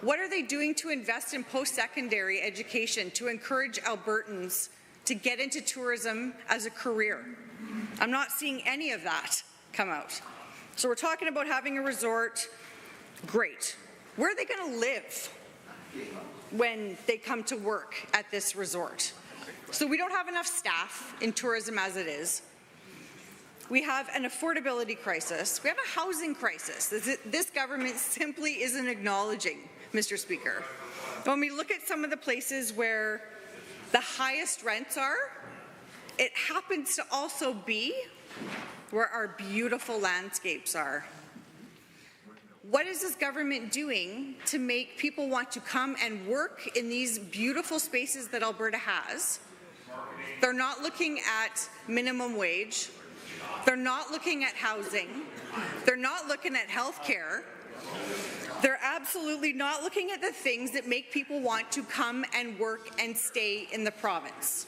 What are they doing to invest in post-secondary education to encourage Albertans to get into tourism as a career? I'm not seeing any of that come out. So we're talking about having a resort. Great. Where are they going to live when they come to work at this resort? So we don't have enough staff in tourism as it is. We have an affordability crisis. We have a housing crisis. This government simply isn't acknowledging, Mr. Speaker. When we look at some of the places where the highest rents are, it happens to also be where our beautiful landscapes are. What is this government doing to make people want to come and work in these beautiful spaces that Alberta has? They're not looking at minimum wage. They're not looking at housing. They're not looking at health care. They're absolutely not looking at the things that make people want to come and work and stay in the province.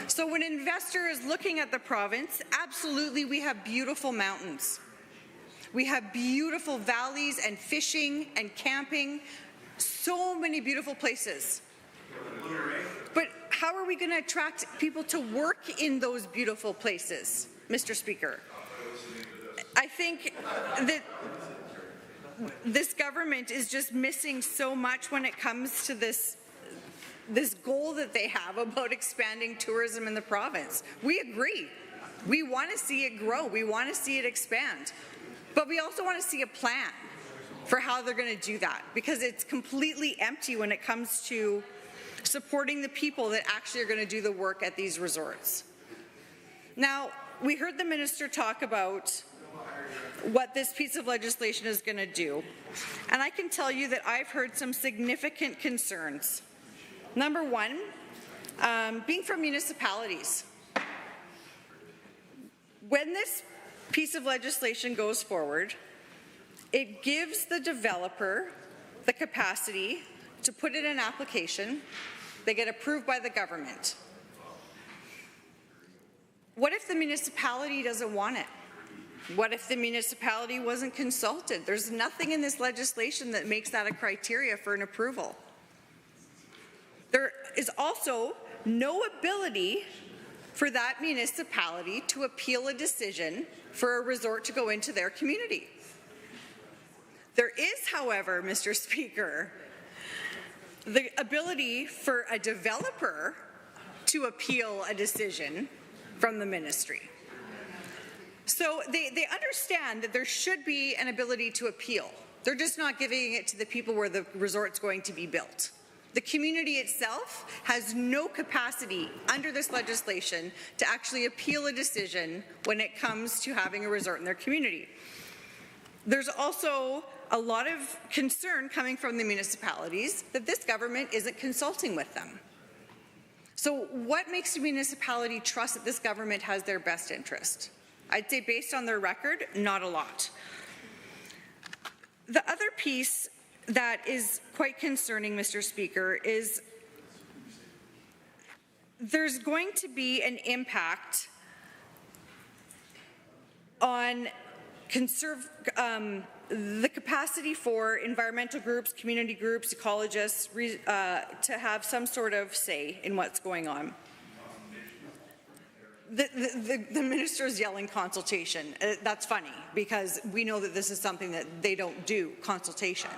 So when an investor is looking at the province, absolutely we have beautiful mountains. We have beautiful valleys and fishing and camping, so many beautiful places. But how are we going to attract people to work in those beautiful places, Mr. Speaker? I think that this government is just missing so much when it comes to this goal that they have about expanding tourism in the province. We agree. We want to see it grow. We want to see it expand. But we also want to see a plan for how they're going to do that, because it's completely empty when it comes to supporting the people that actually are going to do the work at these resorts. Now, we heard the minister talk about what this piece of legislation is going to do, and I can tell you that I've heard some significant concerns. Number one, being from municipalities. When this piece of legislation goes forward, it gives the developer the capacity to put in an application. They get approved by the government. What if the municipality doesn't want it? What if the municipality wasn't consulted? There's nothing in this legislation that makes that a criteria for an approval. There is also no ability for that municipality to appeal a decision for a resort to go into their community. There is, however, Mr. Speaker, the ability for a developer to appeal a decision from the ministry. So they understand that there should be an ability to appeal. They're just not giving it to the people where the resort's going to be built. The community itself has no capacity under this legislation to actually appeal a decision when it comes to having a resort in their community. There's also a lot of concern coming from the municipalities that this government isn't consulting with them. So what makes a municipality trust that this government has their best interest? I'd say based on their record, not a lot. The other piece that is quite concerning, Mr. Speaker, is there's going to be an impact on the capacity for environmental groups, community groups, ecologists to have some sort of say in what's going on. The minister is yelling consultation. That's funny, because we know that this is something that they don't do, consultation.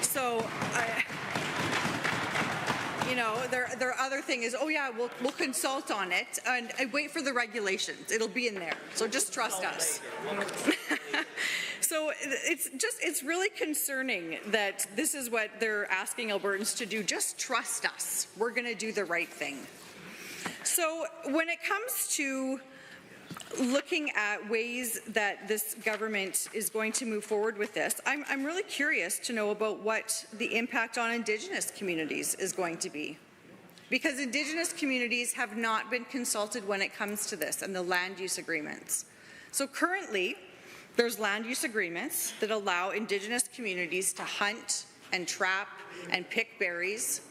So, you know, their other thing is, oh yeah, we'll consult on it and wait for the regulations. It'll be in there. So just trust us. So it's really concerning that this is what they're asking Albertans to do. Just trust us. We're going to do the right thing. So when it comes to looking at ways that this government is going to move forward with this, I'm really curious to know about what the impact on Indigenous communities is going to be. Because Indigenous communities have not been consulted when it comes to this and the land use agreements. So currently, There's land use agreements that allow Indigenous communities to hunt and trap and pick berries.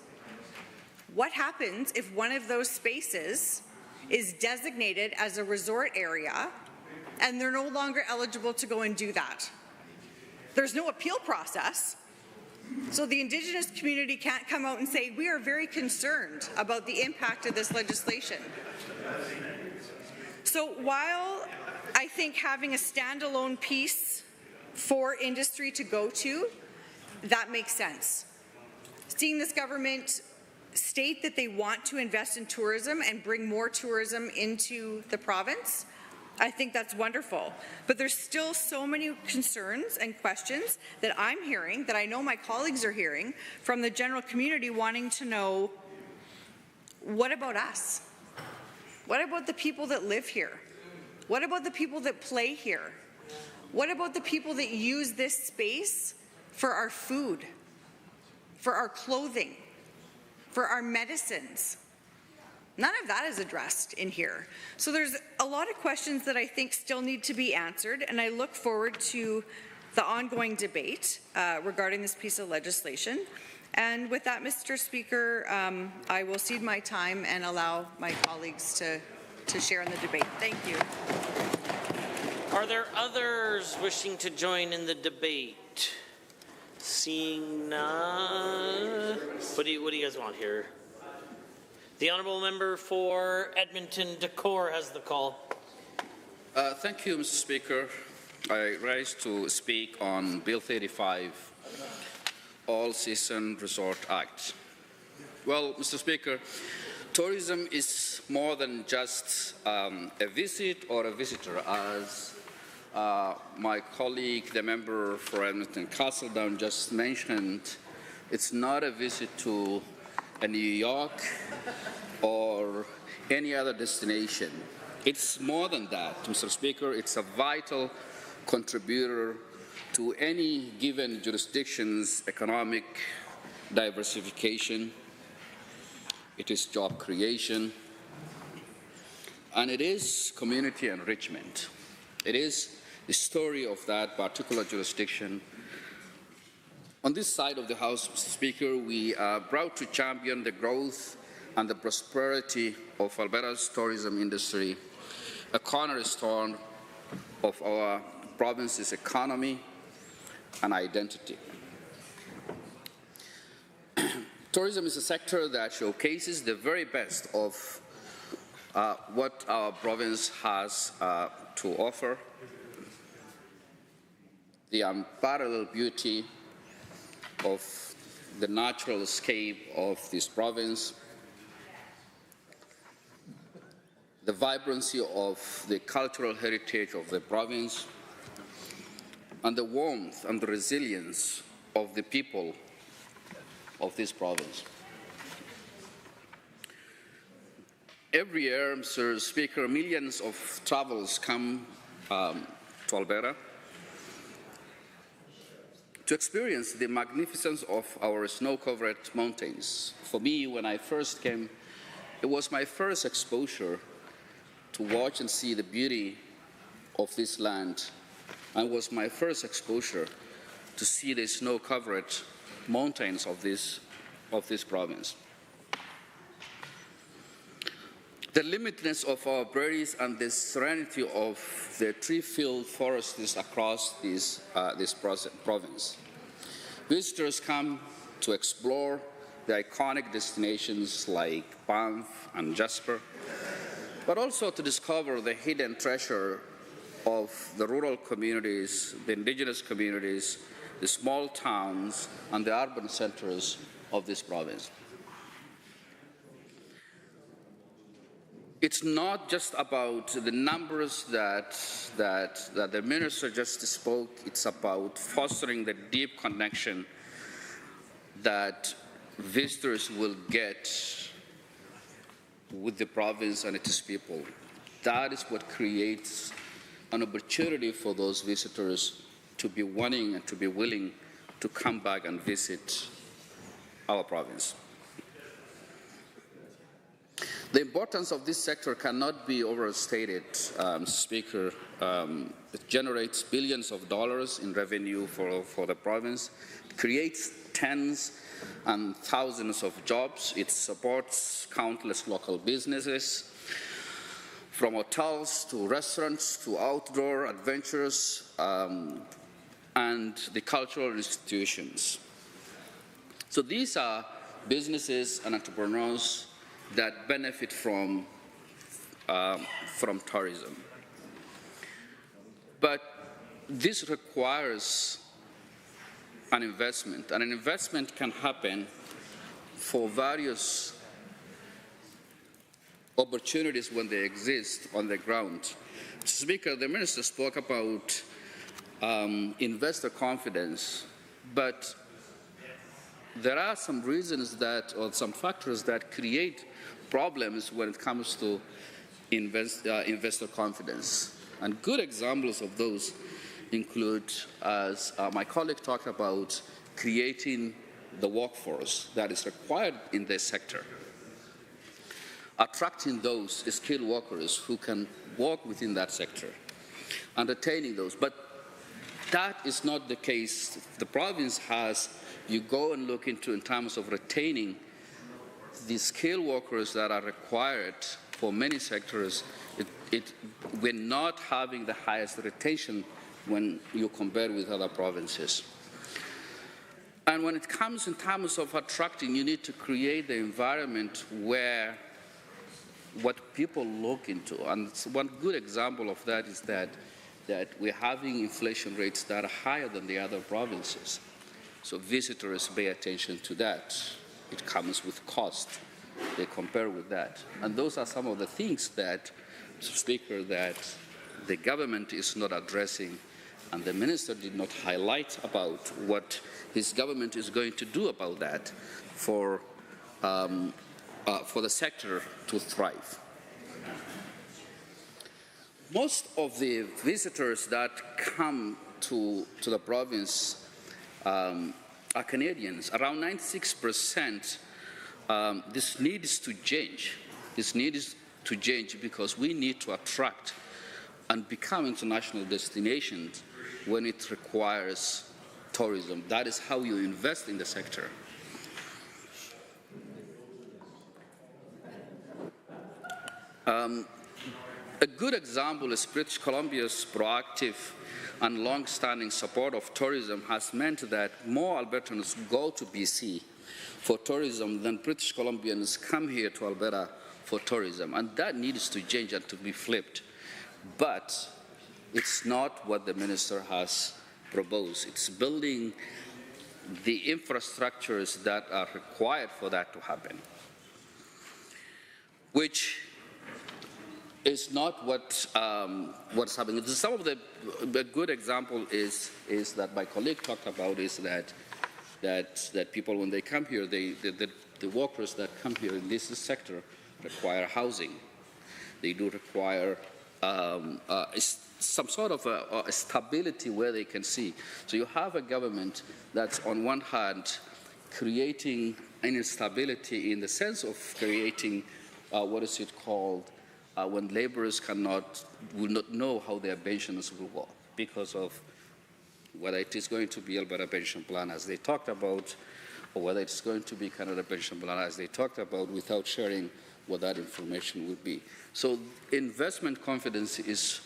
What happens if one of those spaces is designated as a resort area and they're no longer eligible to go and do that? There's no appeal process. So the Indigenous community can't come out and say, we are very concerned about the impact of this legislation. So while I think having a standalone piece for industry to go to, that makes sense. Seeing this government state that they want to invest in tourism and bring more tourism into the province, I think that's wonderful. But there's still so many concerns and questions that I'm hearing, that I know my colleagues are hearing, from the general community wanting to know, what about us? What about the people that live here? What about the people that play here? What about the people that use this space for our food, for our clothing, for our medicines? None of that is addressed in here. So there's a lot of questions that I think still need to be answered, and I look forward to the ongoing debate regarding this piece of legislation. And with that, Mr. Speaker, I will cede my time and allow my colleagues to share in the debate. Thank you. Are there others wishing to join in the debate? Seeing none. What do you guys want here? The honourable member for Edmonton Decore has the call. Thank you, Mr. Speaker. I rise to speak on Bill 35, All-Season Resort Act. Well, Mr. Speaker, tourism is more than just a visit or a visitor, as my colleague, the member for Edmonton Castledown, just mentioned. It's not a visit to a New York or any other destination. It's more than that, Mr. Speaker. It's a vital contributor to any given jurisdiction's economic diversification. It is job creation, and it is community enrichment. It is the story of that particular jurisdiction. On this side of the House, Mr. Speaker, we are proud to champion the growth and the prosperity of Alberta's tourism industry, a cornerstone of our province's economy and identity. Tourism is a sector that showcases the very best of what our province has to offer, the unparalleled beauty of the natural scape of this province, the vibrancy of the cultural heritage of the province, and the warmth and the resilience of the people of this province. Every year, Mr. Speaker, millions of travelers come to Alberta to experience the magnificence of our snow-covered mountains. For me, when I first came, it was my first exposure to watch and see the beauty of this land, and was my first exposure to see the snow-covered mountains of this province. The limitlessness of our prairies and the serenity of the tree-filled forests across this province. Visitors come to explore the iconic destinations like Banff and Jasper, but also to discover the hidden treasure of the rural communities, the Indigenous communities, the small towns, and the urban centers of this province. It's not just about the numbers that the minister just spoke. It's about fostering the deep connection that visitors will get with the province and its people. That is what creates an opportunity for those visitors to be wanting and to be willing to come back and visit our province. The importance of this sector cannot be overstated, Speaker. It generates billions of dollars in revenue for the province. It creates tens and thousands of jobs. It supports countless local businesses, from hotels to restaurants to outdoor adventures and the cultural institutions. So these are businesses and entrepreneurs that benefit from tourism. But this requires an investment, and an investment can happen for various opportunities when they exist on the ground. Speaker, the Minister spoke about investor confidence, but there are some reasons that, or some factors that create problems when it comes to investor confidence. And good examples of those include, as my colleague talked about, creating the workforce that is required in this sector, attracting those skilled workers who can work within that sector, and retaining those. But that is not the case. The province has, you go and look into in terms of retaining the skilled workers that are required for many sectors, we're not having the highest retention when you compare with other provinces. And when it comes in terms of attracting, you need to create the environment where what people look into. And one good example of that is that we're having inflation rates that are higher than the other provinces. So visitors pay attention to that. It comes with cost. They compare with that. And those are some of the things that, Mr. Speaker, that the government is not addressing, and the minister did not highlight about what his government is going to do about that for the sector to thrive. Most of the visitors that come to the province are Canadians. Around 96%. This needs to change. This needs to change because we need to attract and become international destinations when it requires tourism. That is how you invest in the sector. A good example is British Columbia's proactive and long-standing support of tourism has meant that more Albertans go to BC for tourism than British Columbians come here to Alberta for tourism. And that needs to change and to be flipped. But it's not what the minister has proposed. It's building the infrastructures that are required for that to happen, which is not what's happening. Some of the good example is that my colleague talked about is that people, when they come here, the workers that come here in this sector require housing. They do require some sort of a stability where they can see. So you have a government that's on one hand creating an instability in the sense of creating what is it called when laborers will not know how their pensions will work because of whether it is going to be Alberta pension plan as they talked about, or whether it's going to be Canada pension plan as they talked about, without sharing what that information would be. So investment confidence is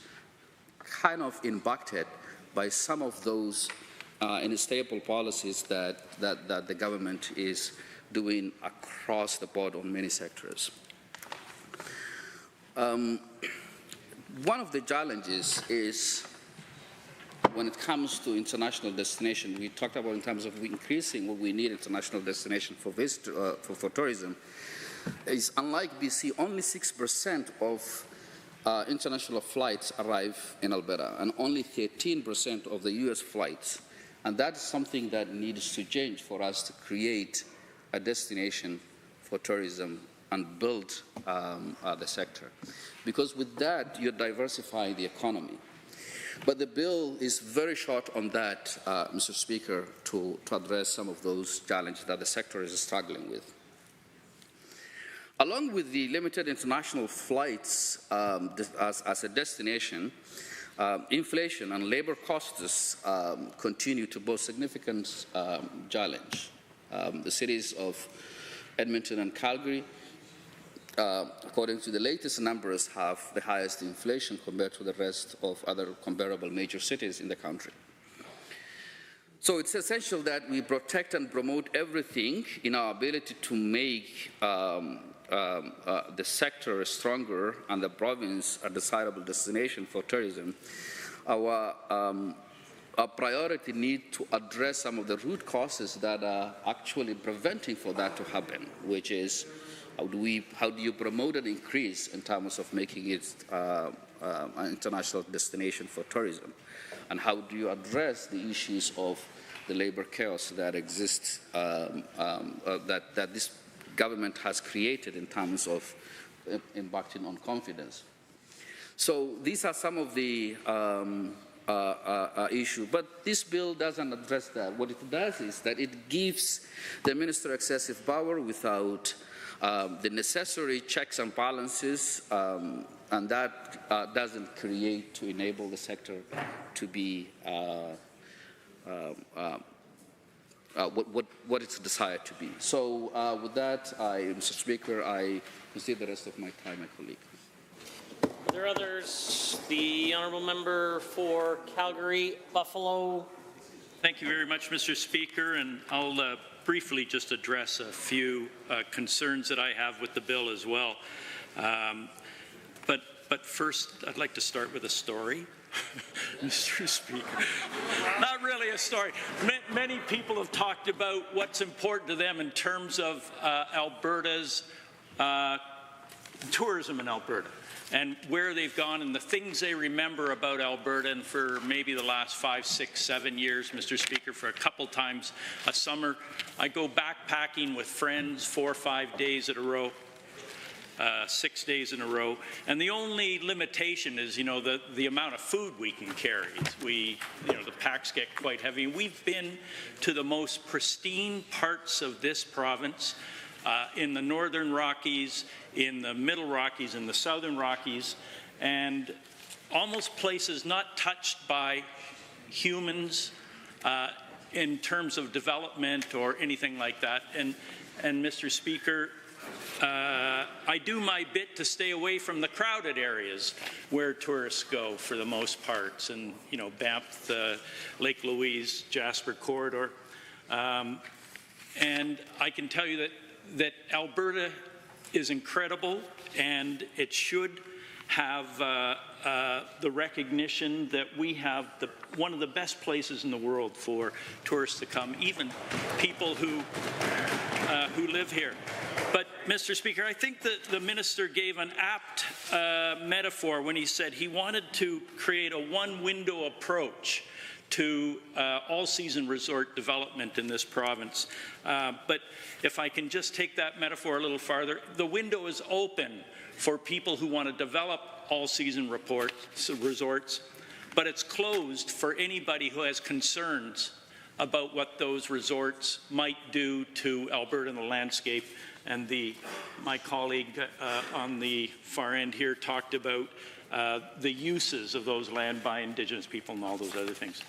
kind of impacted by some of those unstable policies that the government is doing across the board on many sectors. One of the challenges is when it comes to international destination. We talked about in terms of increasing what we need international destination for tourism. Is unlike BC, only 6% of international flights arrive in Alberta, and only 13% of the U.S. flights. And that's something that needs to change for us to create a destination for tourism and build the sector. Because with that, you're diversifying the economy. But the bill is very short on that, Mr. Speaker, to address some of those challenges that the sector is struggling with. Along with the limited international flights as a destination, inflation and labor costs continue to pose significant challenge. The cities of Edmonton and Calgary, according to the latest numbers, have the highest inflation compared to the rest of other comparable major cities in the country. So it's essential that we protect and promote everything in our ability to make the sector stronger and the province a desirable destination for tourism. Our priority need to address some of the root causes that are actually preventing for that to happen, which is how do you promote an increase in terms of making it an international destination for tourism, and how do you address the issues of the labor chaos that exists, that this government has created in terms of impacting on confidence. So these are some of the issues, but this bill doesn't address that. What it does is that it gives the minister excessive power without the necessary checks and balances, and that doesn't create to enable the sector to be what it's desired to be. So with that, Mr. Speaker, I concede the rest of my time, my colleague. Are there others? The honourable member for Calgary, Buffalo. Thank you very much, Mr. Speaker, and I'll briefly just address a few concerns that I have with the bill as well. But first, I'd like to start with a story. Mr. Speaker. Not really a story. Many people have talked about what's important to them in terms of Alberta's tourism in Alberta and where they've gone and the things they remember about Alberta. And for maybe the last 5, 6, 7 years, Mr. Speaker, for a couple times a summer, I go backpacking with friends 4 or 5 days in a row. 6 days in a row, and the only limitation is, the amount of food we can carry. The packs get quite heavy. We've been to the most pristine parts of this province, in the Northern Rockies, in the Middle Rockies, in the Southern Rockies, and almost places not touched by humans in terms of development or anything like that. And Mr. Speaker, I do my bit to stay away from the crowded areas where tourists go for the most parts, and Banff, Lake Louise, Jasper corridor, and I can tell you that Alberta is incredible, and it should have the recognition that we have one of the best places in the world for tourists to come, even people who live here. But, Mr. Speaker, I think that the minister gave an apt metaphor when he said he wanted to create a one-window approach to all-season resort development in this province. But if I can just take that metaphor a little farther, the window is open for people who want to develop all-season resorts, but it's closed for anybody who has concerns about what those resorts might do to Alberta and the landscape. And my colleague on the far end here talked about the uses of those land by Indigenous people and all those other things.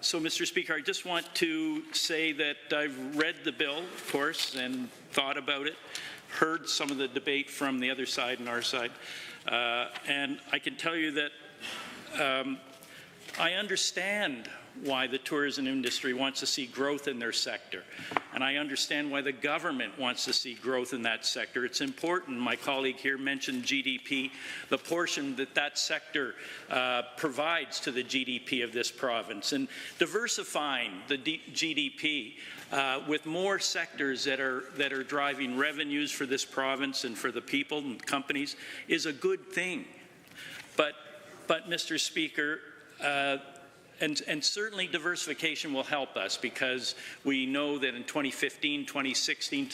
So, Mr. Speaker, I just want to say that I've read the bill, of course, and thought about it, heard some of the debate from the other side and our side, and I can tell you that I understand why the tourism industry wants to see growth in their sector. And I understand why the government wants to see growth in that sector. It's important. My colleague here mentioned GDP, the portion that sector provides to the GDP of this province. And diversifying the GDP with more sectors that are driving revenues for this province and for the people and companies is a good thing. But Mr. Speaker, and certainly diversification will help us, because we know that in 2015, 2016,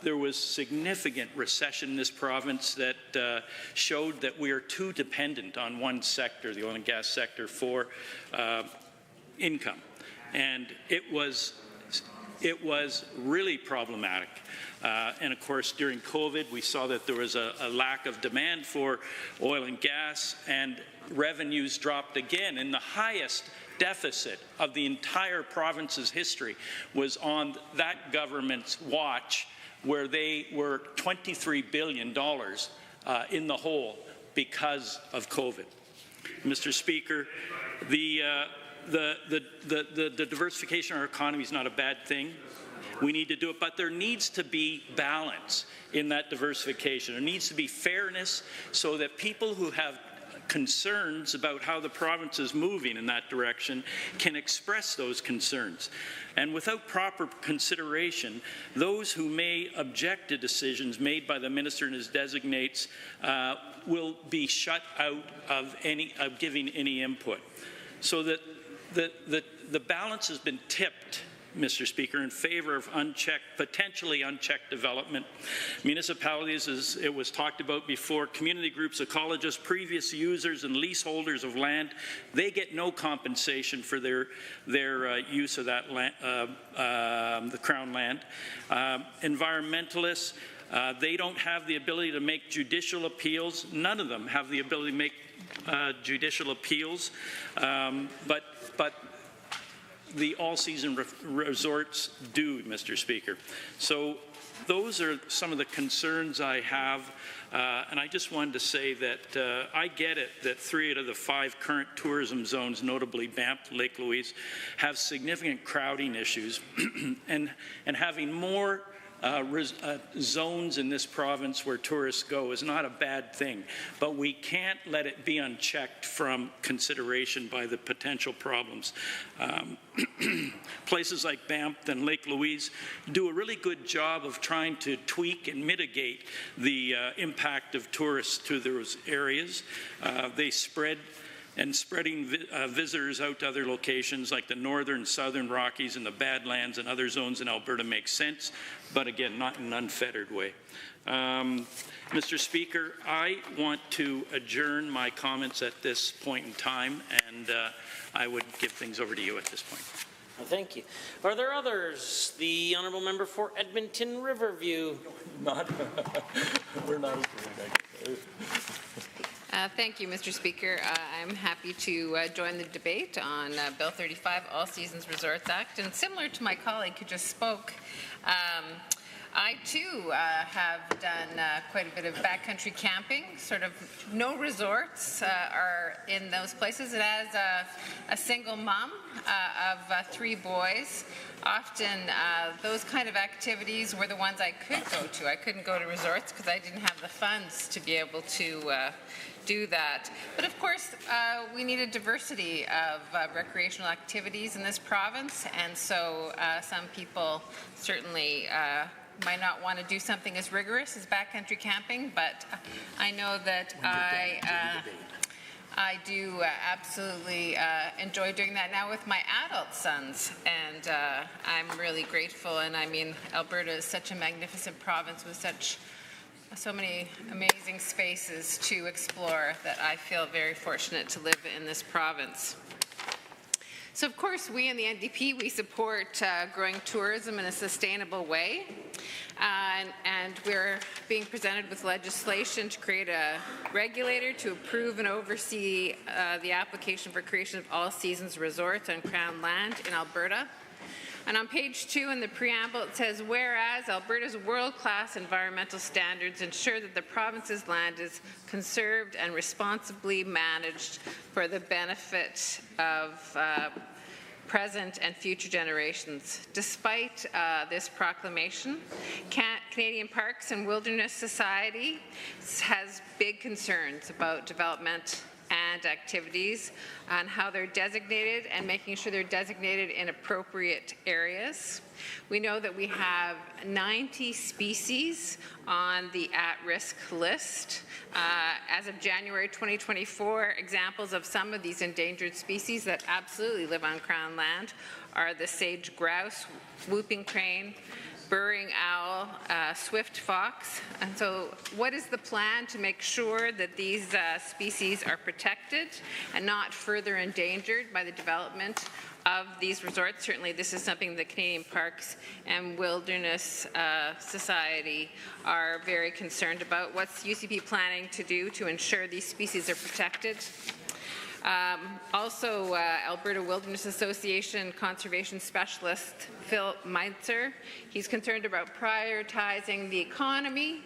there was significant recession in this province that showed that we are too dependent on one sector, the oil and gas sector, for income. And it was it was really problematic. And of course, during COVID, we saw that there was a lack of demand for oil and gas, and revenues dropped again. And the highest deficit of the entire province's history was on that government's watch, where they were $23 billion in the hole because of COVID. Mr. Speaker, the diversification of our economy is not a bad thing. We need to do it, but there needs to be balance in that diversification. There needs to be fairness so that people who have concerns about how the province is moving in that direction can express those concerns. And without proper consideration, those who may object to decisions made by the minister and his designates will be shut out of giving any input. So that the balance has been tipped, Mr. Speaker, in favour of potentially unchecked development. Municipalities, as it was talked about before, community groups, ecologists, previous users and leaseholders of land, they get no compensation for their use of that land, the Crown land. Environmentalists, they don't have the ability to make judicial appeals. None of them have the ability to make judicial appeals, but the all-season resorts do, Mr. Speaker. So those are some of the concerns I have, and I just wanted to say that I get it that 3 out of the 5 current tourism zones, notably Banff, Lake Louise, have significant crowding issues, and having more zones in this province where tourists go is not a bad thing, but we can't let it be unchecked from consideration by the potential problems. Places like Banff and Lake Louise do a really good job of trying to tweak and mitigate the impact of tourists to those areas. They spreading visitors out to other locations like the northern, southern Rockies and the Badlands and other zones in Alberta makes sense, but again, not in an unfettered way. Mr. Speaker, I want to adjourn my comments at this point in time, and I would give things over to you at this point. Well, thank you. Are there others? The honourable member for Edmonton Riverview. We're not. Thank you, Mr. Speaker. I'm happy to join the debate on Bill 35, All Seasons Resorts Act. And similar to my colleague who just spoke, I too have done quite a bit of backcountry camping. Sort of no resorts are in those places. And as a single mom of 3 boys, often those kind of activities were the ones I could go to. I couldn't go to resorts because I didn't have the funds to be able to do that. But of course, we need a diversity of recreational activities in this province, and so some people certainly might not want to do something as rigorous as backcountry camping, but I know that I do absolutely enjoy doing that now with my adult sons, and I'm really grateful. And I mean, Alberta is such a magnificent province with so many amazing spaces to explore that I feel very fortunate to live in this province. So of course, we in the NDP, we support growing tourism in a sustainable way. And we're being presented with legislation to create a regulator to approve and oversee the application for creation of all seasons resorts on Crown land in Alberta. And on page 2 in the preamble, it says, whereas Alberta's world-class environmental standards ensure that the province's land is conserved and responsibly managed for the benefit of present and future generations. Despite this proclamation, Canadian Parks and Wilderness Society has big concerns about development and activities on how they're designated and making sure they're designated in appropriate areas. We know that we have 90 species on the at-risk list. As of January 2024, examples of some of these endangered species that absolutely live on Crown land are the sage grouse, whooping crane, burrowing owl, swift fox. And so what is the plan to make sure that these species are protected and not further endangered by the development of these resorts? Certainly this is something the Canadian Parks and Wilderness Society are very concerned about. What's UCP planning to do to ensure these species are protected? Also, Alberta Wilderness Association Conservation Specialist Phil Meitzer, he's concerned about prioritizing the economy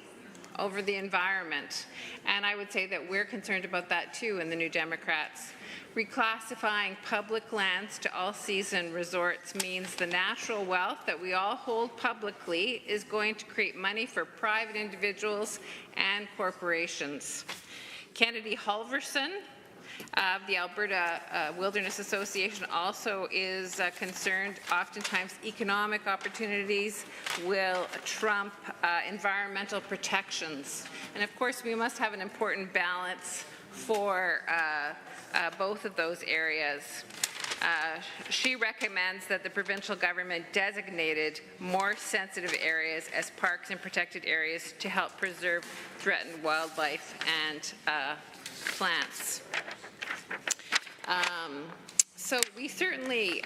over the environment. And I would say that we're concerned about that too in the New Democrats. Reclassifying public lands to all-season resorts means the natural wealth that we all hold publicly is going to create money for private individuals and corporations. Kennedy Halverson of the Alberta Wilderness Association also is concerned oftentimes economic opportunities will trump environmental protections. And of course we must have an important balance for both of those areas. She recommends that the provincial government designated more sensitive areas as parks and protected areas to help preserve threatened wildlife and plants. So we certainly,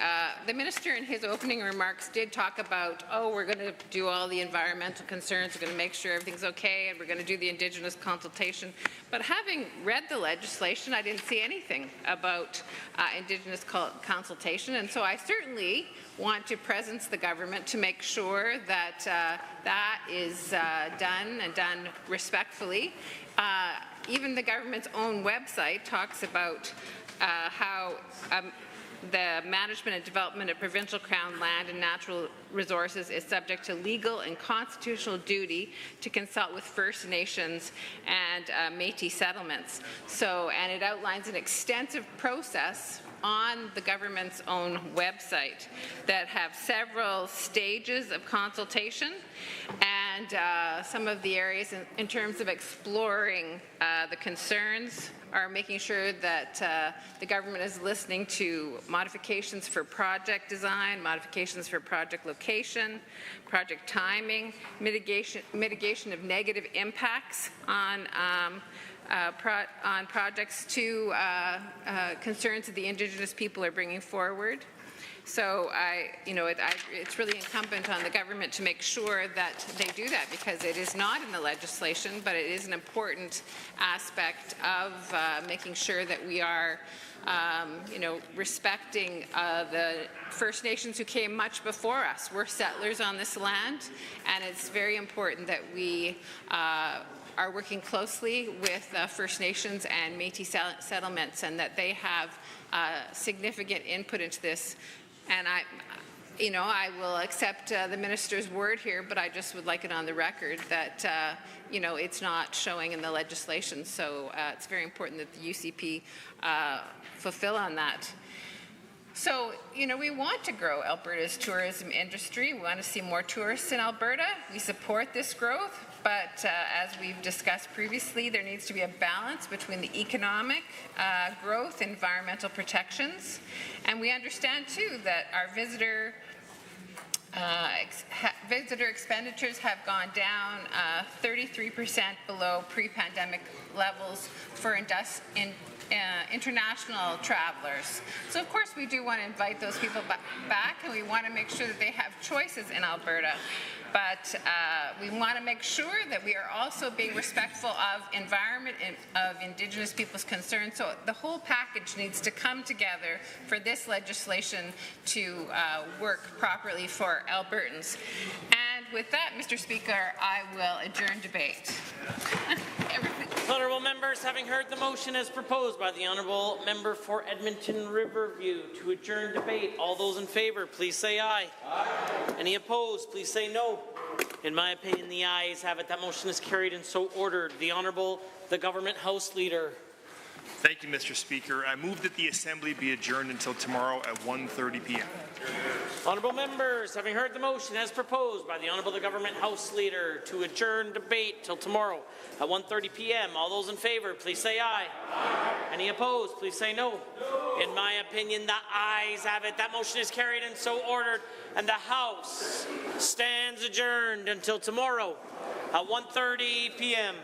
the minister in his opening remarks did talk about, oh, we're going to do all the environmental concerns, we're going to make sure everything's okay, and we're going to do the Indigenous consultation. But having read the legislation, I didn't see anything about Indigenous consultation, and so I certainly want to presence the government to make sure that that is done and done respectfully. Even the government's own website talks about how the management and development of provincial crown land and natural resources is subject to legal and constitutional duty to consult with First Nations and Métis settlements. So, and it outlines an extensive process on the government's own website that have several stages of consultation, and some of the areas in terms of exploring the concerns are making sure that the government is listening to modifications for project design, modifications for project location, project timing, mitigation of negative impacts on projects to concerns that the Indigenous people are bringing forward. So it's really incumbent on the government to make sure that they do that, because it is not in the legislation, but it is an important aspect of making sure that we are respecting the First Nations who came much before us. We're settlers on this land, and it's very important that we are working closely with First Nations and Métis settlements, and that they have significant input into this. And I will accept the minister's word here, but I just would like it on the record that it's not showing in the legislation. So it's very important that the UCP fulfill on that. So, we want to grow Alberta's tourism industry. We want to see more tourists in Alberta. We support this growth, but as we've discussed previously, there needs to be a balance between the economic growth and environmental protections. And we understand, too, that our visitor expenditures have gone down 33% below pre-pandemic levels for international travelers. So of course we do want to invite those people back, and we want to make sure that they have choices in Alberta. But we want to make sure that we are also being respectful of environment and of Indigenous people's concerns. So the whole package needs to come together for this legislation to work properly for Albertans. And with that, Mr. Speaker, I will adjourn debate. Honourable members, having heard the motion as proposed by the Honourable Member for Edmonton Riverview to adjourn debate, all those in favour, please say aye. Aye. Any opposed, please say no. In my opinion, the ayes have it. That motion is carried and so ordered. The Honourable, the Government House Leader. Thank you, Mr. Speaker. I move that the Assembly be adjourned until tomorrow at 1:30 p.m. Honourable members, having heard the motion as proposed by the Honourable the Government House Leader to adjourn debate till tomorrow at 1:30 p.m. All those in favour, please say aye. Any opposed, please say no. In my opinion, the ayes have it. That motion is carried and so ordered, and the House stands adjourned until tomorrow at 1:30 p.m.